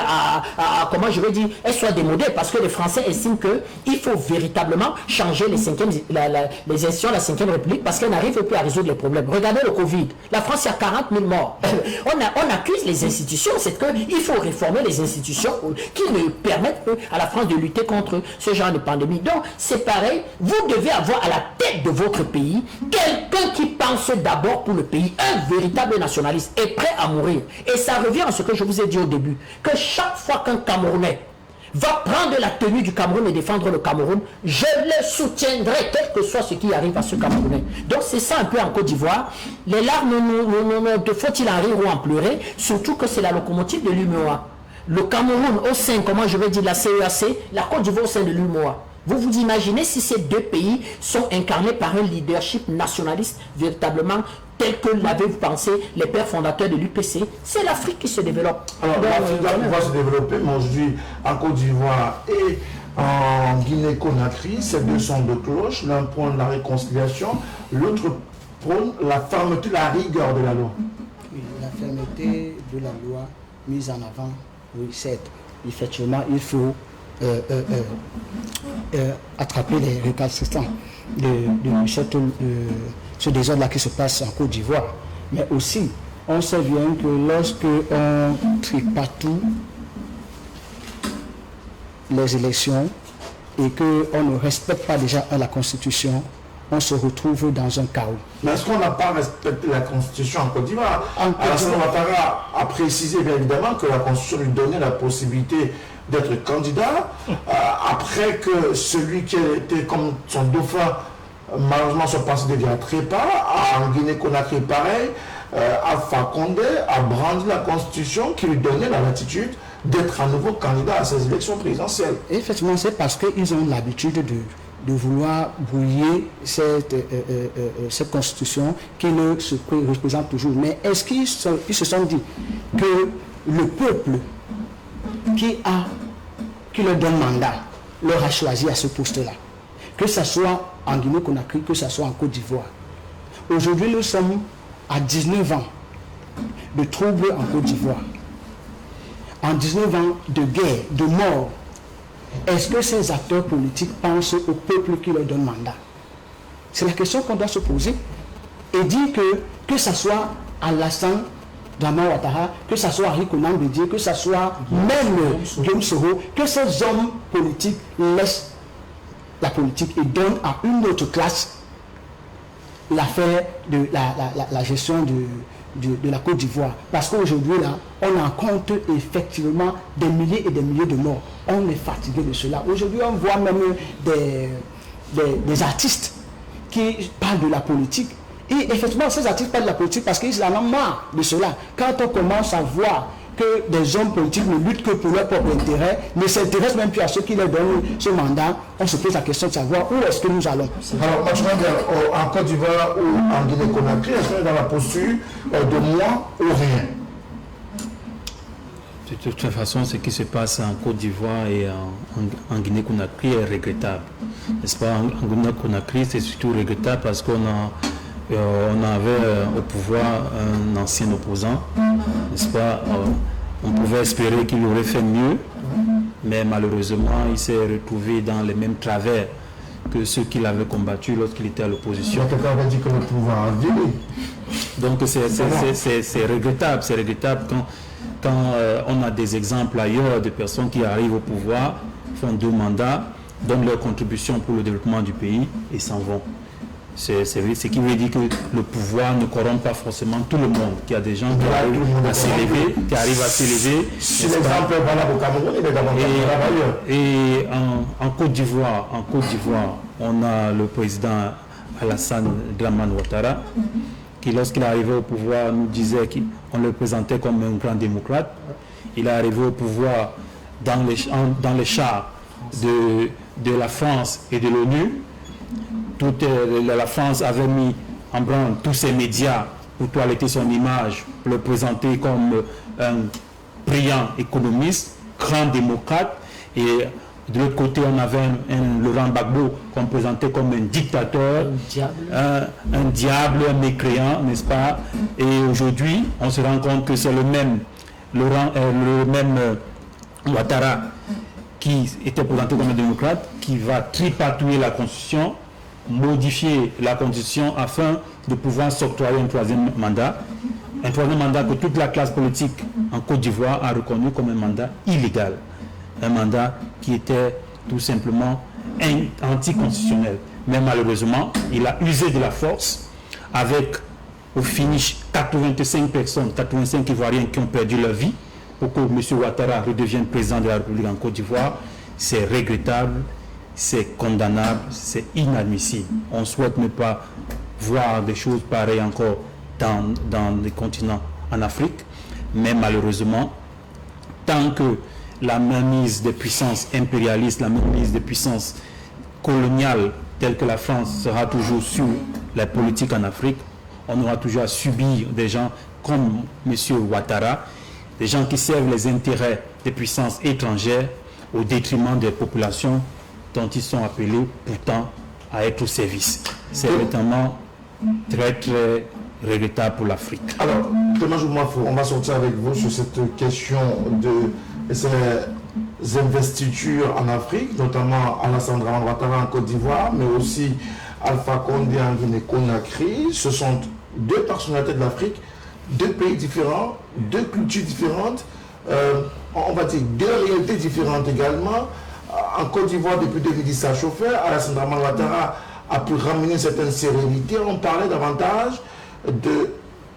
comment je veux dire, elles soient démodées, parce que les Français estiment qu'il faut véritablement changer les institutions de la 5e République, parce qu'elles n'arrivent plus à résoudre les problèmes. Regardez le Covid. La France, il y a 40 000 morts. On accuse les institutions, c'est qu'il faut réformer les institutions qui ne permettent à la France de lutter contre ce genre de pandémie. Donc, c'est pareil, vous devez avoir à la tête de votre pays quelqu'un qui pense d'abord pour le pays, un véritable nationaliste, est prêt à mourir. Et ça revient à ce que je vous ai dit au début, que chaque fois qu'un Camerounais va prendre la tenue du Cameroun et défendre le Cameroun, je le soutiendrai, quel que soit ce qui arrive à ce Camerounais. Donc c'est ça un peu en Côte d'Ivoire. Les larmes, faut-il en rire ou en pleurer, surtout que c'est la locomotive de l'UMOA. Le Cameroun au sein, comment je vais dire, de la CEAC, la Côte d'Ivoire au sein de l'UMOA. Vous vous imaginez si ces deux pays sont incarnés par un leadership nationaliste véritablement tel que l'avaient pensé les pères fondateurs de l'UPC. C'est l'Afrique qui se développe. Alors l'Afrique va se développer, mais aujourd'hui en Côte d'Ivoire et en Guinée-Conakry, ces deux sont de cloche. L'un prône la réconciliation, l'autre prône la fermeté, la rigueur de la loi. Oui, la fermeté de la loi mise en avant, oui, c'est effectivement, il faut attraper les récalcitrants de ce désordre-là qui se passe en Côte d'Ivoire. Mais aussi, on sait bien que lorsque on tripatoue les élections et qu'on ne respecte pas déjà la Constitution, on se retrouve dans un chaos. Mais est-ce qu'on n'a pas respecté la Constitution en Côte d'Ivoire? Alassane Ouattara a précisé bien évidemment que la Constitution lui donnait la possibilité d'être candidat, après que celui qui était comme son dauphin, malheureusement son passé devient trépas, en Guinée-Conakry pareil, Alpha Condé a brandi la Constitution qui lui donnait la latitude d'être à nouveau candidat à ces élections présidentielles. Et effectivement, c'est parce qu'ils ont l'habitude de vouloir brouiller cette constitution qui ne se représente toujours. Mais est-ce qu'ils se sont dit que le peuple qui leur donne mandat leur a choisi à ce poste-là, que ce soit en Guinée-Conakry, que ce soit en Côte d'Ivoire? Aujourd'hui, nous sommes à 19 ans de troubles en Côte d'Ivoire, en 19 ans de guerre, de mort. Est-ce que ces acteurs politiques pensent au peuple qui leur donne mandat? C'est la question qu'on doit se poser. Et dire que ce soit Alassane Ouattara, que ce soit Henri Konan Bédié, que ce soit même Guillaume Soro, que ces hommes politiques laissent la politique et donnent à une autre classe l'affaire de la gestion de la Côte d'Ivoire. Parce qu'aujourd'hui, là, on en compte effectivement des milliers et des milliers de morts. On est fatigué de cela. Aujourd'hui, on voit même des artistes qui parlent de la politique. Et effectivement, ces artistes parlent de la politique parce qu'ils en ont marre de cela. Quand on commence à voir que des hommes politiques ne luttent que pour leur propre intérêt, ne s'intéressent même plus à ceux qui leur donnent ce mandat, on se pose la question de savoir où est-ce que nous allons. Alors, maintenant, en Côte d'Ivoire ou en Guinée-Conakry, est-ce qu'on est dans la posture de moi ou rien? De toute façon, ce qui se passe en Côte d'Ivoire et en Guinée-Conakry est regrettable. N'est-ce pas? En Guinée-Conakry, c'est surtout regrettable parce qu'on avait au pouvoir un ancien opposant, n'est-ce pas? On pouvait espérer qu'il aurait fait mieux, mais malheureusement, il s'est retrouvé dans les mêmes travers que ceux qu'il avait combattus lorsqu'il était à l'opposition. Quelqu'un avait dit que le pouvoir a viré. Donc c'est regrettable, quand on a des exemples ailleurs de personnes qui arrivent au pouvoir, font 2 mandats, donnent leur contribution pour le développement du pays et s'en vont. Ce qui veut dire que le pouvoir ne corrompt pas forcément tout le monde, qu'il y a des gens qui arrivent à s'élever, Si l'exemple est valable au Cameroun, il est davantage ailleurs. Et en Côte d'Ivoire, on a le président Alassane Dramane Ouattara, qui lorsqu'il est arrivé au pouvoir nous disait qu'on le présentait comme un grand démocrate. Il est arrivé au pouvoir dans les chars de la France et de l'ONU. La France avait mis en branle tous ses médias pour toiletter son image, pour le présenter comme un brillant économiste, grand démocrate. Et de l'autre côté, on avait un Laurent Gbagbo qu'on présentait comme un dictateur, un diable, un mécréant, n'est-ce pas? Et aujourd'hui, on se rend compte que c'est le même Ouattara qui était présenté comme un démocrate, qui va tripatouiller la Constitution, modifier la Constitution afin de pouvoir s'octroyer un troisième mandat. Un troisième mandat que toute la classe politique en Côte d'Ivoire a reconnu comme un mandat illégal. Un mandat qui était tout simplement anticonstitutionnel. Mais malheureusement, il a usé de la force avec, au finish, 85 Ivoiriens qui ont perdu leur vie pour que M. Ouattara redevienne président de la République en Côte d'Ivoire. C'est regrettable, c'est condamnable, c'est inadmissible. On ne souhaite ne pas voir des choses pareilles encore dans les continents en Afrique, mais malheureusement, tant que la mainmise des puissances impérialistes, la mainmise des puissances coloniales telles que la France sera toujours sur la politique en Afrique, on aura toujours à subir des gens comme M. Ouattara, des gens qui servent les intérêts des puissances étrangères au détriment des populations dont ils sont appelés pourtant à être au service. C'est notamment très très regrettable pour l'Afrique. Alors, Thomas Joumafo, on va sortir avec vous sur cette question de ces investitures en Afrique, notamment Alassane Dramane Ouattara en Côte d'Ivoire, mais aussi Alpha Condé en Guinée-Conakry. Ce sont deux personnalités de l'Afrique, deux pays différents, deux cultures différentes, on va dire deux réalités différentes également. En Côte d'Ivoire, depuis 2010, ça chauffait. Alassane Dramane Ouattara a pu ramener une certaine sérénité. On parlait davantage de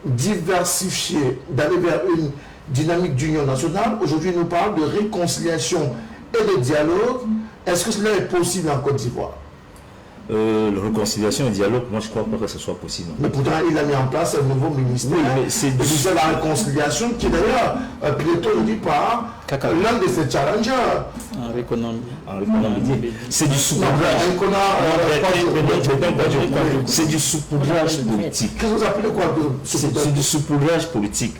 diversifier, d'aller vers une dynamique d'union nationale. Aujourd'hui, il nous parle de réconciliation et de dialogue. Est-ce que cela est possible en Côte d'Ivoire? La réconciliation et dialogue, moi je ne crois pas que ce soit possible. Mais pourtant, il a mis en place un nouveau ministère. Oui, mais c'est la réconciliation qui est d'ailleurs plutôt dit par l'un de ses challengers. C'est du saupoudrage. C'est du saupoudrage politique. Qu'est-ce que vous appelez quoi? C'est du saupoudrage politique.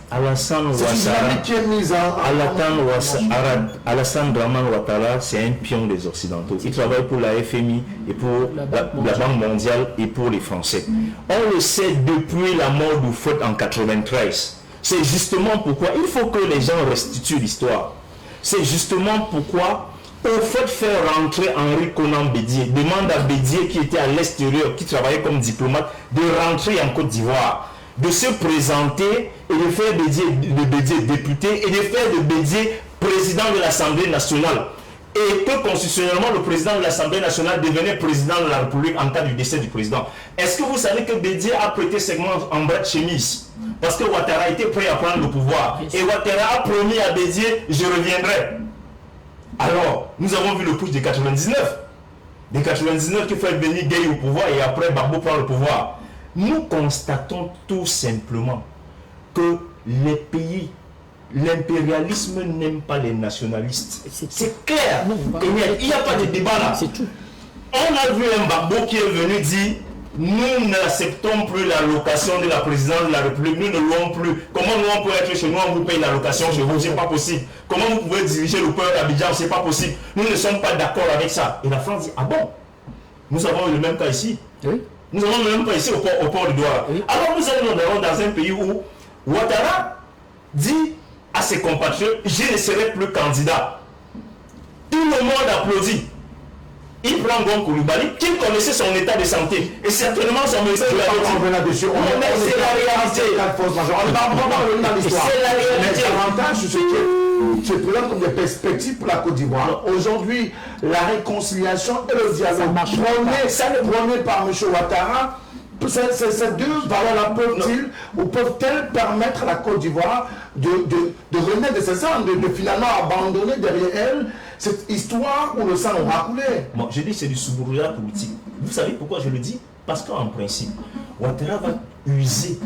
Alassane Dramane Ouattara, c'est un pion des Occidentaux. Il travaille pour la FMI et pour la Banque mondiale et pour les Français. On le sait depuis la mort d'Houphouët en 93. C'est justement pourquoi il faut que les gens restituent l'histoire. C'est justement pourquoi Houphouët fait rentrer Henri Konan Bédié, demande à Bédié qui était à l'extérieur, qui travaillait comme diplomate, de rentrer en Côte d'Ivoire, de se présenter et de faire de Bédié député et de faire de Bédié président de l'Assemblée nationale. Et que constitutionnellement le président de l'Assemblée nationale devenait président de la République en cas du décès du président. Est-ce que vous savez que Bédié a prêté serment en bras de chemise? Parce que Ouattara était prêt à prendre le pouvoir. Et Ouattara a promis à Bédié, je reviendrai. Alors, nous avons vu le putsch de 99. De 99 qui fait venir Gueye au pouvoir et après Gbagbo prend le pouvoir. Nous constatons tout simplement que les pays, l'impérialisme n'aime pas les nationalistes. C'est clair. Il n'y a pas de débat là. C'est tout. On a vu un Gbagbo qui est venu dire nous n'acceptons plus l'allocation de la présidence de la République, nous ne louons plus. Comment nous on peut être chez nous, on vous paye l'allocation chez vous, c'est pas possible. Comment vous pouvez diriger le peuple d'Abidjan, c'est pas possible. Nous ne sommes pas d'accord avec ça. Et la France dit, ah bon? Nous avons le même cas ici. Oui. Nous avons le même cas ici au port de Douala. Oui. Alors nous allons dans un pays où Ouattara dit à ses compatriotes, je ne serai plus candidat. Tout le monde applaudit. Il prend Gon Coulibaly, qui connaissait son état de santé. Et certainement son ministère de la République. C'est la réalité. C'est la réalité. L'avantage, c'est que se présentent comme des perspectives pour la Côte d'Ivoire. Aujourd'hui, la réconciliation et le dialogue prôné par M. Ouattara, ces deux valeurs-là peuvent-elles permettre à la Côte d'Ivoire de renaître de ses cendres, de finalement abandonner derrière elle cette histoire où le sang aura coulé? Bon, je dis c'est du saupoudrage politique. Vous savez pourquoi je le dis? Parce qu'en principe, Ouattara va user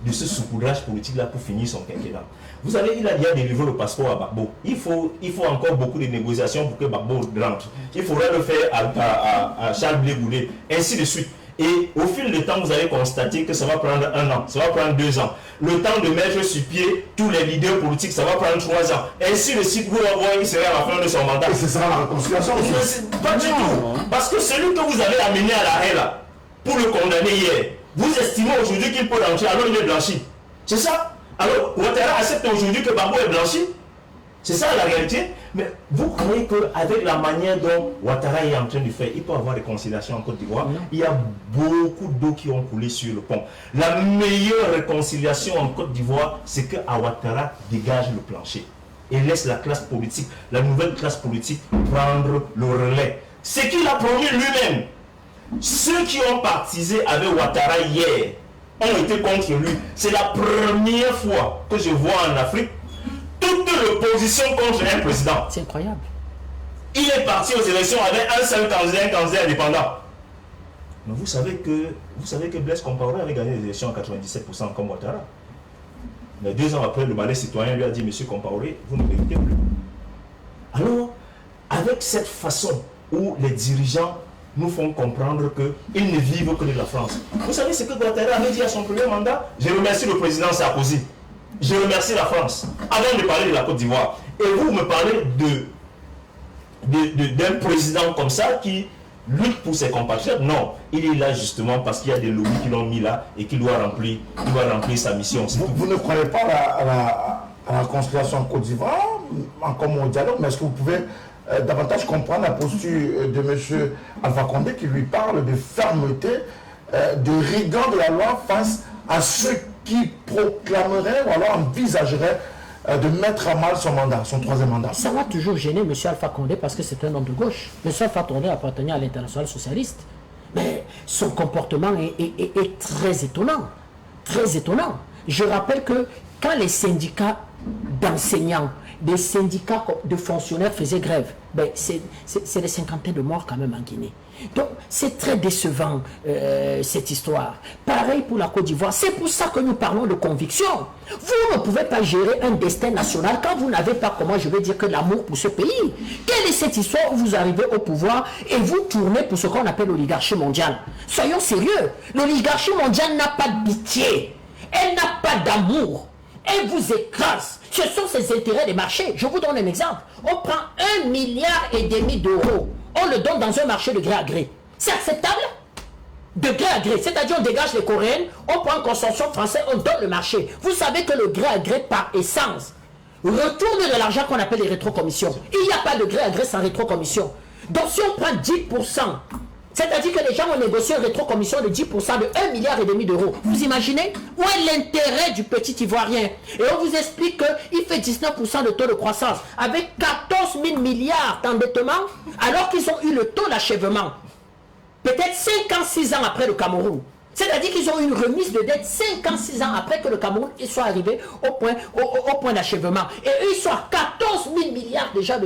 de ce saupoudrage politique-là pour finir son quinquennat. Vous savez, il a déjà délivré le passeport à Gbagbo. Il faut encore beaucoup de négociations pour que Gbagbo rentre. Il faudrait le faire à Charles Blé Goulé, ainsi de suite. Et au fil du temps, vous allez constater que ça va prendre 1 an, ça va prendre 2 ans. Le temps de mettre sur pied tous les leaders politiques, ça va prendre 3 ans. Ainsi de suite, vous allez voir, il sera à la fin de son mandat. Et ce sera la réconciliation aussi. Pas du tout. Parce que celui que vous avez amené à l'arrêt là, pour le condamner hier, vous estimez aujourd'hui qu'il peut rentrer, alors il est blanchi. C'est ça? Alors, Ouattara accepte aujourd'hui que Gbagbo est blanchi? C'est ça la réalité? Mais vous croyez qu'avec la manière dont Ouattara est en train de faire, il peut avoir réconciliation en Côte d'Ivoire? Il y a beaucoup d'eau qui ont coulé sur le pont. La meilleure réconciliation en Côte d'Ivoire, c'est que Ouattara dégage le plancher et laisse la classe politique, la nouvelle classe politique, prendre le relais. C'est qu'il a promis lui-même. Ceux qui ont partisé avec Ouattara hier ont été contre lui. C'est la première fois que je vois en Afrique toute l'opposition contre un président. C'est incroyable. Il est parti aux élections avec un seul candidat indépendant. Mais vous savez que Blaise Compaoré avait gagné les élections à 97% comme Ouattara. Mais 2 ans après, le balai citoyen lui a dit: Monsieur Compaoré, vous ne méritez plus. Alors, avec cette façon où les dirigeants nous font comprendre qu'ils ne vivent que de la France. Vous savez ce que Ouattara avait dit à son premier mandat? Je remercie le président Sarkozy. Je remercie la France. Avant de parler de la Côte d'Ivoire. Et vous me parlez d'un président comme ça qui lutte pour ses compatriotes? Non. Il est là justement parce qu'il y a des lobbies qui l'ont mis là et qui doit remplir sa mission. Vous ne croyez pas à la conciliation en Côte d'Ivoire, comme au dialogue, mais est-ce que vous pouvez davantage comprendre la posture de M. Alpha Condé qui lui parle de fermeté, de rigueur de la loi face à ceux qui proclameraient ou alors envisageraient de mettre à mal son mandat, son 3e mandat? Ça va toujours gêner M. Alpha Condé parce que c'est un homme de gauche. M. Alpha Condé appartenait à l'international socialiste. Mais son comportement est très étonnant. Très étonnant. Je rappelle que quand les syndicats d'enseignants, des syndicats de fonctionnaires faisaient grève, ben c'est des cinquantaines de morts quand même en Guinée. Donc c'est très décevant cette histoire. Pareil pour la Côte d'Ivoire. C'est pour ça que nous parlons de conviction. Vous ne pouvez pas gérer un destin national quand vous n'avez pas, comment je vais dire, que l'amour pour ce pays. Quelle est cette histoire où vous arrivez au pouvoir et vous tournez pour ce qu'on appelle l'oligarchie mondiale? Soyons sérieux. L'oligarchie mondiale n'a pas de pitié. Elle n'a pas d'amour. Elle vous écrase. Ce sont ses intérêts des marchés. Je vous donne un exemple. On prend 1,5 milliard d'euros. On le donne dans un marché de gré à gré. C'est acceptable? De gré à gré. C'est-à-dire on dégage les Coréennes, on prend un consortium français, on donne le marché. Vous savez que le gré à gré par essence retourne de l'argent qu'on appelle les rétrocommissions. Il n'y a pas de gré à gré sans rétrocommission. Donc si on prend 10%, c'est-à-dire que les gens ont négocié une rétrocommission de 10% de 1,5 milliard d'euros. Vous imaginez? Où est l'intérêt du petit Ivoirien? Et on vous explique qu'il fait 19% de taux de croissance avec 14 000 milliards d'endettement alors qu'ils ont eu le taux d'achèvement. Peut-être 56 ans après le Cameroun. C'est-à-dire qu'ils ont eu une remise de dette 56 ans après que le Cameroun soit arrivé au point d'achèvement. Et eux, ils sont à 14 000 milliards déjà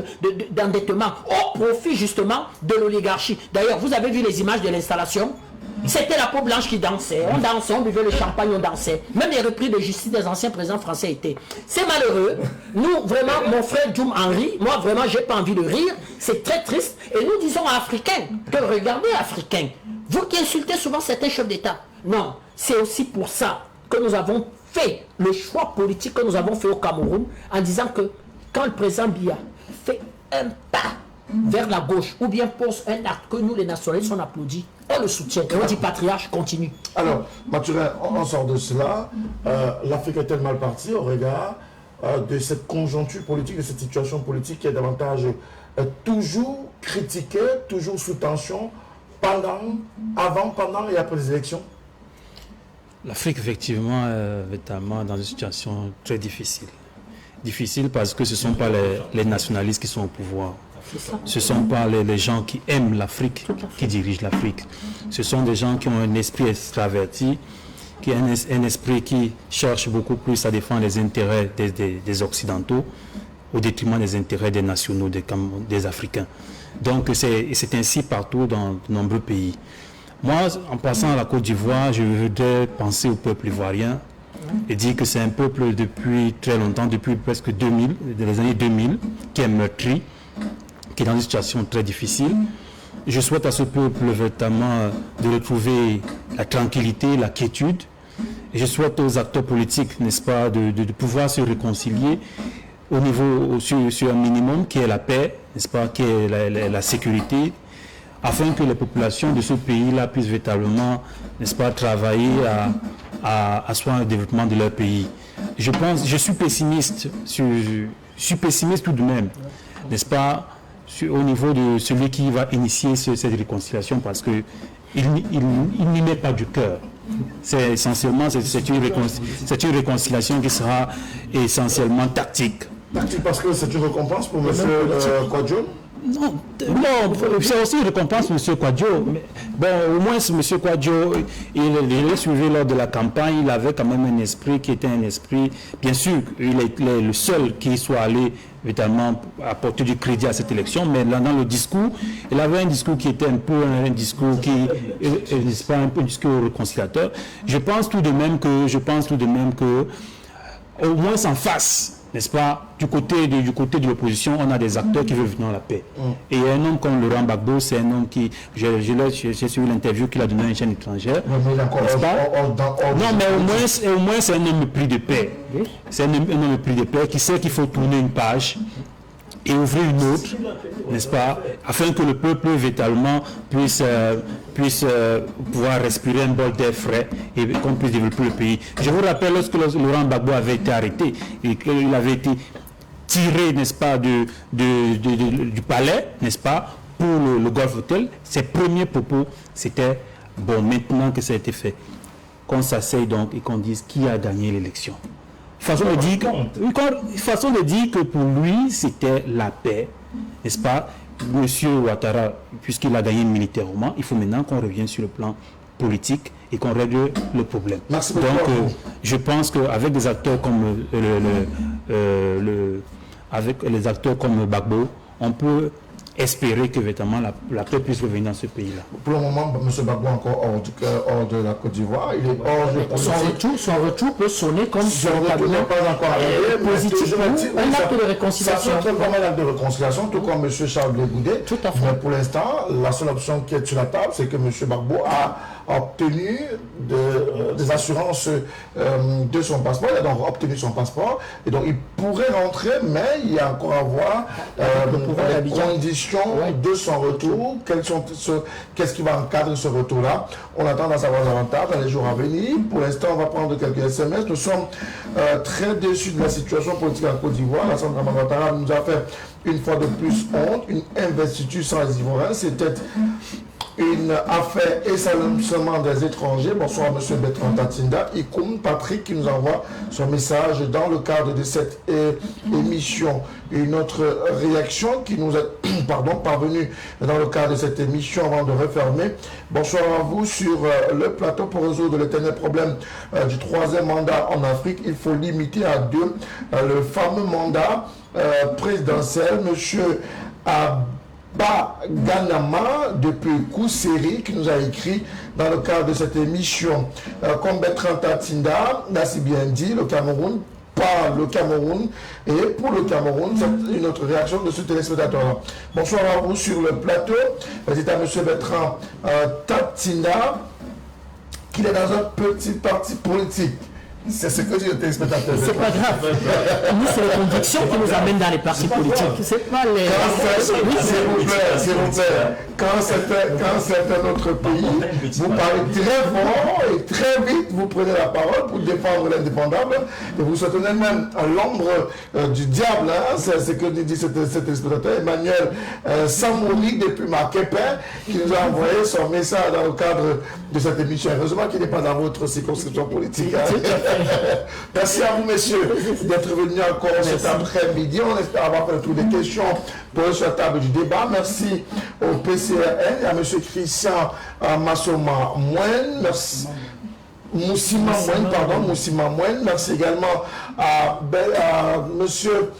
d'endettement au profit justement de l'oligarchie. D'ailleurs, vous avez vu les images de l'installation? C'était la peau blanche qui dansait. On dansait, on buvait le champagne, on dansait. Même les repris de justice des anciens présidents français étaient. C'est malheureux. Nous, vraiment, mon frère Djoum en rit. Moi, vraiment, j'ai pas envie de rire. C'est très triste. Et nous disons aux Africains que regardez, Africains, vous qui insultez souvent certains chefs d'État. Non, c'est aussi pour ça que nous avons fait le choix politique que nous avons fait au Cameroun en disant que quand le président Biya fait un pas vers la gauche ou bien pose un acte que nous les nationalistes on applaudit, on le soutient et on dit patriarche continue. Alors Mathurin, on sort de cela. L'Afrique est-elle mal partie au regard de cette conjoncture politique, de cette situation politique qui est davantage toujours critiquée, toujours sous tension avant, pendant et après les élections? L'Afrique, effectivement, est dans une situation très difficile. difficile parce que ce ne sont pas les nationalistes qui sont au pouvoir. Ce ne sont pas les gens qui aiment l'Afrique qui dirigent l'Afrique. Ce sont des gens qui ont un esprit extraverti, qui ont un esprit qui cherche beaucoup plus à défendre les intérêts des Occidentaux au détriment des intérêts des nationaux, des Africains. Donc c'est ainsi partout dans de nombreux pays. Moi, en passant à la Côte d'Ivoire, je voudrais penser au peuple ivoirien et dire que c'est un peuple depuis très longtemps, depuis presque les années 2000, qui est meurtri, qui est dans une situation très difficile. Je souhaite à ce peuple véritablement de retrouver la tranquillité, la quiétude. Et je souhaite aux acteurs politiques, n'est-ce pas, de pouvoir se réconcilier au niveau, sur un minimum qui est la paix, n'est-ce pas, qui est la sécurité, afin que les populations de ce pays-là puissent véritablement, n'est-ce pas, travailler à asseoir le développement de leur pays. Je suis pessimiste tout de même, n'est-ce pas, au niveau de celui qui va initier cette réconciliation, parce que il n'y met pas du cœur. C'est essentiellement c'est une réconciliation qui sera essentiellement tactique. Tactique parce que c'est une récompense pour M. Kwadjo? Non, c'est aussi une récompense pour M. Kwadjo. Bon, au moins, M. Kwadjo, il est suivi lors de la campagne, il avait quand même un esprit qui était un esprit, bien sûr, il est le seul qui soit allé évidemment apporter du crédit à cette élection, mais là, dans le discours, il avait un discours qui était un peu un discours qui n'est pas un peu un discours réconciliateur. Je pense tout de même que au moins en face, n'est-ce pas, du côté de l'opposition, on a des acteurs qui veulent venir à la paix. Et un homme comme Laurent Gbagbo, c'est un homme qui, j'ai suivi l'interview qu'il a donnée à une chaîne étrangère. Non, mais au moins c'est un homme pris de paix. C'est un homme pris de paix qui sait qu'il faut tourner une page et ouvrir une autre, n'est-ce pas, afin que le peuple véritablement puisse pouvoir respirer un bol d'air frais et qu'on puisse développer le pays. Je vous rappelle, lorsque Laurent Gbagbo avait été arrêté et qu'il avait été tiré, n'est-ce pas, du palais, n'est-ce pas, pour le Golf Hotel, ses premiers propos, c'était, bon, maintenant que ça a été fait, qu'on s'asseye donc et qu'on dise qui a gagné l'élection. Façon de dire que pour lui, c'était la paix, n'est-ce pas? Monsieur Ouattara, puisqu'il a gagné militairement, il faut maintenant qu'on revienne sur le plan politique et qu'on règle le problème. Merci beaucoup. Donc, je pense qu'avec des acteurs comme avec les acteurs comme Gbagbo, on peut espérer que véritablement la paix puisse revenir dans ce pays-là. Pour le moment, M. Gbagbo est encore hors de la Côte d'Ivoire. Il est hors de politique. Son retour peut sonner comme son retour n'est pas encore arrivé, positif, un acte de réconciliation. Ça peut comme un acte de réconciliation, tout comme M. Charles Blé Goudé. Tout à fait. Mais pour l'instant, la seule option qui est sur la table, c'est que M. Gbagbo a obtenu des assurances de son passeport. Il a donc obtenu son passeport. Et donc, il pourrait rentrer, mais il y a encore à voir les conditions de son retour. Qu'est-ce qui va encadrer ce retour-là? On attend d'en savoir davantage dans les jours à venir. Pour l'instant, on va prendre quelques SMS. Nous sommes très déçus de la situation politique en Côte d'Ivoire. L'Assemblée Ouattara nous a fait une fois de plus honte, une investiture sans les Ivoiriens. C'était une affaire essentiellement des étrangers. Bonsoir M. Bertrand Tatinda. Ikoum Patrick qui nous envoie son message dans le cadre de cette émission. Une autre réaction qui nous est parvenue dans le cadre de cette émission avant de refermer. Bonsoir à vous sur le plateau pour résoudre l'éternel problème du troisième mandat en Afrique. Il faut limiter à 2 le fameux mandat présidentiel. Monsieur Ganama depuis Kousséri qui nous a écrit dans le cadre de cette émission. Comme Bertrand Tatinda l'a si bien dit, le Cameroun, pas le Cameroun, et pour le Cameroun, c'est une autre réaction de ce téléspectateur. Bonsoir à vous sur le plateau. C'est à M. Bertrand Tatinda qu'il est dans un petit parti politique. C'est ce que dit le téléspectateur. C'est pas grave. Nous, c'est les convictions qui nous amènent dans les partis politiques. C'est pas les. S'il vous plaît. Quand c'est un autre pays, vous parlez très fort et très vite, vous prenez la parole pour défendre l'indépendable et vous soutenez même l'ombre du diable. Hein, c'est ce que dit cet téléspectateur. Emmanuel Samouri depuis Maquepin qui nous a envoyé son message dans le cadre de cette émission. Heureusement qu'il n'est pas dans votre circonscription politique. Hein. Merci à vous, messieurs, d'être venus encore cet après-midi. On espère avoir fait le tour des questions pour sur la table du débat. Merci au PCRN et à M. Christian Massoma Moine. Merci. Moussima Moine. Merci également à monsieur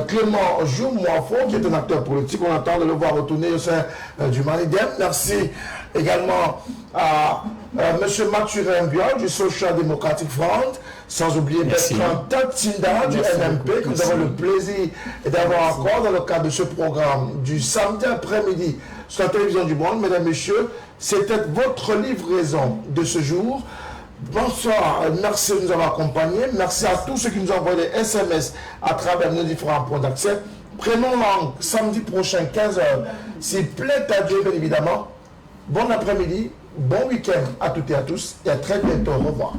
Clément Joumoifo, qui est un acteur politique. On attend de le voir retourner au sein du Manidem. Merci également à monsieur Mathurin Biol du Social Democratic Front, sans oublier Bertrand Tatinda du MMP, que nous avons le plaisir d'avoir encore dans le cadre de ce programme du samedi après-midi sur la télévision du monde. Mesdames, messieurs, c'était votre livraison de ce jour. Bonsoir, merci de nous avoir accompagnés. Merci à tous ceux qui nous ont envoyé des SMS à travers nos différents points d'accès. Prenons langue samedi prochain, 15h. S'il plaît à Dieu, bien évidemment. Bon après-midi, bon week-end à toutes et à tous et à très bientôt. Au revoir.